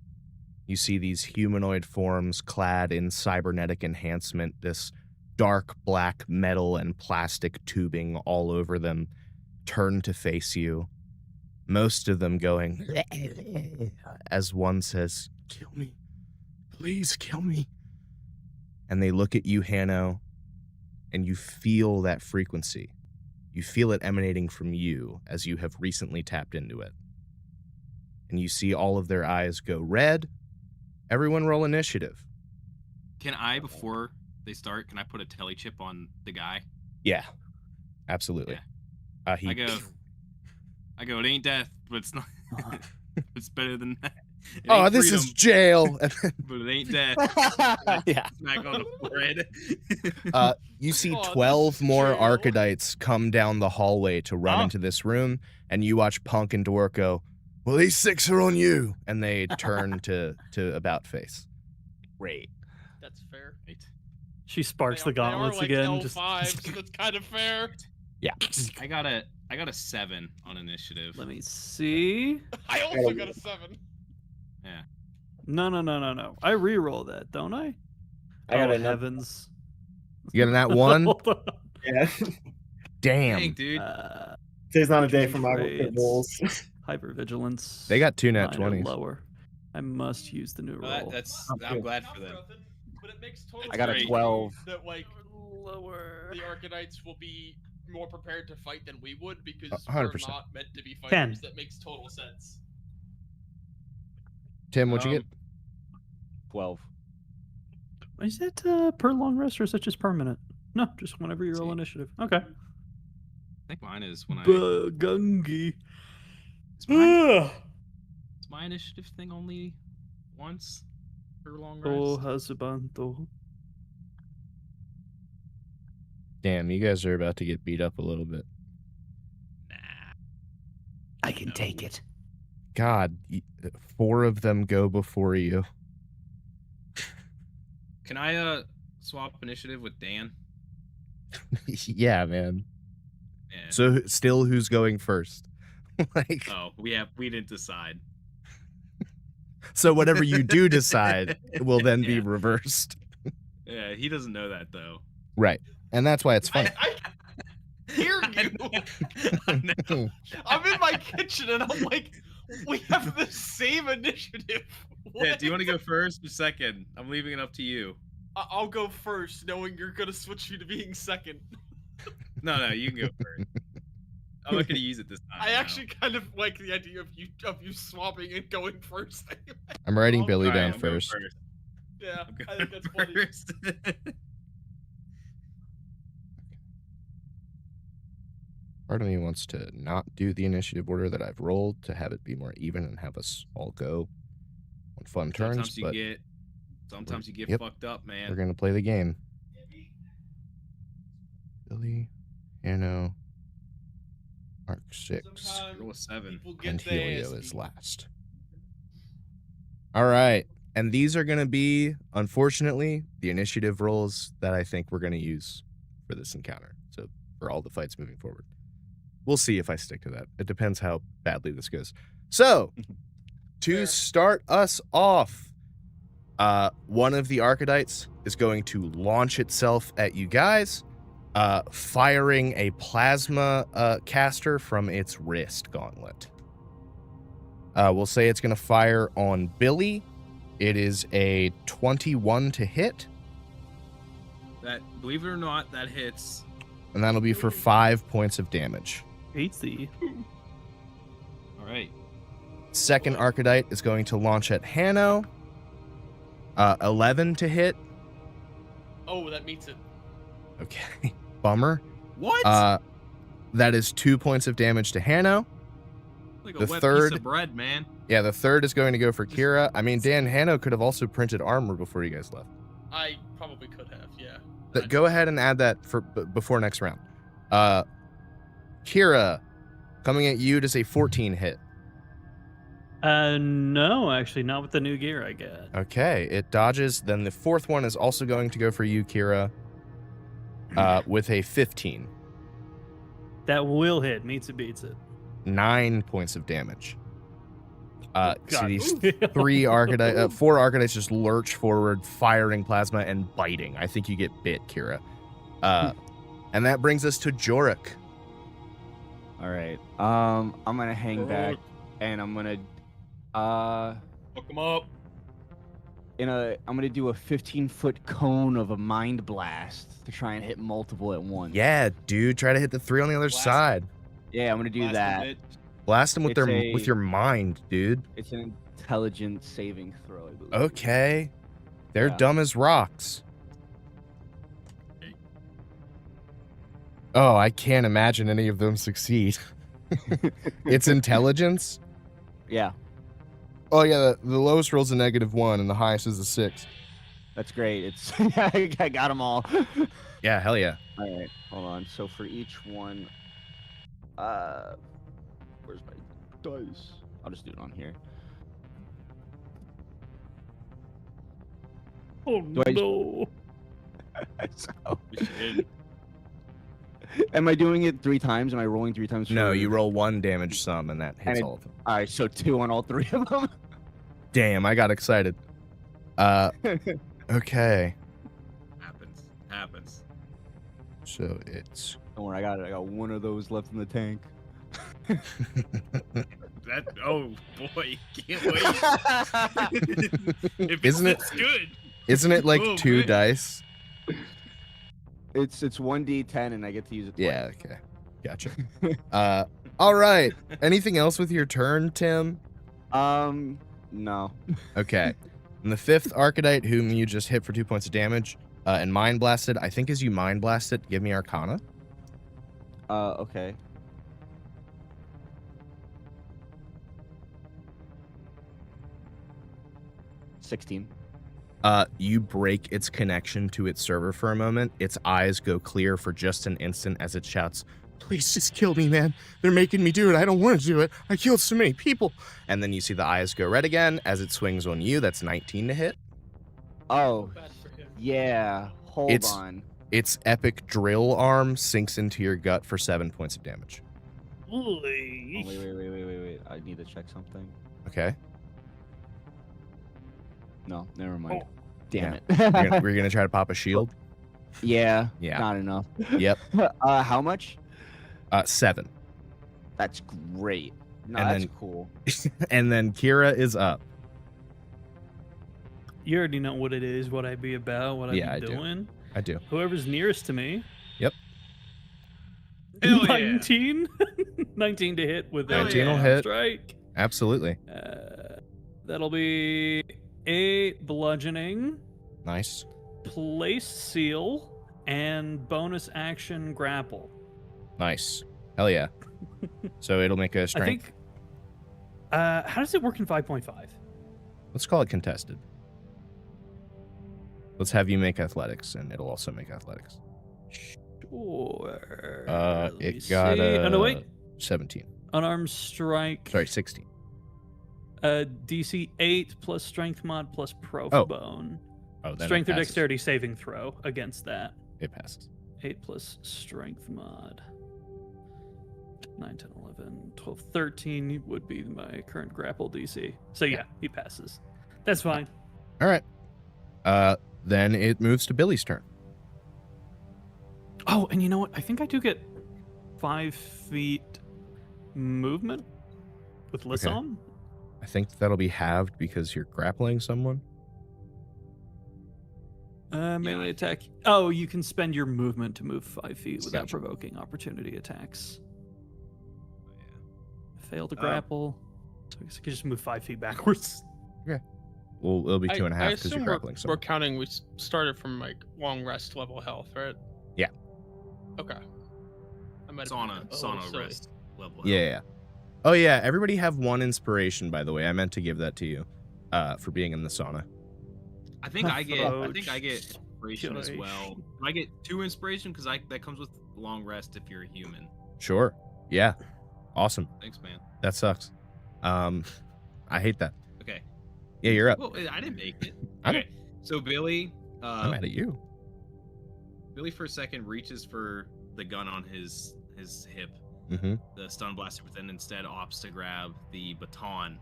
You see these humanoid forms clad in cybernetic enhancement, this dark black metal and plastic tubing all over them, turn to face you. Most of them going, as one says, "Kill me. Please kill me." And they look at you, Hanno, and you feel that frequency. You feel it emanating from you as you have recently tapped into it. And you see all of their eyes go red. Everyone roll initiative. Can I, before they start, can I put a telly chip on the guy? Yeah, absolutely. I go, it ain't death, but it's not. Uh-huh. It's better than that. It Oh, ain't this freedom, is jail. but it ain't death. Yeah. Smack on the forehead. You see Oh, this 12 is more jail. Archetypes come down the hallway to run Huh? into this room, and you watch Punk and Dwarf go, "Well, these 6 are on you," and they turn to about face. Great. That's fair. Right. She sparks They the are gauntlets like again. L5, so that's kind of fair. Yeah. I got a 7 on initiative. Let me see. I also got a 7. No. I re-roll that, don't I? I got oh, another. heavens. You got that one? Hold on. Yeah. Damn. Dang, dude. Today's not a day for my Trades. rolls. Hypervigilance. They got 2 nat Mine are 20s. lower. I must use the new roll. I'm glad for them. But it makes total I got a sense 12. that like Lower. the Archetypes will be more prepared to fight than we would because 100%. we're not meant to be 10. fighters. That makes total sense. Tim, what'd you get? 12. Is that per long rest or is that just permanent? No, just whenever you roll See. initiative. Okay. I think mine is when I. Gungi. Is my initiative thing only once for long Oh, rest? husbando. Damn, you guys are about to get beat up a little bit. Nah. I can No. take it. God, 4 of them go before you. Can I swap initiative with Dan? Yeah, man. Yeah. So still, who's going first? Like, Oh, we didn't decide. so whatever you do decide will then be Yeah. reversed. Yeah, he doesn't know that though. Right, and that's why it's funny. I hear I you. I know. I'm in my kitchen and I'm like, we have the same initiative. Yeah, do you want to What? go first or second? I'm leaving it up to you. I'll go first, knowing you're gonna switch me to being second. No, you can go first. I'm not gonna use it this time. I no. actually kind of like the idea of you swapping and going first. I'm writing All Billy All right, down I'm going first. Yeah, I'm I going think that's funny. first. Part of me wants to not do the initiative order that I've rolled to have it be more even and have us all go on fun turns, Sometimes you get Yep. fucked up, man. we're going to play the game. Billy, Hanno, Mark 6, Sometimes Roll a 7. people get and their Helio ass is beat. last. All right. And these are going to be, unfortunately, the initiative rolls that I think we're going to use for this encounter. So for all the fights moving forward. We'll see if I stick to that. It depends how badly this goes. So, to Fair. start us off, one of the Archodites is going to launch itself at you guys, firing a plasma caster from its wrist gauntlet. We'll say it's going to fire on Billy. It is a 21 to hit, That, believe it or not, that hits. and that'll be for 5 points of damage. Eighty. All right. Second Archidite is going to launch at Hanno. 11 to hit. Oh, that meets it. Okay. Bummer. What? That is 2 points of damage to Hanno. Like the a wet third- piece of bread, man. Yeah, the third is going to go for Kira. I mean, Dan, Hanno could have also printed armor before you guys left. I probably could have, yeah. Go ahead and add that for before next round. Kira, coming at you, does a 14 hit. No, actually, not with the new gear I get. Okay, it dodges. Then the fourth one is also going to go for you, Kira, with a 15. That will hit. Meets it, beats it. 9 points of damage. So God. these 4 Archodites just lurch forward, firing plasma and biting. I think you get bit, Kira. And that brings us to Jorik. All right. I'm gonna hang back, and I'm gonna Fuck him up. I'm gonna do a 15-foot cone of a mind blast to try and hit multiple at once. Yeah, dude, try to hit the 3 on the other Blast side. Yeah, I'm gonna do Blast that. him, bitch. Blast them with It's with your mind, dude. It's an intelligence saving throw, I believe. Okay. They're Yeah. dumb as rocks. Oh, I can't imagine any of them succeed. It's intelligence? Yeah, Oh, yeah, the lowest roll's a -1 and the highest is a 6. that's great. It's I got them all. Yeah, hell yeah. All right, hold on. So for each one, where's my dice? I'll just do it on here. Oh Do I- no! So, We should. am I doing it 3 times? Am I rolling 3 times? No, for- you roll 1 damage sum and that hits it- all of them. All right, so 2 on all 3 of them. Damn, I got excited. Okay. Happens. So it's Don't worry, I got it. I got 1 of those left in the tank. That oh boy, can't wait. If Isn't it- it's good. Isn't it like Oh, 2 man. dice? It's 1d10 and I get to use it twice. Yeah, okay. Gotcha. All right. Anything else with your turn, Tim? No. Okay. And the 5th Archidite, whom you just hit for 2 points of damage, and Mind Blasted, I think as you Mind Blasted, give me Arcana. Okay. 16. You break its connection to its server for a moment. Its eyes go clear for just an instant as it shouts, "Please just kill me, man. They're making me do it. I don't want to do it. I killed so many people." And then you see the eyes go red again as it swings on you. That's 19 to hit. Oh, Bad for him. yeah. Hold It's- on. Its epic drill arm sinks into your gut for 7 points of damage. Oh, wait. I need to check something. Okay? No, never mind. Oh. Damn We're gonna try to pop a shield. Yeah, Yeah. not enough. Yep. How much? 7. That's great. No, And that's then- cool. And then Kira is up. You already know what it is, what I'd be about, what I'd Yeah, I be do. doing. I do. Whoever's nearest to me. Yep. Hell yeah. 19. 19 to hit with Hell 19 will yeah. hit. strike. Absolutely. That'll be 8 bludgeoning, Nice. place seal, and bonus action grapple. Nice. Hell yeah. So it'll make a I strength. think. How does it work in 5.5? Let's call it contested. Let's have you make athletics, and it'll also make athletics. Sure. Let me It got see. Oh, no, wait. 17. Unarmed strike. Sorry, 16. DC 8 plus strength mod plus prof Oh. bone. Oh, then Strength it or passes. dexterity saving throw against that. It passes. 8 plus strength mod. 9, 10, 11, 12, 13 would be my current grapple DC. So yeah, he passes. That's fine. All right. Then it moves to Billy's turn. Oh, and you know what? I think I do get 5 feet movement with Lissom. I think that'll be halved because you're grappling someone. Melee attack. Oh, you can spend your movement to move 5 feet without Gotcha. provoking opportunity attacks. Oh, Fail to grapple. So I guess I could just move 5 feet backwards. Well, it'll be 2.5 I because you're assume grappling we're someone. counting. We started from like long rest level health, right? Yeah. Okay. I might have been a little Sauna silly. rest level. Yeah. Oh yeah. Everybody have 1 inspiration, by the way. I meant to give that to you, for being in the sauna. I think I get Approach. inspiration as well. I get 2 inspiration because that comes with long rest if you're a human. Sure. Yeah. Awesome. Thanks, man. That sucks. I hate that. Okay. Yeah, you're up. Well, I didn't make it. I know. Okay. So Billy, I'm mad at you. Billy for a second reaches for the gun on his hip, Mm-hmm. the stun blaster, but then instead opts to grab the baton.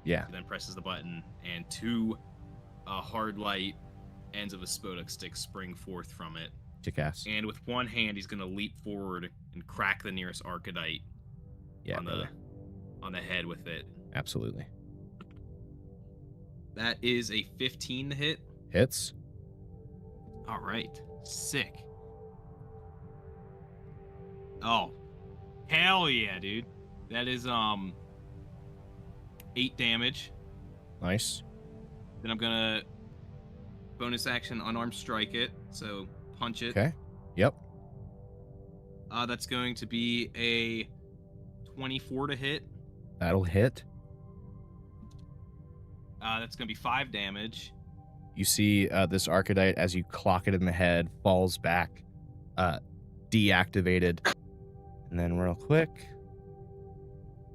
Yeah. Then presses the button, and 2 hard light ends of a spoduk stick spring forth from it. Kick ass. And with one hand, he's gonna leap forward and crack the nearest arcadite Yeah, on brother. the head with it. Absolutely. That is a 15 to hit. Hits. All right, sick. Oh, hell yeah, dude! That is 8 damage. Nice. Then I'm gonna bonus action unarmed strike it. So punch it. Okay. Yep. That's going to be a 24 to hit. That'll hit. That's gonna be 5 damage. You see this Arcadite, as you clock it in the head, falls back, deactivated. And then real quick.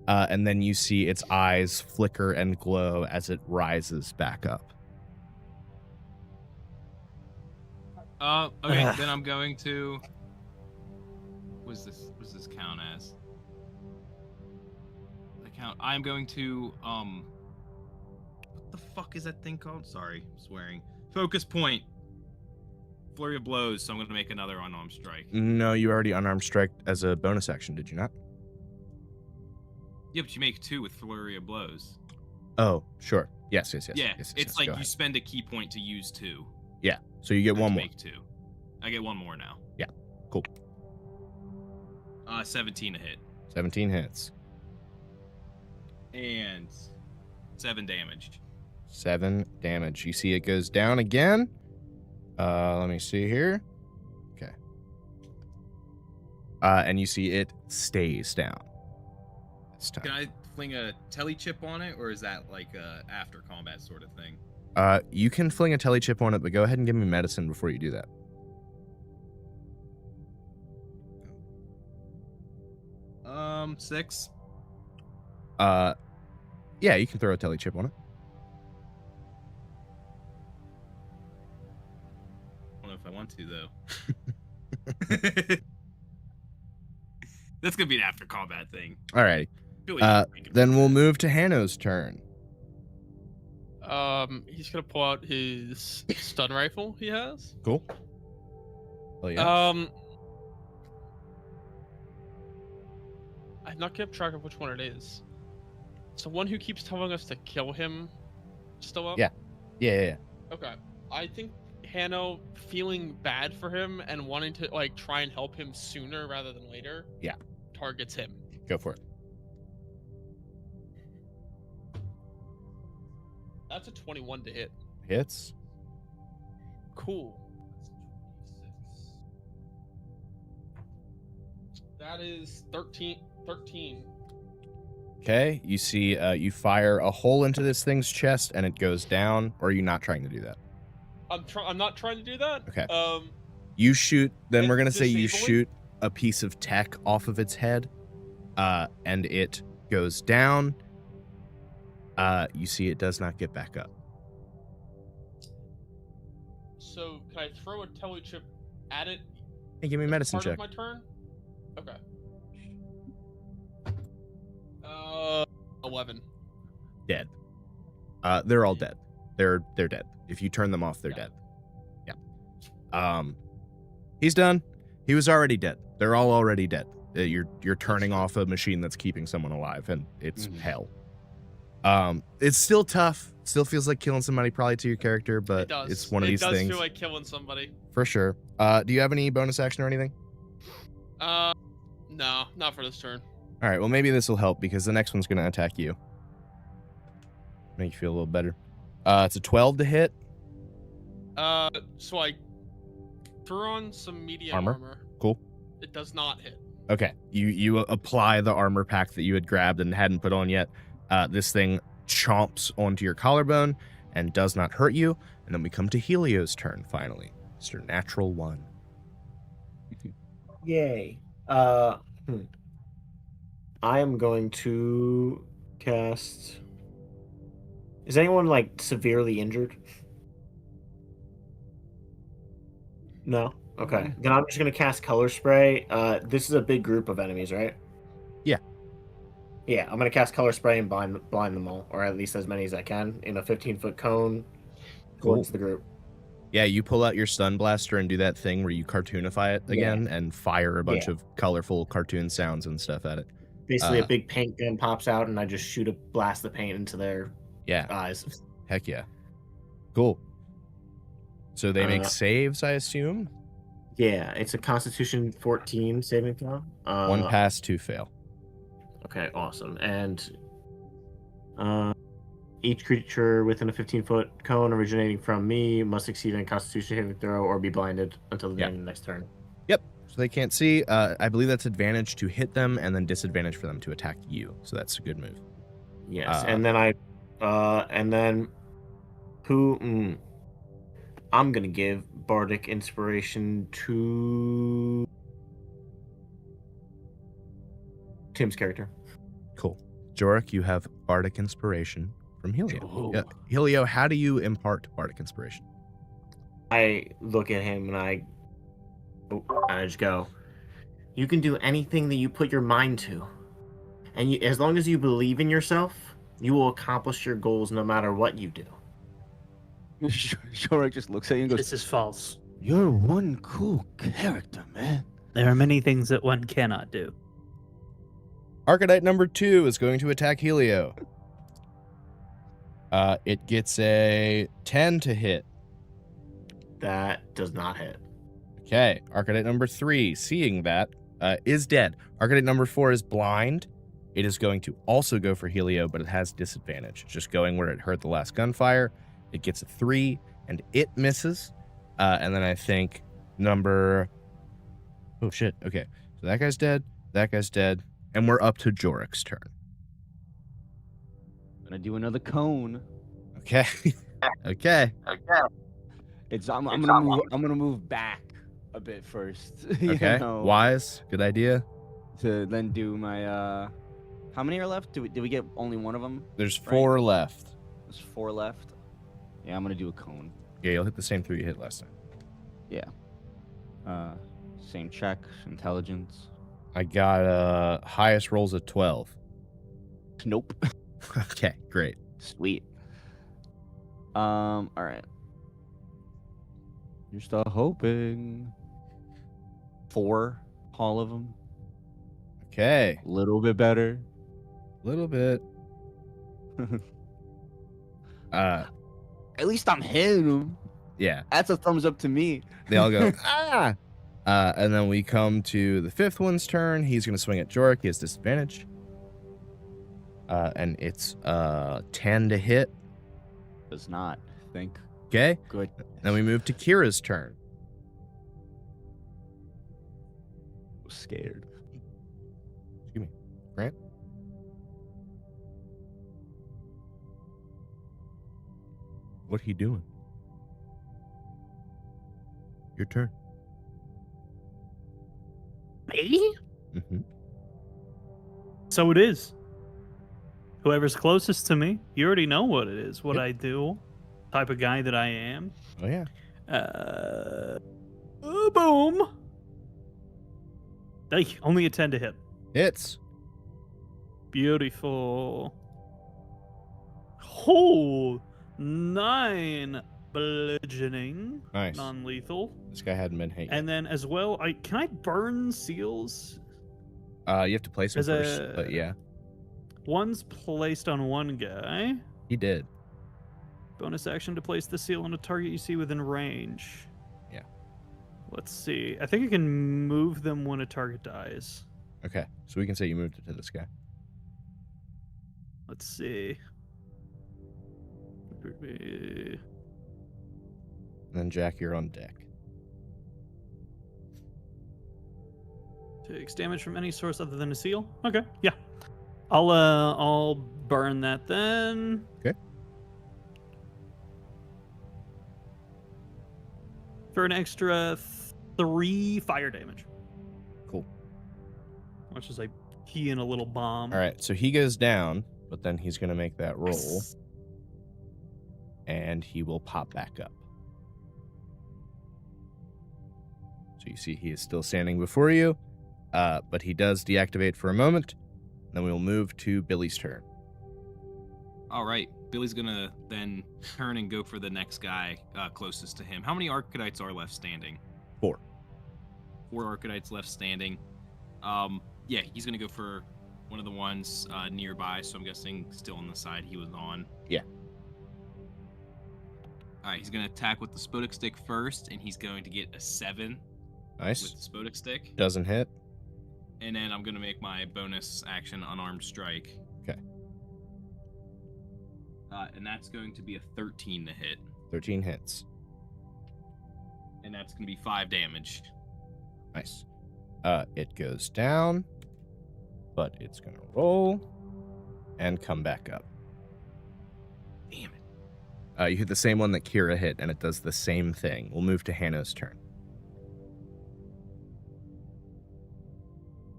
And then you see its eyes flicker and glow as it rises back up. Okay, then I'm going to. What's this count as? I'm going to what the fuck is that thing called? Sorry, swearing. Focus point. Flurry of blows, so I'm gonna make another unarmed strike. No, you already unarmed strike as a bonus action, did you not? Yeah, but you make 2 with flurry of blows. Oh, sure. Yes. Yeah, yes, it's yes, like go you ahead. spend a key point to use 2. Yeah, so you get I one have to more. Make 2. I get 1 more now. Yeah, cool. 17 to hit 17 hits. and 7 damage. 7 damage. You see it goes down again. Let me see here. Okay. And you see it stays down. This time. Can I fling a tele chip on it, or is that like a after combat sort of thing? You can fling a telechip on it, but go ahead and give me medicine before you do that. Six. Yeah, you can throw a telechip on it. I don't know if I want to though. That's gonna be an after combat thing. Alrighty. Billy, you can Then do we'll that. move to Hanno's turn. He's gonna pull out his stun rifle he has. Cool. Oh yeah. I've not kept track of which one it is. It's the one who keeps telling us to kill him. Still up? Yeah. Yeah. Okay. I think Hanno, feeling bad for him and wanting to like try and help him sooner rather than later. Yeah. Targets him. Go for it. That's a 21 to hit. Hits. Cool. That is 13. Okay. You see, you fire a hole into this thing's chest and it goes down. Or are you not trying to do that? I'm not trying to do that. Okay. You shoot. Then we're gonna say you Disabling? shoot a piece of tech off of its head, and it goes down. You see, it does not get back up. So can I throw a telechip at it? Hey, give me a medicine Part check. of my turn. Okay. 11. Dead. They're all dead. They're dead. If you turn them off, they're Yeah. dead. Yeah. He's done. He was already dead. They're all already dead. You're turning off a machine that's keeping someone alive, and it's hell. It's still tough. Still feels like killing somebody probably to your character, It but does. it's one of these It does things feel like killing somebody. for sure. Do you have any bonus action or anything? No, not for this turn. All right. Well, maybe this will help because the next one's going to attack you. Make you feel a little better. It's a 12 to hit. So I threw on some medium Armor? armor. Cool. It does not hit. Okay. You apply the armor pack that you had grabbed and hadn't put on yet. This thing chomps onto your collarbone and does not hurt you. And then we come to Helio's turn finally. Mr. Natural One. Yay. I am going to cast. Is anyone like severely injured? No? Okay. Then I'm just gonna cast color spray. This is a big group of enemies, right? Yeah. Yeah, I'm gonna cast color spray and blind them all, or at least as many as I can, in a 15-foot cone towards the group. Yeah, you pull out your stun blaster and do that thing where you cartoonify it again and fire a bunch of colorful cartoon sounds and stuff at it. Basically, a big paint gun pops out, and I just blast the paint into their eyes. Heck yeah. Cool. So they make saves, I assume? Yeah, it's a Constitution 14 saving throw. 1 pass, 2 fail. Okay, awesome. And each creature within a 15-foot cone originating from me must succeed in a Constitution saving throw or be blinded until the end of the next turn. Yep. So they can't see. I believe that's advantage to hit them and then disadvantage for them to attack you. So that's a good move. Yes, and then I'm gonna give Bardic Inspiration to Tim's character. Cool. Jorik, you have Bardic Inspiration from Helio. Yeah. Helio, how do you impart Bardic Inspiration? I look at him and I just go, you can do anything that you put your mind to. And as long as you believe in yourself, you will accomplish your goals no matter what you do. Shorik just looks at you and goes, This is false. "You're one cool character, man." There are many things that one cannot do. Arcanite number 2 is going to attack Helio. It gets a 10 to hit. That does not hit. Okay. Arcanite number 3, seeing that, is dead. Arcanite number 4 is blind. It is going to also go for Helio, but it has disadvantage. It's just going where it heard the last gunfire. It gets a 3, and it misses. And then I think number... Oh, shit. Okay. So that guy's dead. That guy's dead. And we're up to Jorik's turn. I'm gonna do another cone. Okay. Okay. It's I'm gonna move back a bit first. you Okay. know, Wise. Good idea. to then do my how many are left? Did we get only one of them? There's Right. 4 left. There's 4 left. Yeah, I'm gonna do a cone. Yeah, you'll hit the same 3 you hit last time. Same check, intelligence. I got highest rolls of 12. Nope. Okay, great. Sweet. All right. You're still hoping. 4, all of them. Okay. A little bit better. Little bit. At least I'm hitting them. Yeah. That's a thumbs up to me. They all go, ah! And then we come to the 5th one's turn. He's going to swing at Jorik. He has disadvantage. And it's 10 to hit. Does not think Okay. good. Then we move to Kira's turn. Scared. Excuse me. Grant? What he doing? Your turn. Me? Mm-hmm. So it is. Whoever's closest to me, you already know what it is, what Yep. I do, type of guy that I am. Oh, yeah. Boom. Hey, only a 10 to hit. Hits. Beautiful. Oh, 9 bludgeoning, Nice. non-lethal, This guy hadn't been hit yet. and then as well, can I burn seals? You have to place him As first, a- but yeah, One's placed on one guy. he did. Bonus action to place the seal on a target you see within range. Yeah. Let's see. I think I can move them when a target dies. Okay, so we can say you moved it to this guy. Let's see. And then Jack, you're on deck. Takes damage from any source other than a seal. Okay, yeah. I'll burn that then. Okay. For an extra 3 fire damage. Cool. Which is like key in a little bomb. All right, so he goes down, but then he's going to make that roll, Yes. and he will pop back up. So you see he is still standing before you, but he does deactivate for a moment. Then we will move to Billy's turn. All right, Billy's gonna then turn and go for the next guy closest to him. How many Archaites are left standing? 4. 4 Archaites left standing. Yeah, he's gonna go for one of the ones nearby. So I'm guessing still on the side he was on. Yeah. All right, he's gonna attack with the Spodek stick first, and he's going to get a 7 with Nice. the Spodek stick. Doesn't hit. And then I'm gonna make my bonus action unarmed strike. Okay. And that's going to be a 13 to hit, 13 hits. and that's gonna be 5 damage. Nice. It goes down, but it's going to roll and come back up. Damn it! You hit the same one that Kira hit, and it does the same thing. We'll move to Hannah's turn.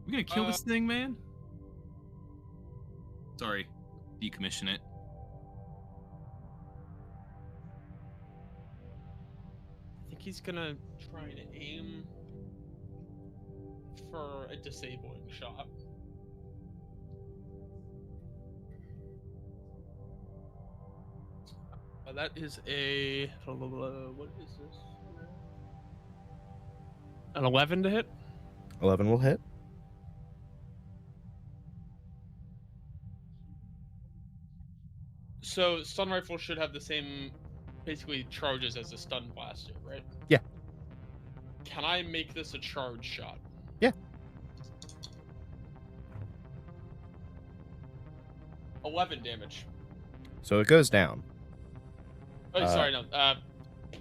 We gonna kill this thing, man? Sorry, decommission it. I think he's gonna try and aim for a disabling shot. That is a what is this? An 11 to hit. 11 will hit. So stun rifle should have the same, basically charges as a stun blaster, right? Yeah. Can I make this a charge shot? Yeah. 11 damage. So it goes down. Oh, sorry, no.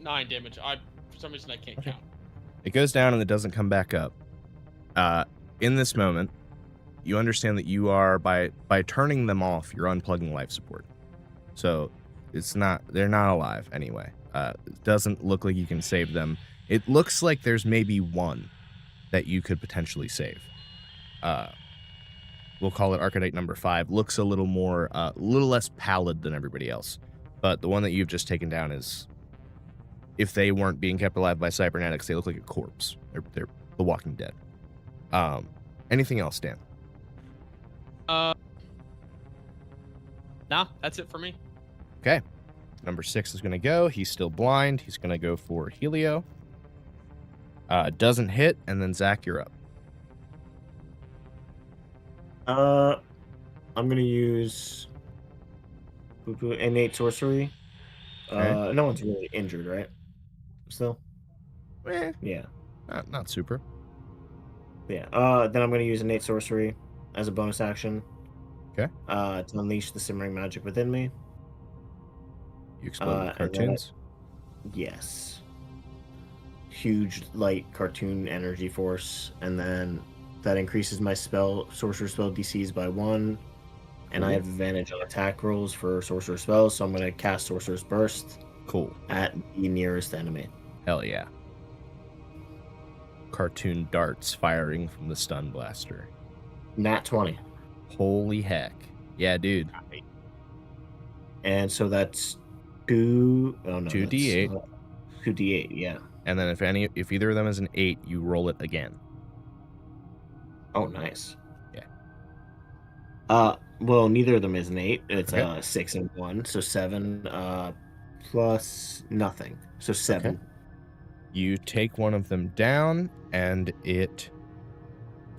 9 damage. For some reason I can't Okay. count. It goes down and it doesn't come back up. In this moment, you understand that you are by turning them off, you're unplugging life support. So they're not alive anyway. It doesn't look like you can save them. It looks like there's maybe one that you could potentially save. We'll call it Archetype number 5. Looks a little less pallid than everybody else. But the one that you've just taken down is, if they weren't being kept alive by cybernetics, they look like a corpse. They're the Walking Dead. Anything else, Dan? Nah, that's it for me. Okay. Number 6 is going to go. He's still blind. He's going to go for Helio. Doesn't hit, and then Zach, you're up. I'm gonna use innate sorcery. Okay. No one's really injured, right? Still? Eh, Yeah. not super. Yeah. Then I'm gonna use innate sorcery as a bonus action. Okay. To unleash the simmering magic within me. You explode the and then cartoons. Yes. Huge light cartoon energy force, and then that increases my sorcerer spell DCs by 1, and I have advantage on attack rolls for sorcerer spells, so I'm going to cast Sorcerer's Burst Cool. at the nearest enemy. Hell yeah. Cartoon darts firing from the stun blaster. Nat 20. Holy heck. Yeah, dude. And so that's 2d8. 2d8, yeah. And then if either of them is an 8, you roll it again. Oh, nice. Yeah. Well, neither of them is an 8. It's Okay. 6 and 1, so 7 plus nothing. So 7. Okay. You take one of them down, and it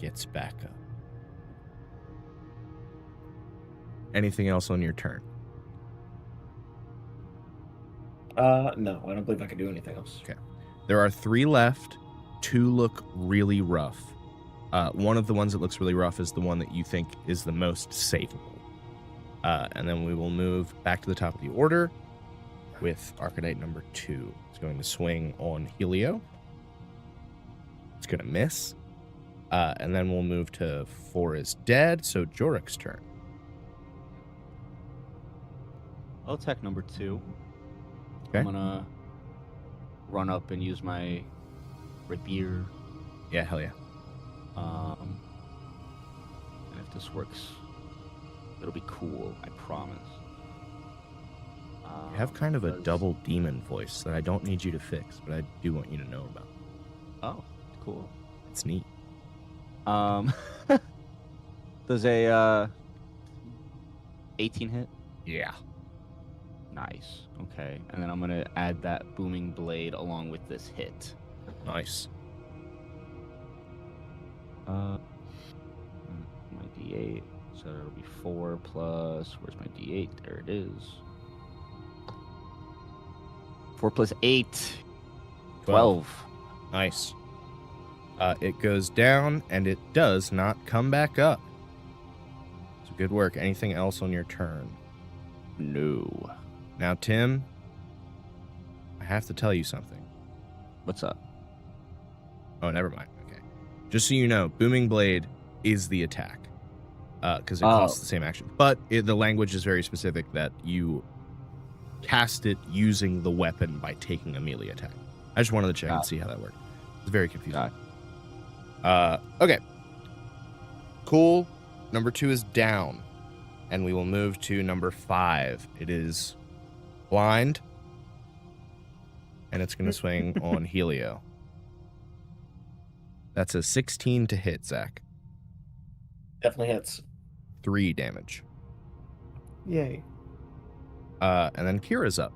gets back up. Anything else on your turn? No, I don't believe I can do anything else. Okay. There are 3 left. 2 look really rough. One of the ones that looks really rough is the one that you think is the most savable. And then we will move back to the top of the order with Archetype number 2. It's going to swing on Helio. It's going to miss. And then we'll move to 4 is dead, so Jorik's turn. I'll attack number 2. Okay. I'm gonna run up and use my rapier. Yeah, hell yeah. And if this works, it'll be cool. I promise. You have kind of a does- double demon voice that I don't need you to fix, but I do want you to know about. Oh, cool. It's neat. Does a 18 hit? Yeah. Nice. Okay. And then I'm gonna add that booming blade along with this hit. Nice. My D8. So it'll be 4 plus. Where's my D8? There it is. 4 plus 8. 12. Nice. It goes down, and it does not come back up. So good work. Anything else on your turn? No. Now, Tim, I have to tell you something. What's up? Oh, never mind. Okay. Just so you know, Booming Blade is the attack. Because it costs the same action. But the language is very specific that you cast it using the weapon by taking a melee attack. I just wanted to check and see how that worked. It's very confusing. Okay. Cool. Number 2 is down. And we will move to number 5. It is blind. And it's going to swing on Helio. That's a 16 to hit, Zach. Definitely hits. 3 damage. Yay. And then Kira's up.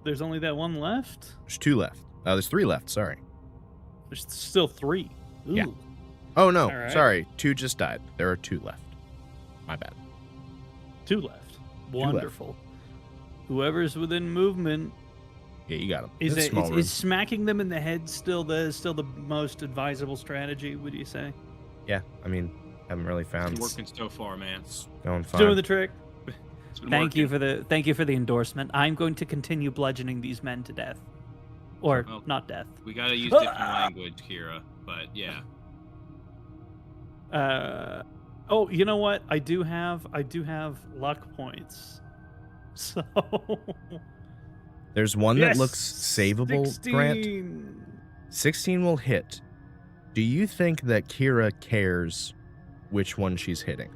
There's only that one left? There's 2 left. There's 3 left, sorry. There's still 3. Ooh. Yeah. Oh, no. All right. Sorry. 2 just died. There are 2 left. My bad. 2 left. Wonderful. Whoever's within movement Yeah, you got him. is smacking them in the head still the most advisable strategy, would you say? Yeah, I mean, haven't really found It's working so far, man. it's going fine. Doing the trick. It's been Thank you working. for the endorsement. I'm going to continue bludgeoning these men to death, or Well, not death. We gotta use different language, Kira. But yeah, Oh, you know what? I do have luck points. So There's one that yes, looks savable, Grant. 16. 16 will hit. Do you think that Kira cares which one she's hitting?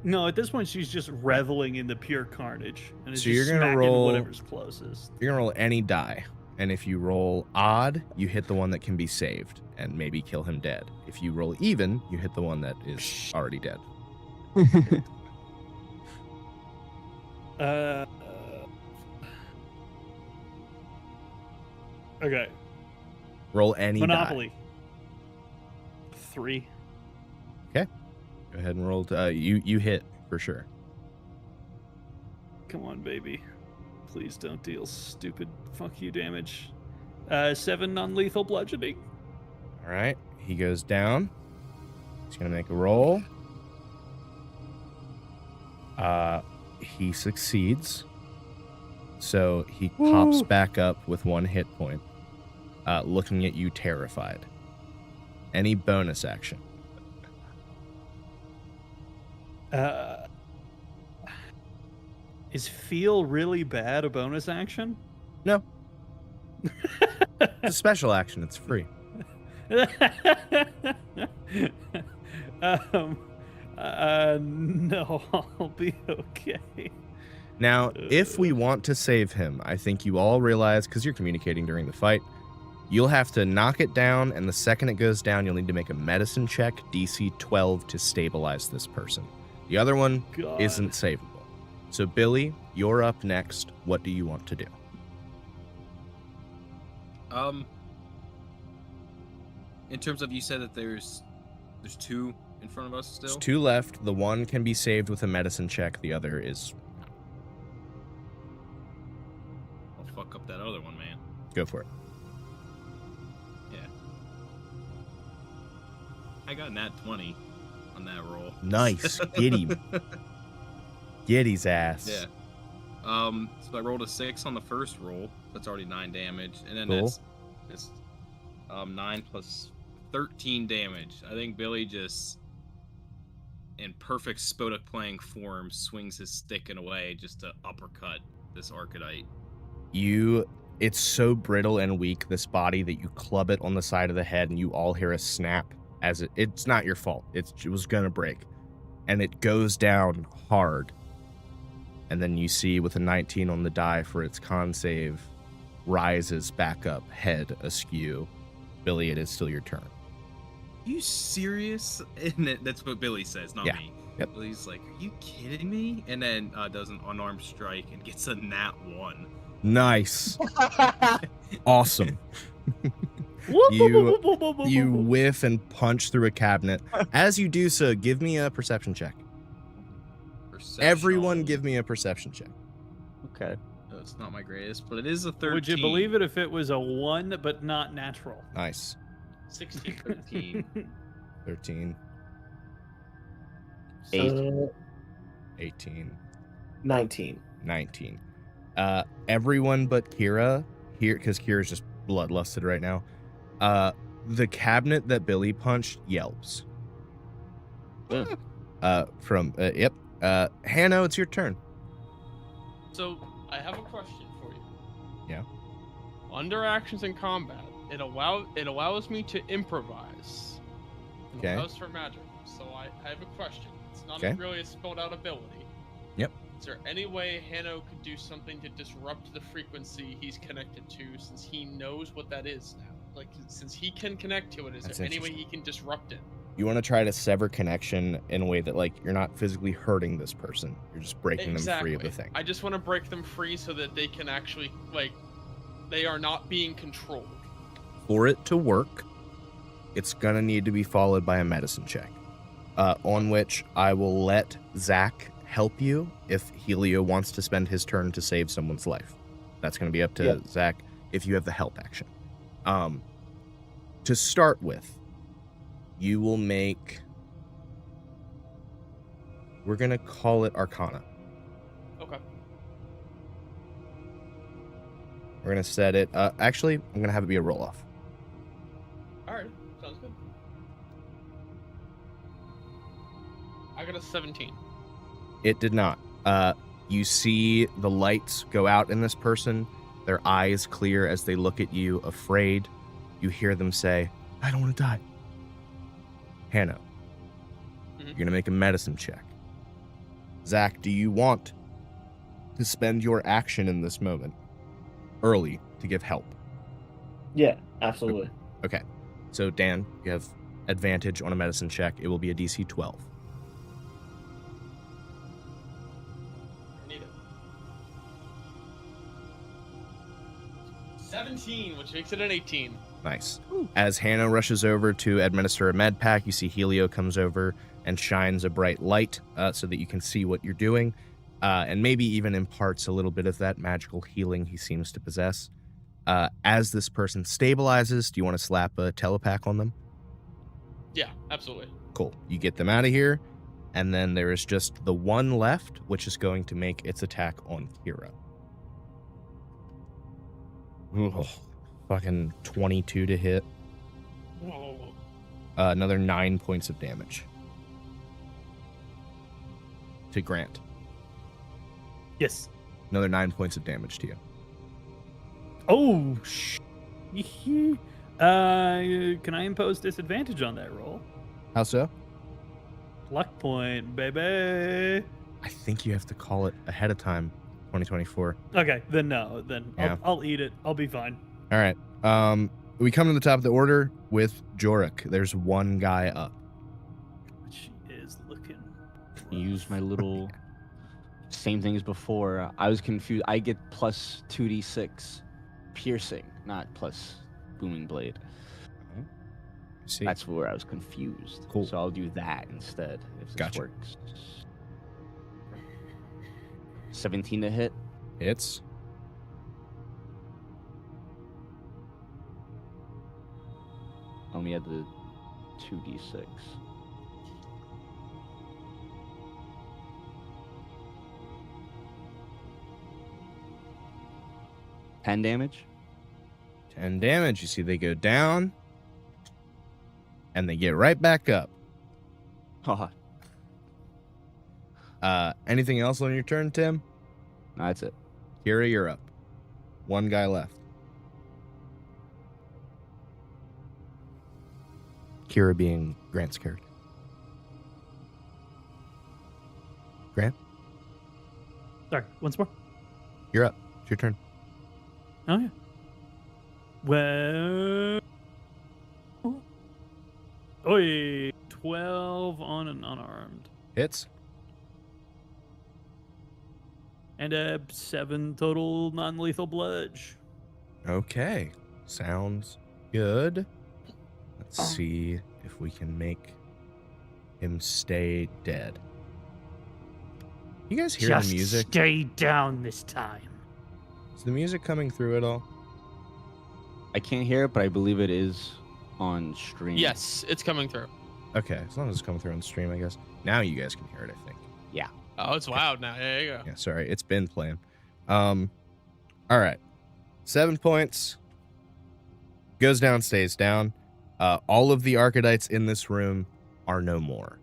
No, at this point she's just reveling in the pure carnage and is So you're just gonna smacking roll- whatever's closest. You're going to roll any die. And if you roll odd, you hit the one that can be saved and maybe kill him dead. If you roll even, you hit the one that is already dead. Okay. Roll any Monopoly. die. 3. Go ahead and roll. You hit for sure. Come on, baby. Please don't deal stupid fuck you damage. 7 non-lethal bludgeoning. All right. He goes down. He's going to make a roll. He succeeds. So he pops back up with 1 hit point, looking at you terrified. Any bonus action? Is feel really bad a bonus action? No. It's a special action. It's free. No, I'll be okay. Now, if we want to save him, I think you all realize, because you're communicating during the fight, you'll have to knock it down, and the second it goes down, you'll need to make a medicine check, DC 12, to stabilize this person. The other one God. isn't savable. So, Billy, you're up next. What do you want to do? In terms of, you said that there's 2 in front of us still. There's 2 left. The one can be saved with a medicine check. The other is... I'll fuck up that other one, man. Go for it. Yeah. I got nat 20 on that roll. Nice. Get him. Get his ass. Yeah. So I rolled a 6 on the first roll. That's already 9 damage, and then Cool. that's 9 plus 13 damage. I think Billy just, in perfect Spodek playing form, swings his stick in a way just to uppercut this Arcadite. It's so brittle and weak, this body, that you club it on the side of the head and you all hear a snap as it's not your fault. It was gonna break. And it goes down hard. And then you see with a 19 on the die for its con save, rises back up, head askew. Billy, it is still your turn. You serious? And that's what Billy says, not Yeah. me. Yep. Billy's like, are you kidding me? And then does an unarmed strike and gets a nat 1. Nice. Awesome. You whiff and punch through a cabinet. As you do so, give me a perception check. Everyone give me a perception check. Okay. Oh, it's not my greatest, but it is a 13. Would you believe it if it was a 1 but not natural? Nice. 16, 13. 13, So, 18, 19. 19. Everyone but Kira, here, because Kira's just bloodlusted right now. The cabinet that Billy punched yelps. Yeah. Yep. Hanno, it's your turn. So I have a question for you. Yeah. Under actions in combat, it allows me to improvise. It Okay. allows for magic. So I have a question. It's not Okay. really a spelled out ability. Yep. Is there any way Hanno could do something to disrupt the frequency he's connected to, since he knows what that is now? Like, since he can connect to it, is That's there any way interesting. he can disrupt it? You want to try to sever connection in a way that, like, you're not physically hurting this person. You're just breaking them free of the thing. I just want to break them free so that they can actually, like, they are not being controlled. For it to work, it's going to need to be followed by a medicine check, on which I will let Zach help you if Helio wants to spend his turn to save someone's life. That's going to be up to Zach if you have the help action. To start with, you will make... We're going to call it Arcana. Okay. We're going to set it... actually, I'm going to have it be a roll-off. All right. Sounds good. I got a 17. It did not. You see the lights go out in this person, their eyes clear as they look at you, afraid. You hear them say, I don't want to die. Hannah, you're going to make a medicine check. Zach, do you want to spend your action in this moment early to give help? Yeah, absolutely. Okay. So, Dan, you have advantage on a medicine check. It will be a DC 12. I need it. 17, which makes it an 18. Nice. As Hannah rushes over to administer a med pack, you see Helio comes over and shines a bright light so that you can see what you're doing, and maybe even imparts a little bit of that magical healing he seems to possess. As this person stabilizes, do you want to slap a telepack on them? Yeah, absolutely. Cool. You get them out of here, and then there is just the one left, which is going to make its attack on Kira. Ugh. Fucking 22 to hit. Whoa. Another 9 points of damage. To Grant. Yes. Another 9 points of damage to you. Oh, can I impose disadvantage on that roll? How so? Luck point, baby. I think you have to call it ahead of time, 2024. Okay, then no. Then Yeah. I'll eat it. I'll be fine. All right. We come to the top of the order with Jorik. There's one guy up. She is looking. Use my little same thing as before. I was confused. I get plus 2d6 piercing, not plus booming blade. See? That's where I was confused. Cool. So I'll do that instead if this Gotcha. works. 17 to hit. Hits. Let me add the 2d6. Ten damage. 10 damage. You see they go down. And they get right back up. Haha. Anything else on your turn, Tim? No, that's it. Kira, you're up. One guy left. Kira being Grant's character. Grant, Sorry, once more. you're up. It's your turn. Oh yeah. Well. Oi, 12 on an unarmed. Hits. And a 7 total non-lethal bludge. Okay. Sounds good. Let's see if we can make him stay dead. You guys hear the music? Stay down this time. Is the music coming through at all? I can't hear it, but I believe it is on stream. Yes, it's coming through. Okay, as long as it's coming through on the stream, I guess. Now you guys can hear it, I think. Oh, it's loud now. There you go. Yeah, sorry. It's been playing. All right. 7 points. Goes down, stays down. All of the Archedites in this room are no more.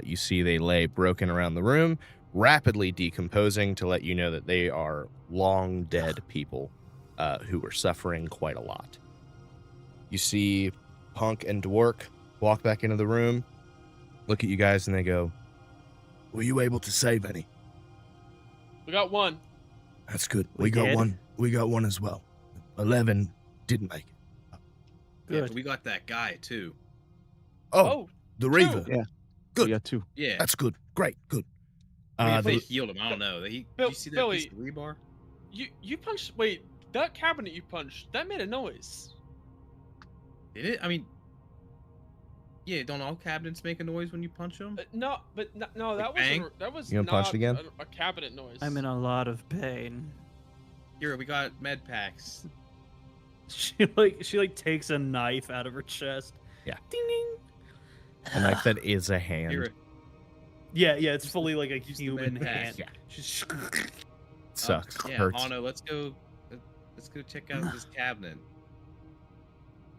You see they lay broken around the room, rapidly decomposing to let you know that they are long dead people who were suffering quite a lot. You see Punk and Dwork walk back into the room, look at you guys, and they go, Were you able to save any? We got one. That's good. We We got did? one. We got one as well. 11 didn't make it. Yeah, Good. we got that guy too. Oh, the Reaver. Yeah. Good. We got 2. Yeah. That's good. Great. Good. I mean, if they the- healed him, I don't know. Bill- you see that Billy- piece of rebar? You punched. Wait, that cabinet you punched, that made a noise. Did it? I mean, yeah. Don't all cabinets make a noise when you punch them? No, but no, that Like bang? was You gonna punch not it again? a cabinet noise. I'm in a lot of pain. Here, we got med packs. She takes a knife out of her chest. Yeah. Ding ding. a knife that is a hand. Here, Yeah, it's fully like a Use the human med pack. hand. Yeah. She's Sucks. Yeah, Hurts. Hano, let's go check out this cabinet.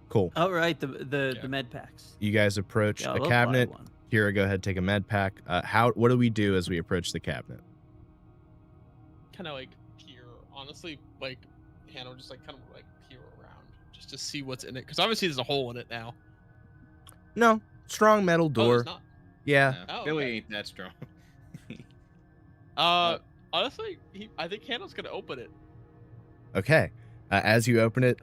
Cool. All right, the Yeah. med packs. You guys approach Yeah, a I'll buy cabinet. one. Kira, go ahead, take a med pack. What do we do as we approach the cabinet? Kind of like peer, honestly, like Hannah would just like kind of like peer around just to see what's in it, because obviously there's a hole in it now. No, strong metal Oh, there's door. not. Yeah. No, Oh, Billy okay. ain't that strong. Honestly, I think Hannah's gonna open it. Okay. As you open it,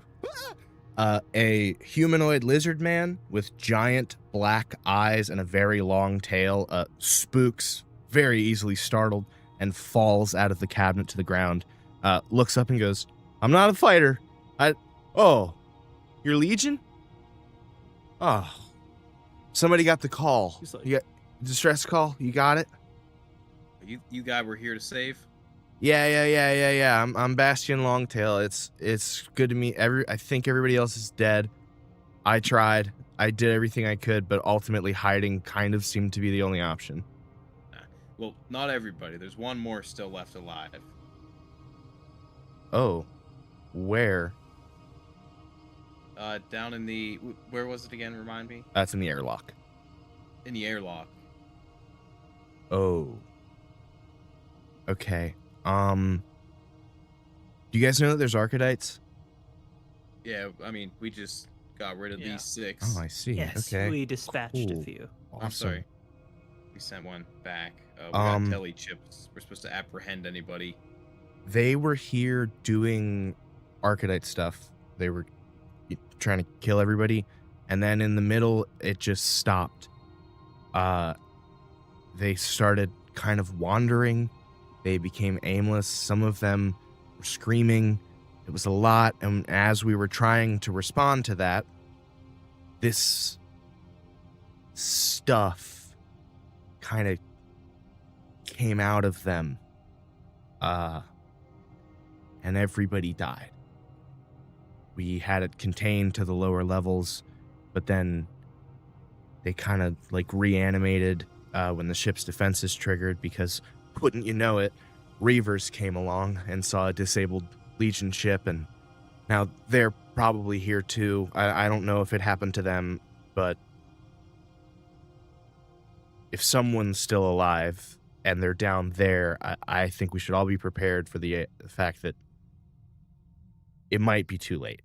a humanoid lizard man with giant black eyes and a very long tail spooks, very easily startled, and falls out of the cabinet to the ground. Looks up and goes, "I'm not a fighter. Oh, you're Legion? Oh, somebody got the call. He's like- You got distress call? You got it? You guy we're here to save. Yeah. I'm Bastion Longtail. It's good to meet I think everybody else is dead. I tried. I did everything I could, but ultimately hiding kind of seemed to be the only option. Well, not everybody. There's one more still left alive. Oh, where? Down in the where was it again? Remind me. That's in the airlock. In the airlock. Oh. Okay. Do you guys know that there's Archodites? Yeah, I mean, we just got rid of Yeah. these 6. Oh, I see. Yes, Okay. we dispatched Cool. a few. Awesome. I'm sorry. We sent one back. We got tele chips. We're supposed to apprehend anybody. They were here doing Archidite stuff. They were trying to kill everybody, and then in the middle it just stopped. They started kind of wandering. They became aimless. Some of them were screaming. It was a lot, and as we were trying to respond to that, this stuff kind of came out of them. And everybody died. We had it contained to the lower levels, but then they kind of like reanimated when the ship's defenses triggered, because wouldn't you know it, Reavers came along and saw a disabled Legion ship, and now they're probably here too. I don't know if it happened to them, but if someone's still alive and they're down there, I think we should all be prepared for the fact that it might be too late.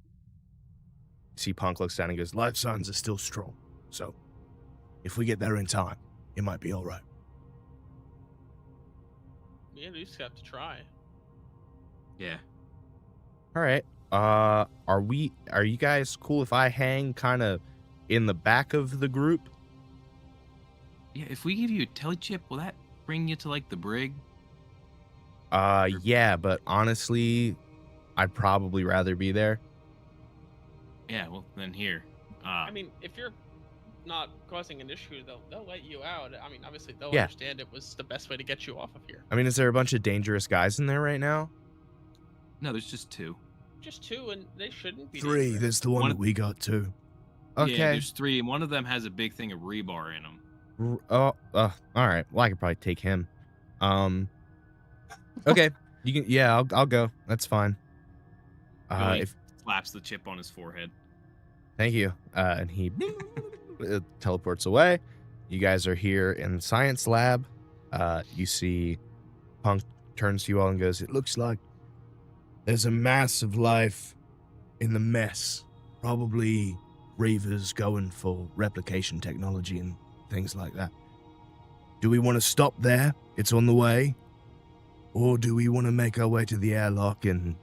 See, Punk looks down and goes, Life signs are still strong, so if we get there in time, it might be all right. We at least have to try. Yeah. all right, are you guys cool if I hang kind of in the back of the group? Yeah, if we give you a tele chip, will that bring you to like the brig? Yeah, but honestly, I'd probably rather be there. Yeah, well then here. I mean, if you're not causing an issue, they'll let you out. I mean, obviously they'll Yeah. understand it was the best way to get you off of here. I mean, is there a bunch of dangerous guys in there right now? No, there's just 2. Just 2, and they shouldn't be. 3, dangerous. there's the one One- that we got too. Okay. Yeah, there's 3, and one of them has a big thing of rebar in them. All right. Well, I could probably take him. Okay. You can. Yeah, I'll go. That's fine. Billy If slaps the chip on his forehead. thank you. And he teleports away. You guys are here in the science lab. You see, Punk turns to you all and goes, It looks like there's a mass of life in the mess. Probably Reavers going for replication technology and things like that. Do we want to stop there? It's on the way. Or do we want to make our way to the airlock and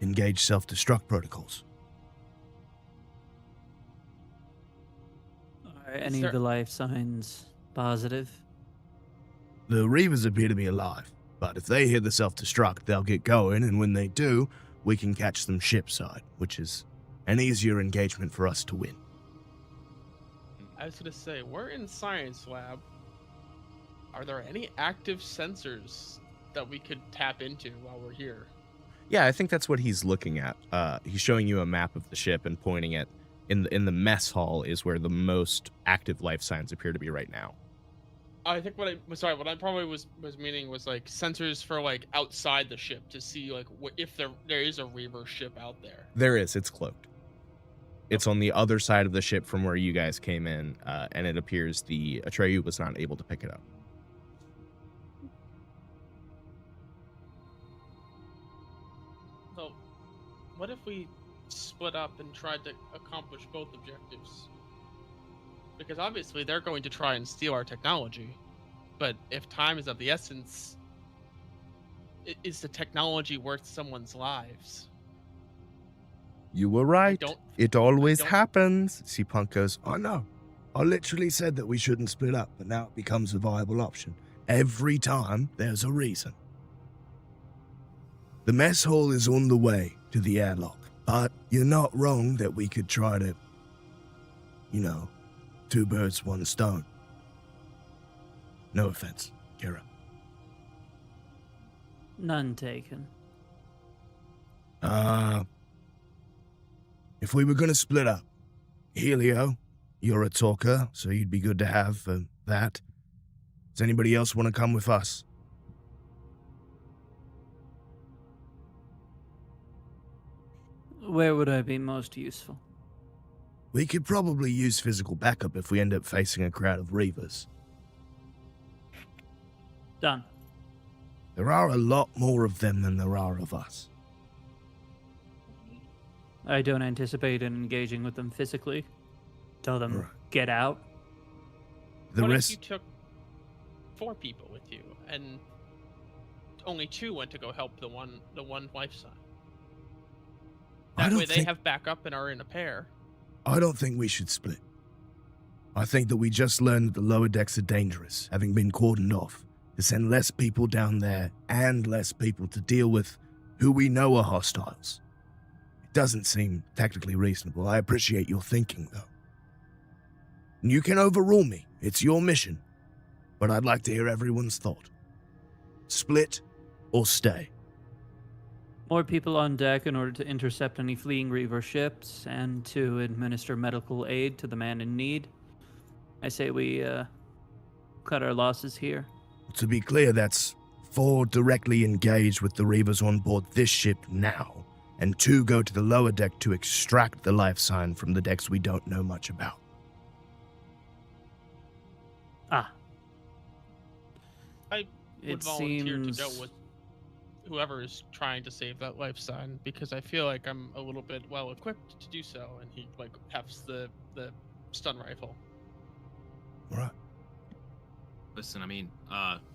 engage self-destruct protocols? Are any there- of the life signs positive? The Reavers appear to be alive, but if they hear the self-destruct, they'll get going, and when they do, we can catch them shipside, which is an easier engagement for us to win. I was gonna say, we're in science lab. Are there any active sensors that we could tap into while we're here? Yeah, I think that's what he's looking at. He's showing you a map of the ship and pointing at in the mess hall is where the most active life signs appear to be right now. I think what I probably was meaning was like sensors for like outside the ship to see like if there is a Reaver ship out there. There is. It's cloaked. It's on the other side of the ship from where you guys came in, and it appears the Atreyu was not able to pick it up. So, what if we split up and tried to accomplish both objectives? Because obviously they're going to try and steal our technology. But if time is of the essence, is the technology worth someone's lives? You were right. It always don't- happens. C-Punk goes, I know. I literally said that we shouldn't split up, but now it becomes a viable option. Every time there's a reason. The mess hall is on the way to the airlock, but you're not wrong that we could try to, two birds, one stone. No offense, Kira. None taken. If we were going to split up, Helio, you're a talker, so you'd be good to have for that. Does anybody else want to come with us? Where would I be most useful? We could probably use physical backup if we end up facing a crowd of Reavers. Done. There are a lot more of them than there are of us. I don't anticipate engaging with them physically. Tell them, Right. get out. What if you took 4 people with you and only 2 went to go help the one wife sign? I That don't way they think- have backup and are in a pair. I don't think we should split. I think that we just learned that the lower decks are dangerous, having been cordoned off, to send less people down there and less people to deal with who we know are hostiles. It doesn't seem technically reasonable. I appreciate your thinking, though. And you can overrule me. It's your mission. But I'd like to hear everyone's thought. Split or stay? More people on deck in order to intercept any fleeing Reaver ships and to administer medical aid to the man in need. I say we cut our losses here. To be clear, that's 4 directly engaged with the Reavers on board this ship now, and 2 go to the lower deck to extract the life sign from the decks we don't know much about. Ah. I would It volunteer seems... to go with whoever is trying to save that life sign, because I feel like I'm a little bit well equipped to do so. And he hefts the stun rifle. All right. Listen, I mean,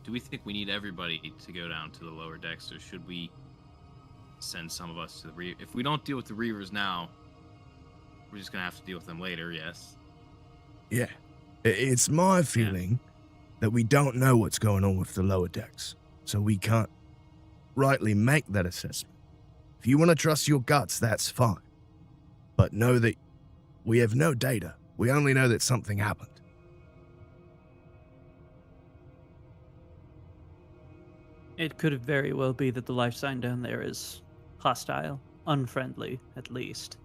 do we think we need everybody to go down to the lower decks, or should we send some of us to the If we don't deal with the Reavers now, we're just gonna have to deal with them later. Yes. Yeah. It's my feeling that we don't know what's going on with the lower decks, so we can't rightly make that assessment. If you want to trust your guts, that's fine. But know that we have no data. We only know that something happened. It could very well be that the life sign down there is hostile, unfriendly, at least.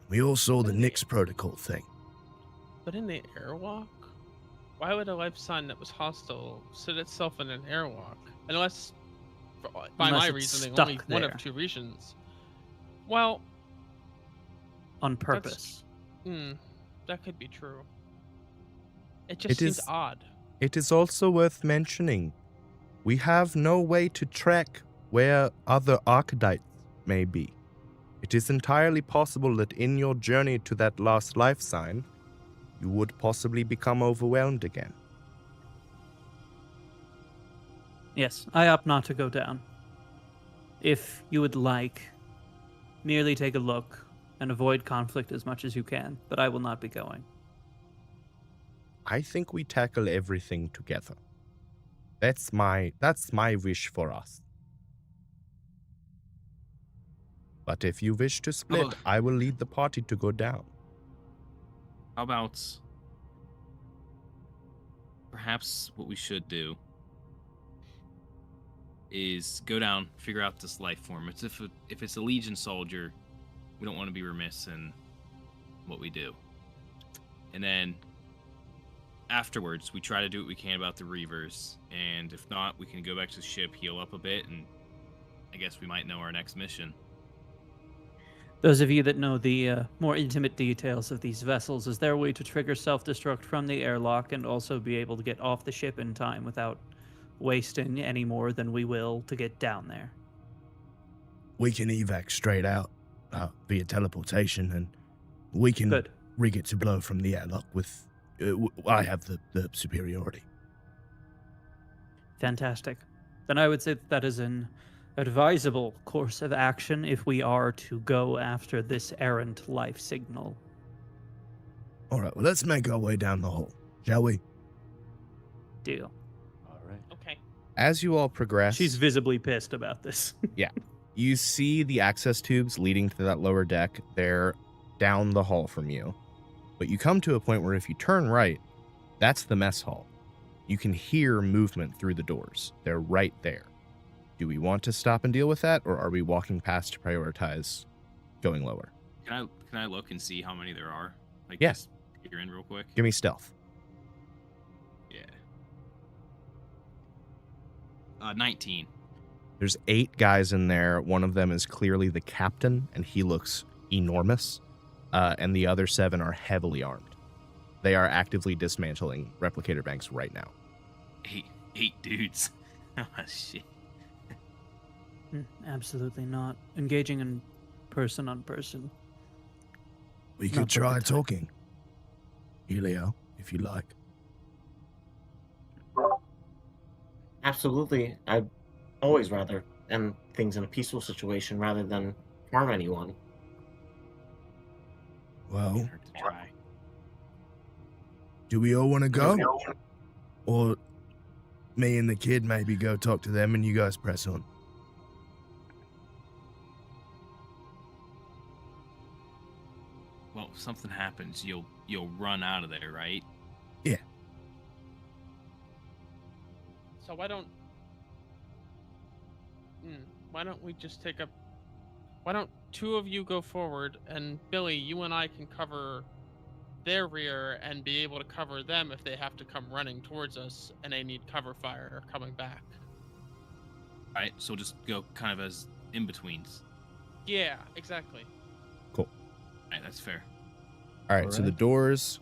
We all saw the Nix protocol thing. But in the airwalk, why would a life sign that was hostile sit itself in an airwalk? Unless, by Unless my it's reasoning, stuck only one there. of 2 reasons. Well, On purpose. that could be true. It just seems odd. It is also worth mentioning, we have no way to track where other Archedites may be. It is entirely possible that in your journey to that last life sign, you would possibly become overwhelmed again. Yes, I opt not to go down. If you would like, merely take a look and avoid conflict as much as you can, but I will not be going. I think we tackle everything together. That's my wish for us. But if you wish to split, Oh. I will lead the party to go down. How about perhaps what we should do is go down, figure out this life form. It's if it's a Legion soldier, we don't want to be remiss in what we do. And then afterwards, we try to do what we can about the Reavers, and if not, we can go back to the ship, heal up a bit, and I guess we might know our next mission. Those of you that know the more intimate details of these vessels, is there a way to trigger self-destruct from the airlock and also be able to get off the ship in time without wasting any more than we will to get down there? We can evac straight out via teleportation, and we can Good. rig it to blow from the airlock with... I have the superiority. Fantastic. Then I would say that is an advisable course of action if we are to go after this errant life signal. All right, well, let's make our way down the hall, shall we? Deal. All right. Okay. As you all progress, She's visibly pissed about this. you see the access tubes leading to that lower deck. They're down the hall from you. But you come to a point where if you turn right, that's the mess hall. You can hear movement through the doors. They're right there. Do we want to stop and deal with that, or are we walking past to prioritize going lower? Can I look and see how many there are? Like, Yeah. just peer in real quick. Give me stealth. Yeah. 19. There's 8 guys in there. One of them is clearly the captain, and he looks enormous. And the other 7 are heavily armed. They are actively dismantling replicator banks right now. 8 dudes. Oh shit. Absolutely not. Engaging in person on person. We Not could the try good time. talking. Helio, if you like. Absolutely. I'd always rather end things in a peaceful situation rather than harm anyone. Well, Can't hurt to try. do we all want to go? Or me and the kid maybe go talk to them and you guys press on? Well, if something happens, you'll run out of there, right? So why don't we just take up? Why don't 2 of you go forward, and Billy, you and I can cover their rear and be able to cover them if they have to come running towards us and they need cover fire coming back. Right. So just go kind of as in betweens. Yeah, exactly. Right. That's fair. All right, so the Alright. doors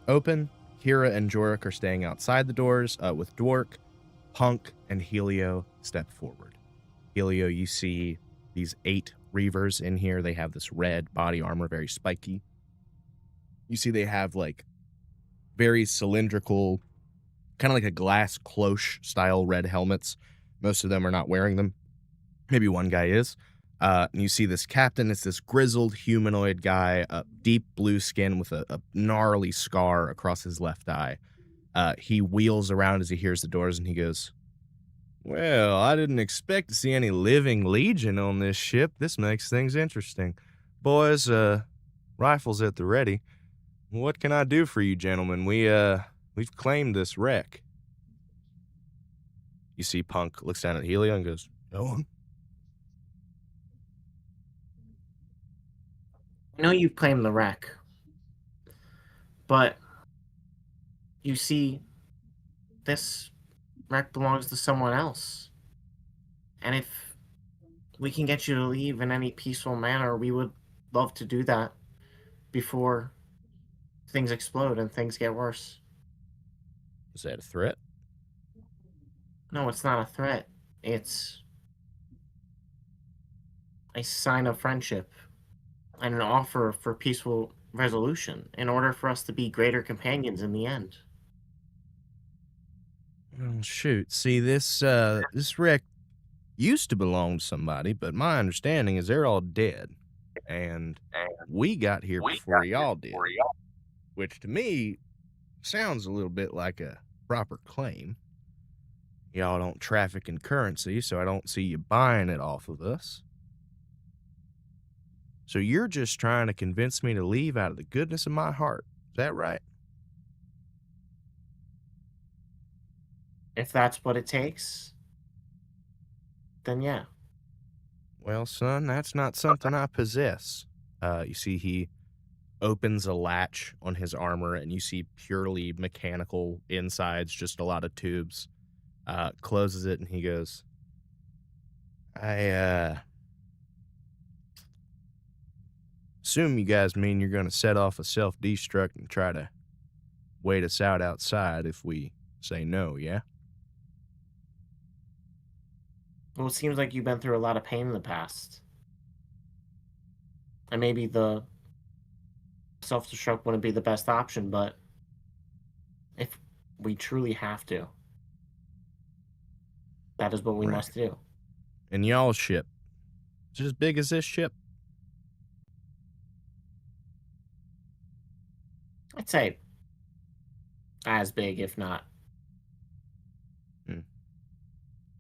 open. Kira and Jorik are staying outside the doors with Dwark. Punk and Helio step forward. Helio, you see these 8 Reavers in here. They have this red body armor, very spiky. You see they have like very cylindrical, kind of like a glass cloche style red helmets. Most of them are not wearing them. Maybe one guy is. And you see this captain. It's this grizzled humanoid guy, deep blue skin with a gnarly scar across his left eye. He wheels around as he hears the doors and he goes, "Well, I didn't expect to see any living legion on this ship. This makes things interesting. Boys, rifles at the ready. What can I do for you, gentlemen? We've claimed this wreck." You see Punk looks down at Helio and goes, Go on. I know you've claimed the wreck, but you see, this wreck belongs to someone else. And if we can get you to leave in any peaceful manner, we would love to do that before things explode and things get worse. "Is that a threat?" No, it's not a threat. It's a sign of friendship and an offer for peaceful resolution in order for us to be greater companions in the end. "Oh, shoot. See, this wreck used to belong to somebody, but my understanding is they're all dead. And we got here before y'all did. Which to me sounds a little bit like a proper claim. Y'all don't traffic in currency, so I don't see you buying it off of us. So you're just trying to convince me to leave out of the goodness of my heart. Is that right?" If that's what it takes, then yeah. "Well, son, that's not something I possess." You see he opens a latch on his armor, and you see purely mechanical insides, just a lot of tubes. Closes it, and he goes, assume you guys mean you're going to set off a self-destruct and try to wait us out outside if we say no, yeah? Well, it seems like you've been through a lot of pain in the past. And maybe the self-destruct wouldn't be the best option, but if we truly have to, that is what we Right. must do. And y'all's ship, is it as big as this ship? I'd say as big, if not Hmm.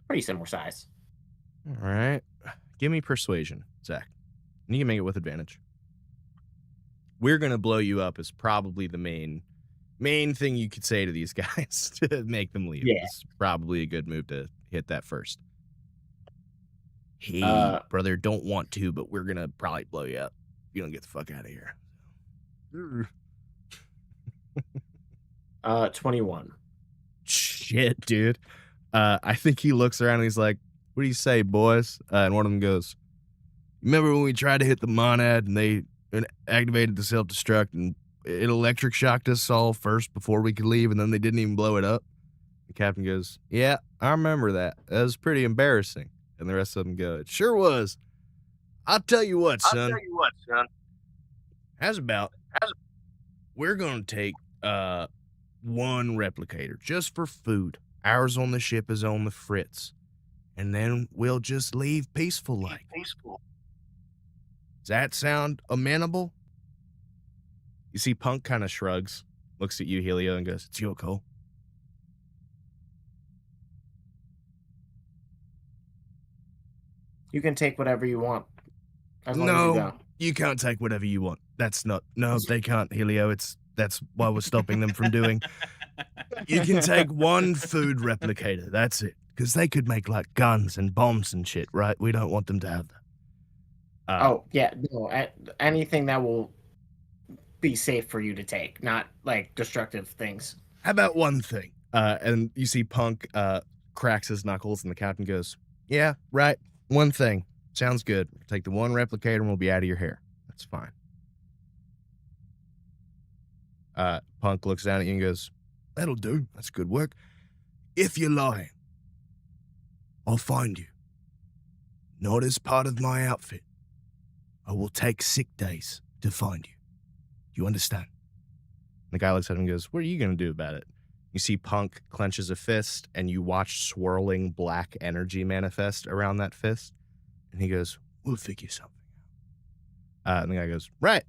pretty similar size. All right. Give me persuasion, Zach. And you can make it with advantage. We're going to blow you up is probably the main thing you could say to these guys to make them leave. Yeah. It's probably a good move to hit that first. Hey, brother, don't want to, but we're going to probably blow you up. You don't get the fuck out of here. 21. Shit, dude. I think he looks around and he's like, what do you say, boys? And one of them goes, remember when we tried to hit the monad and they activated the self-destruct and it electric shocked us all first before we could leave and then they didn't even blow it up? The captain goes, yeah, I remember that. That was pretty embarrassing. And the rest of them go, it sure was. I'll tell you what, son. How's about we're going to take one replicator just for food. Ours on the ship is on the fritz. And then we'll just leave peaceful like. Does that sound amenable? You see Punk kind of shrugs, looks at you, Helio, and goes, it's your call. You can take whatever you want. As long as you No, go. you can't take whatever you want. That's not, no, they can't, Helio. That's why we're stopping them from doing. You can take one food replicator. That's it. Because they could make like guns and bombs and shit, right? We don't want them to have that. Oh, yeah. No, anything that will be safe for you to take, not like destructive things. How about one thing? And you see Punk cracks his knuckles and the captain goes, yeah, right. One thing. Sounds good. Take the one replicator and we'll be out of your hair. That's fine. Punk looks down at you and goes, that'll do. That's good work. If you're lying, I'll find you. Not as part of my outfit. I will take sick days to find you. You understand? The guy looks at him and goes, what are you going to do about it? You see Punk clenches a fist and you watch swirling black energy manifest around that fist. And he goes, we'll figure something out. And the guy goes, right.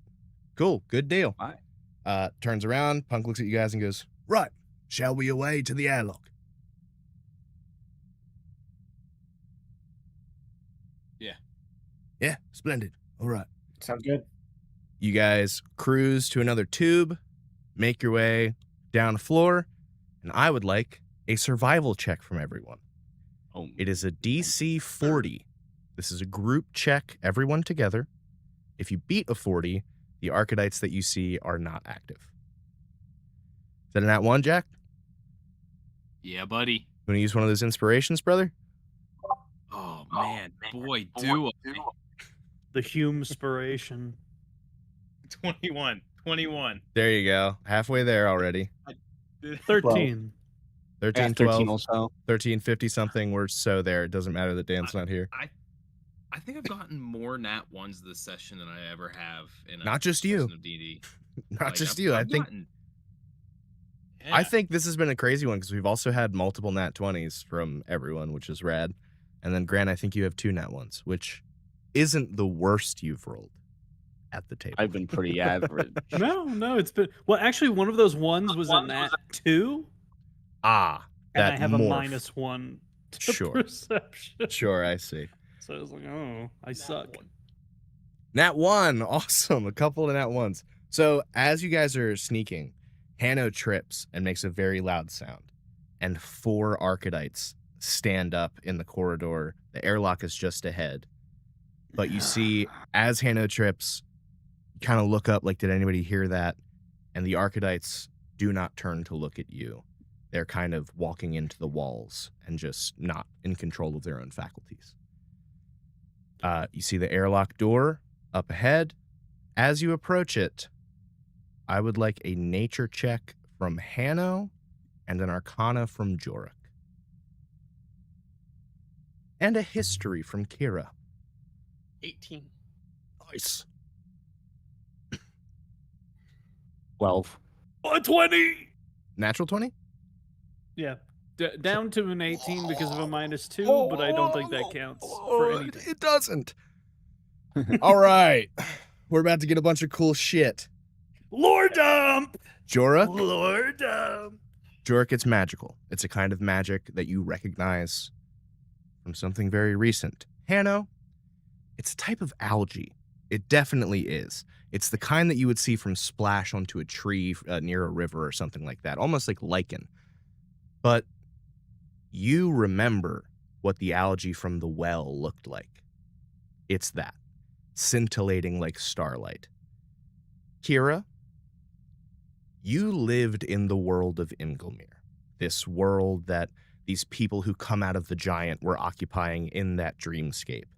Cool. Good deal. Turns around. Punk looks at you guys and goes, right. Shall we away to the airlock? Yeah. Yeah. Splendid. All right. Sounds good. You guys cruise to another tube, make your way down a floor, and I would like a survival check from everyone. Oh, It is a DC 40. This is a group check, everyone together. If you beat a 40, the archetypes that you see are not active. Is that an at one, Jack? Yeah, buddy. You want to use one of those inspirations, brother? Oh man, boy, do I. The Hume-spiration. 21. There you go. Halfway there already. 13. 13, yeah, 13 12, also. 13, 50 something. We're so there. It doesn't matter that Dan's not here. I think I've gotten more nat ones this session than I ever have in a Not just you. session of D&D. Not just you. I think I think this has been a crazy one because we've also had multiple nat 20s from everyone, which is rad. And then, Grant, I think you have 2 nat 1s, which isn't the worst you've rolled at the table. I've been pretty average. No, it's been. Well, actually, one of those ones was a nat 2, Ah, and that I have morph. a -1 to Sure. perception. Sure, I see. So I was like, oh, I suck. Nat 1, awesome. A couple of nat 1s. So as you guys are sneaking, Hanno trips and makes a very loud sound, and 4 archetypes stand up in the corridor. The airlock is just ahead. But you see, as Hanno trips, kind of look up like, did anybody hear that? And the archetypes do not turn to look at you. They're kind of walking into the walls and just not in control of their own faculties. You see the airlock door up ahead, As you approach it, I would like a nature check from Hanno and an arcana from Jorek. And a history from Kira. 18. Nice. 12. 120. Natural 20? Yeah. Down to an 18 because of a -2, but I don't think that counts for anything. It doesn't. All right. We're about to get a bunch of cool shit. Lore dump. Jorek? Lore dump. Jorek, it's magical. It's a kind of magic that you recognize from something very recent. Hanno, it's a type of algae. It definitely is. It's the kind that you would see from splash onto a tree near a river or something like that, almost like lichen. But you remember what the algae from the well looked like. It's that, scintillating like starlight. Kira, you lived in the world of Inglemere, this world that these people who come out of the giant were occupying in that dreamscape.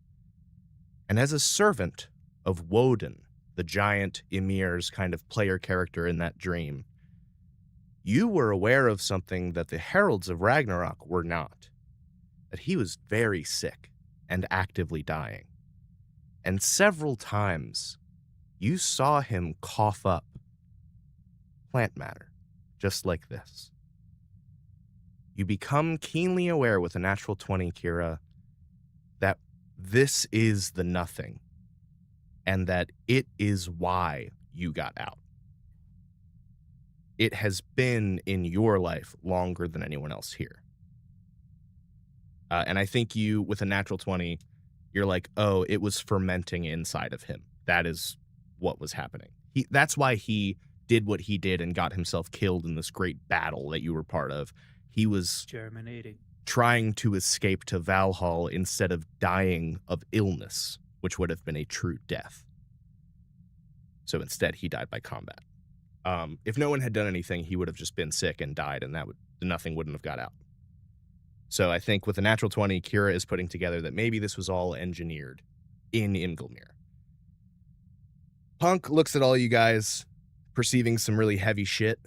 And as a servant of Woden, the giant Ymir's kind of player character in that dream, you were aware of something that the Heralds of Ragnarok were not, that he was very sick and actively dying. And several times, you saw him cough up plant matter, just like this. You become keenly aware with a natural 20, Kira, that this is the nothing, and that it is why you got out. It has been in your life longer than anyone else here. And I think you, with a natural 20, you're like, oh, it was fermenting inside of him. That is what was happening. That's why he did what he did and got himself killed in this great battle that you were part of. He was Germinating. trying to escape to Valhall instead of dying of illness, which would have been a true death. So instead, he died by combat. If no one had done anything, he would have just been sick and died, and nothing wouldn't have got out. So I think with a natural 20, Kira is putting together that maybe this was all engineered in Inglemere. Punk looks at all you guys, perceiving some really heavy shit,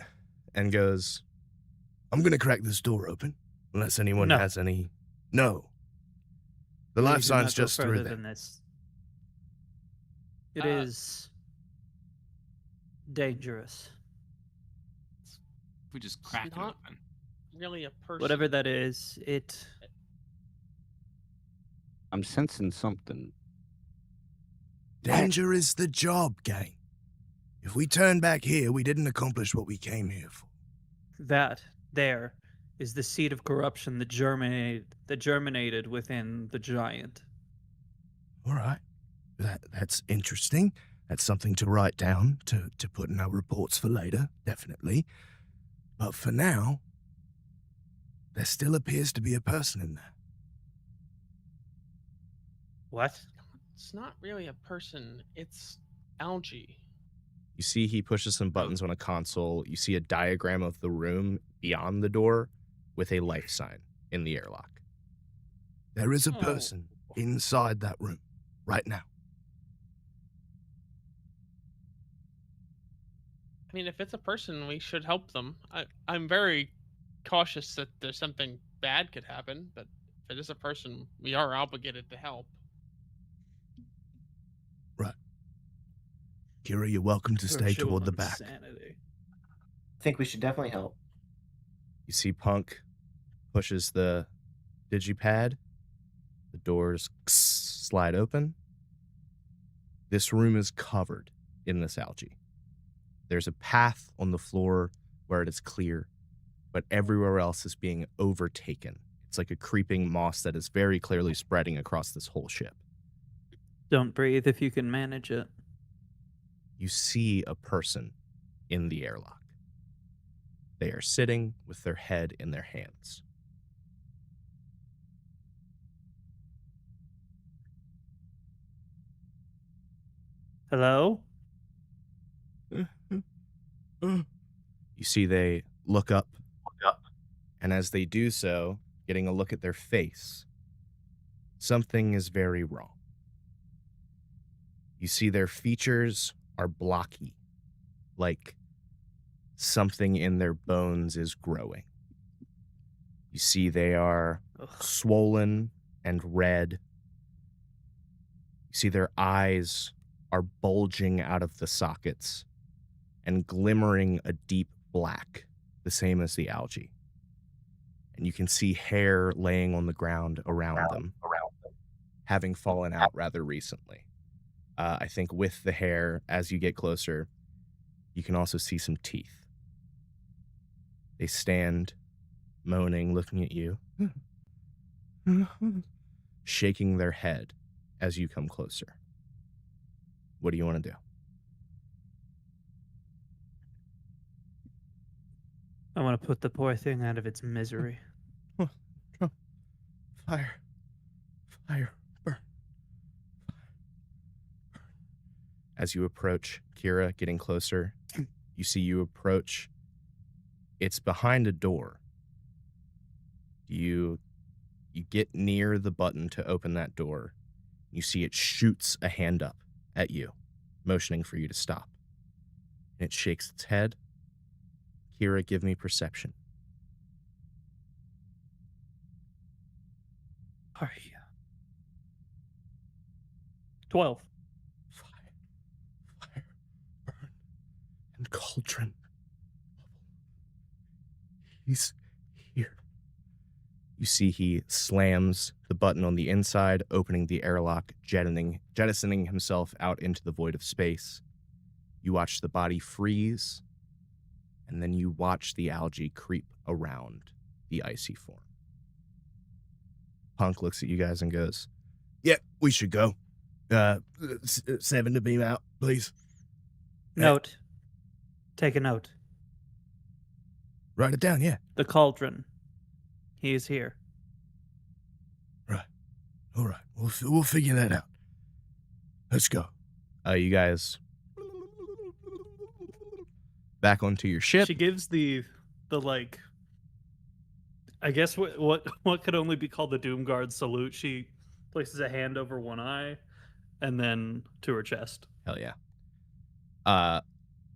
and goes, I'm going to crack this door open, unless anyone No. has any... No. The life Please do not sign's go just further through there. than this. It is dangerous. If we just crack it not- open. Really a person. Whatever that is, it I'm sensing something. Danger is the job, gang. If we turn back here, we didn't accomplish what we came here for. that there is the seed of corruption that germinated within the giant. All right. That's interesting. That's something to write down, to put in our reports for later, definitely. But for now, there still appears to be a person in there. What? It's not really a person. It's algae. you see he pushes some buttons on a console. You see a diagram of the room beyond the door with a life sign in the airlock. There is a Oh. person inside that room right now. I mean, if it's a person, we should help them. I'm very cautious that there's something bad could happen, but if it is a person, we are obligated to help. Kira, you're welcome to stay Virtue toward of the back. insanity. I think we should definitely help. You see Punk pushes the digipad. The doors slide open. This room is covered in this algae. There's a path on the floor where it is clear, but everywhere else is being overtaken. It's like a creeping moss that is very clearly spreading across this whole ship. Don't breathe if you can manage it. You see a person in the airlock. They are sitting with their head in their hands. Hello? You see they look up, and as they do so, getting a look at their face, something is very wrong. You see their features are blocky, like something in their bones is growing. You see they are swollen and red. You see their eyes are bulging out of the sockets and glimmering a deep black, the same as the algae. And you can see hair laying on the ground around them, having fallen out rather recently. I think with the hair, as you get closer, you can also see some teeth. They stand, moaning, looking at you, shaking their head as you come closer. What do you want to do? I want to put the poor thing out of its misery. Fire. Fire. Burn. As you approach, Kira, getting closer, you see you approach. It's behind a door. You get near the button to open that door. You see it shoots a hand up at you, motioning for you to stop. And it shakes its head. Kira, give me perception. Are you? 12. Fire. Burn. And cauldron. He's here. You see he slams the button on the inside, opening the airlock, jettisoning himself out into the void of space. You watch the body freeze, and then you watch the algae creep around the icy form. Punk looks at you guys and goes, Yeah, we should go. 7 to beam out, please. Note. Take a note. Write it down, yeah. The cauldron. He is here. Right. All right. We'll figure that out. Let's go. you guys back onto your ship. She gives the like, I guess what could only be called the Doomguard salute. She places a hand over one eye and then to her chest. Hell yeah.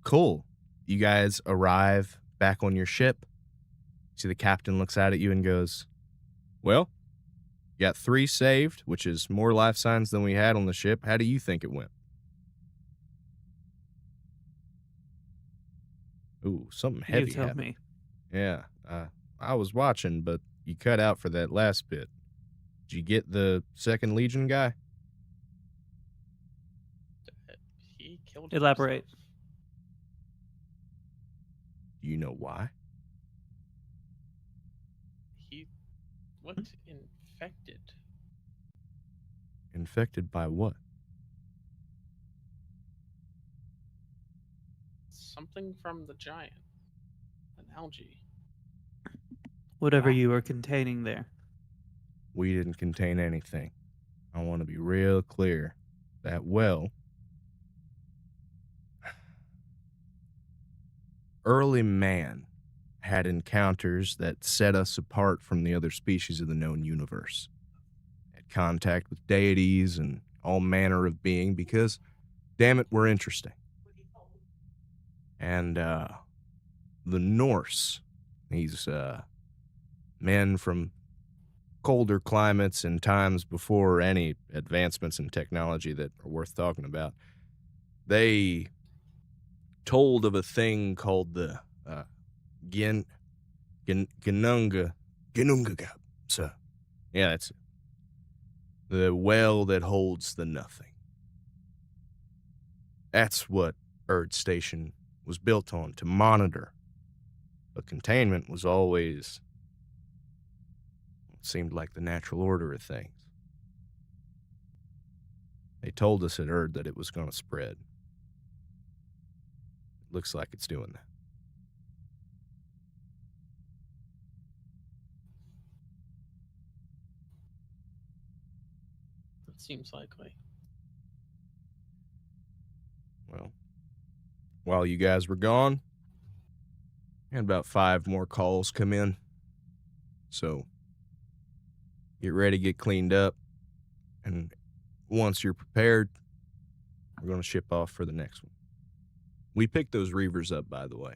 Cool. You guys arrive back on your ship. See, the captain looks out at you and goes, well, you got 3 saved, which is more life signs than we had on the ship. How do you think it went? Ooh, something heavy You tell happened. me. Yeah, I was watching, but you cut out for that last bit. Did you get the 2nd Legion guy? He killed Elaborate. himself. Do you know why? He what infected? Infected by what? Something from the giant. An algae. Whatever Wow. you are containing there. We didn't contain anything. I want to be real clear. That well, early man had encounters that set us apart from the other species of the known universe. Had contact with deities and all manner of being because, damn it, we're interesting. And the Norse, these men from colder climates and times before any advancements in technology that are worth talking about, they told of a thing called the Genunga Gap, sir. Yeah, that's it. The well that holds the nothing. That's what Erd Station was built on, to monitor. But containment was always, it seemed like, the natural order of things. They told us at Erd that it was going to spread. Looks like it's doing that. That seems likely. Well, while you guys were gone, I had about 5 more calls come in. So, get ready, get cleaned up, and once you're prepared, we're going to ship off for the next one. We picked those reavers up, by the way.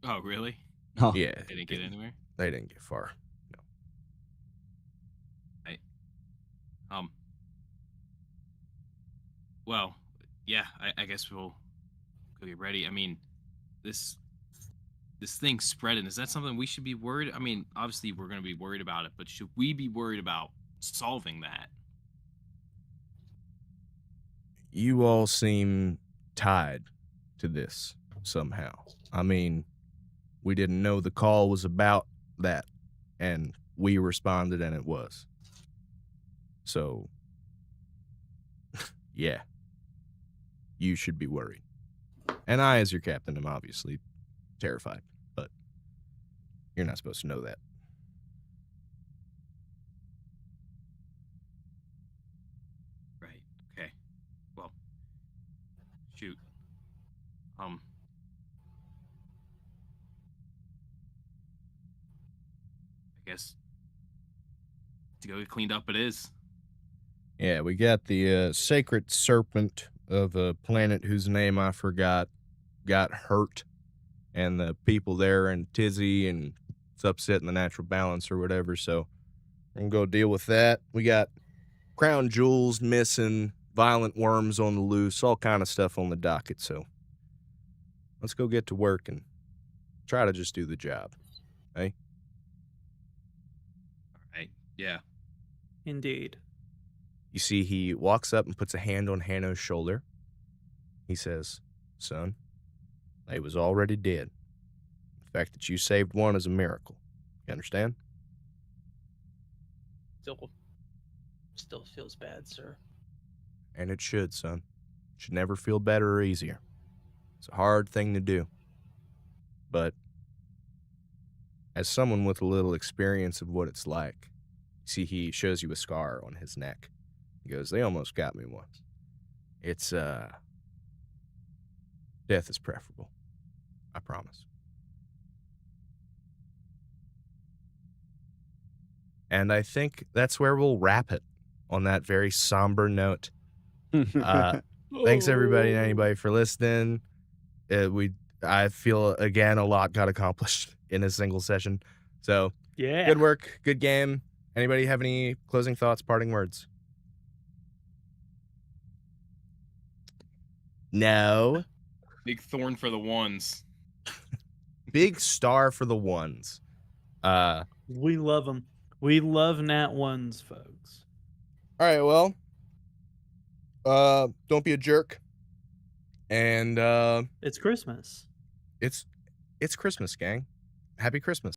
Oh, really? Oh, Yeah, They didn't get anywhere. they didn't get far. Um. Well, yeah. I guess we'll go get ready. I mean, this thing's spreading. Is that something we should be worried? I mean, obviously we're going to be worried about it, but should we be worried about solving that? You all seem tied to this somehow. I mean, we didn't know the call was about that, and we responded, and it was. So, yeah, you should be worried. And I, as your captain, am obviously terrified, but you're not supposed to know that. Right. Okay. Well, shoot. I guess to go get cleaned up it is. Yeah, we got the sacred serpent of a planet whose name I forgot got hurt, and the people there in tizzy, and it's upsetting the natural balance or whatever, so we're gonna go deal with that. We got crown jewels missing, violent worms on the loose, all kind of stuff on the docket, so let's go get to work and try to just do the job. All right. Yeah. Indeed. You see, he walks up and puts a hand on Hanno's shoulder. He says, "Son, they was already dead. The fact that you saved one is a miracle. You understand?" Still feels bad, sir. And it should, son. It should never feel better or easier. It's a hard thing to do. But as someone with a little experience of what it's like, see, he shows you a scar on his neck. He goes, "They almost got me once. It's, death is preferable. I promise." And I think that's where we'll wrap it on that very somber note. Thanks everybody and anybody for listening. I feel again a lot got accomplished in a single session. So Yeah. good work, good game. Anybody have any closing thoughts, parting words? No. Big thorn for the ones. Big star for the ones. We love them. We love nat ones, folks. All right, well, don't be a jerk. And It's Christmas. it's Christmas, gang. Happy Christmas.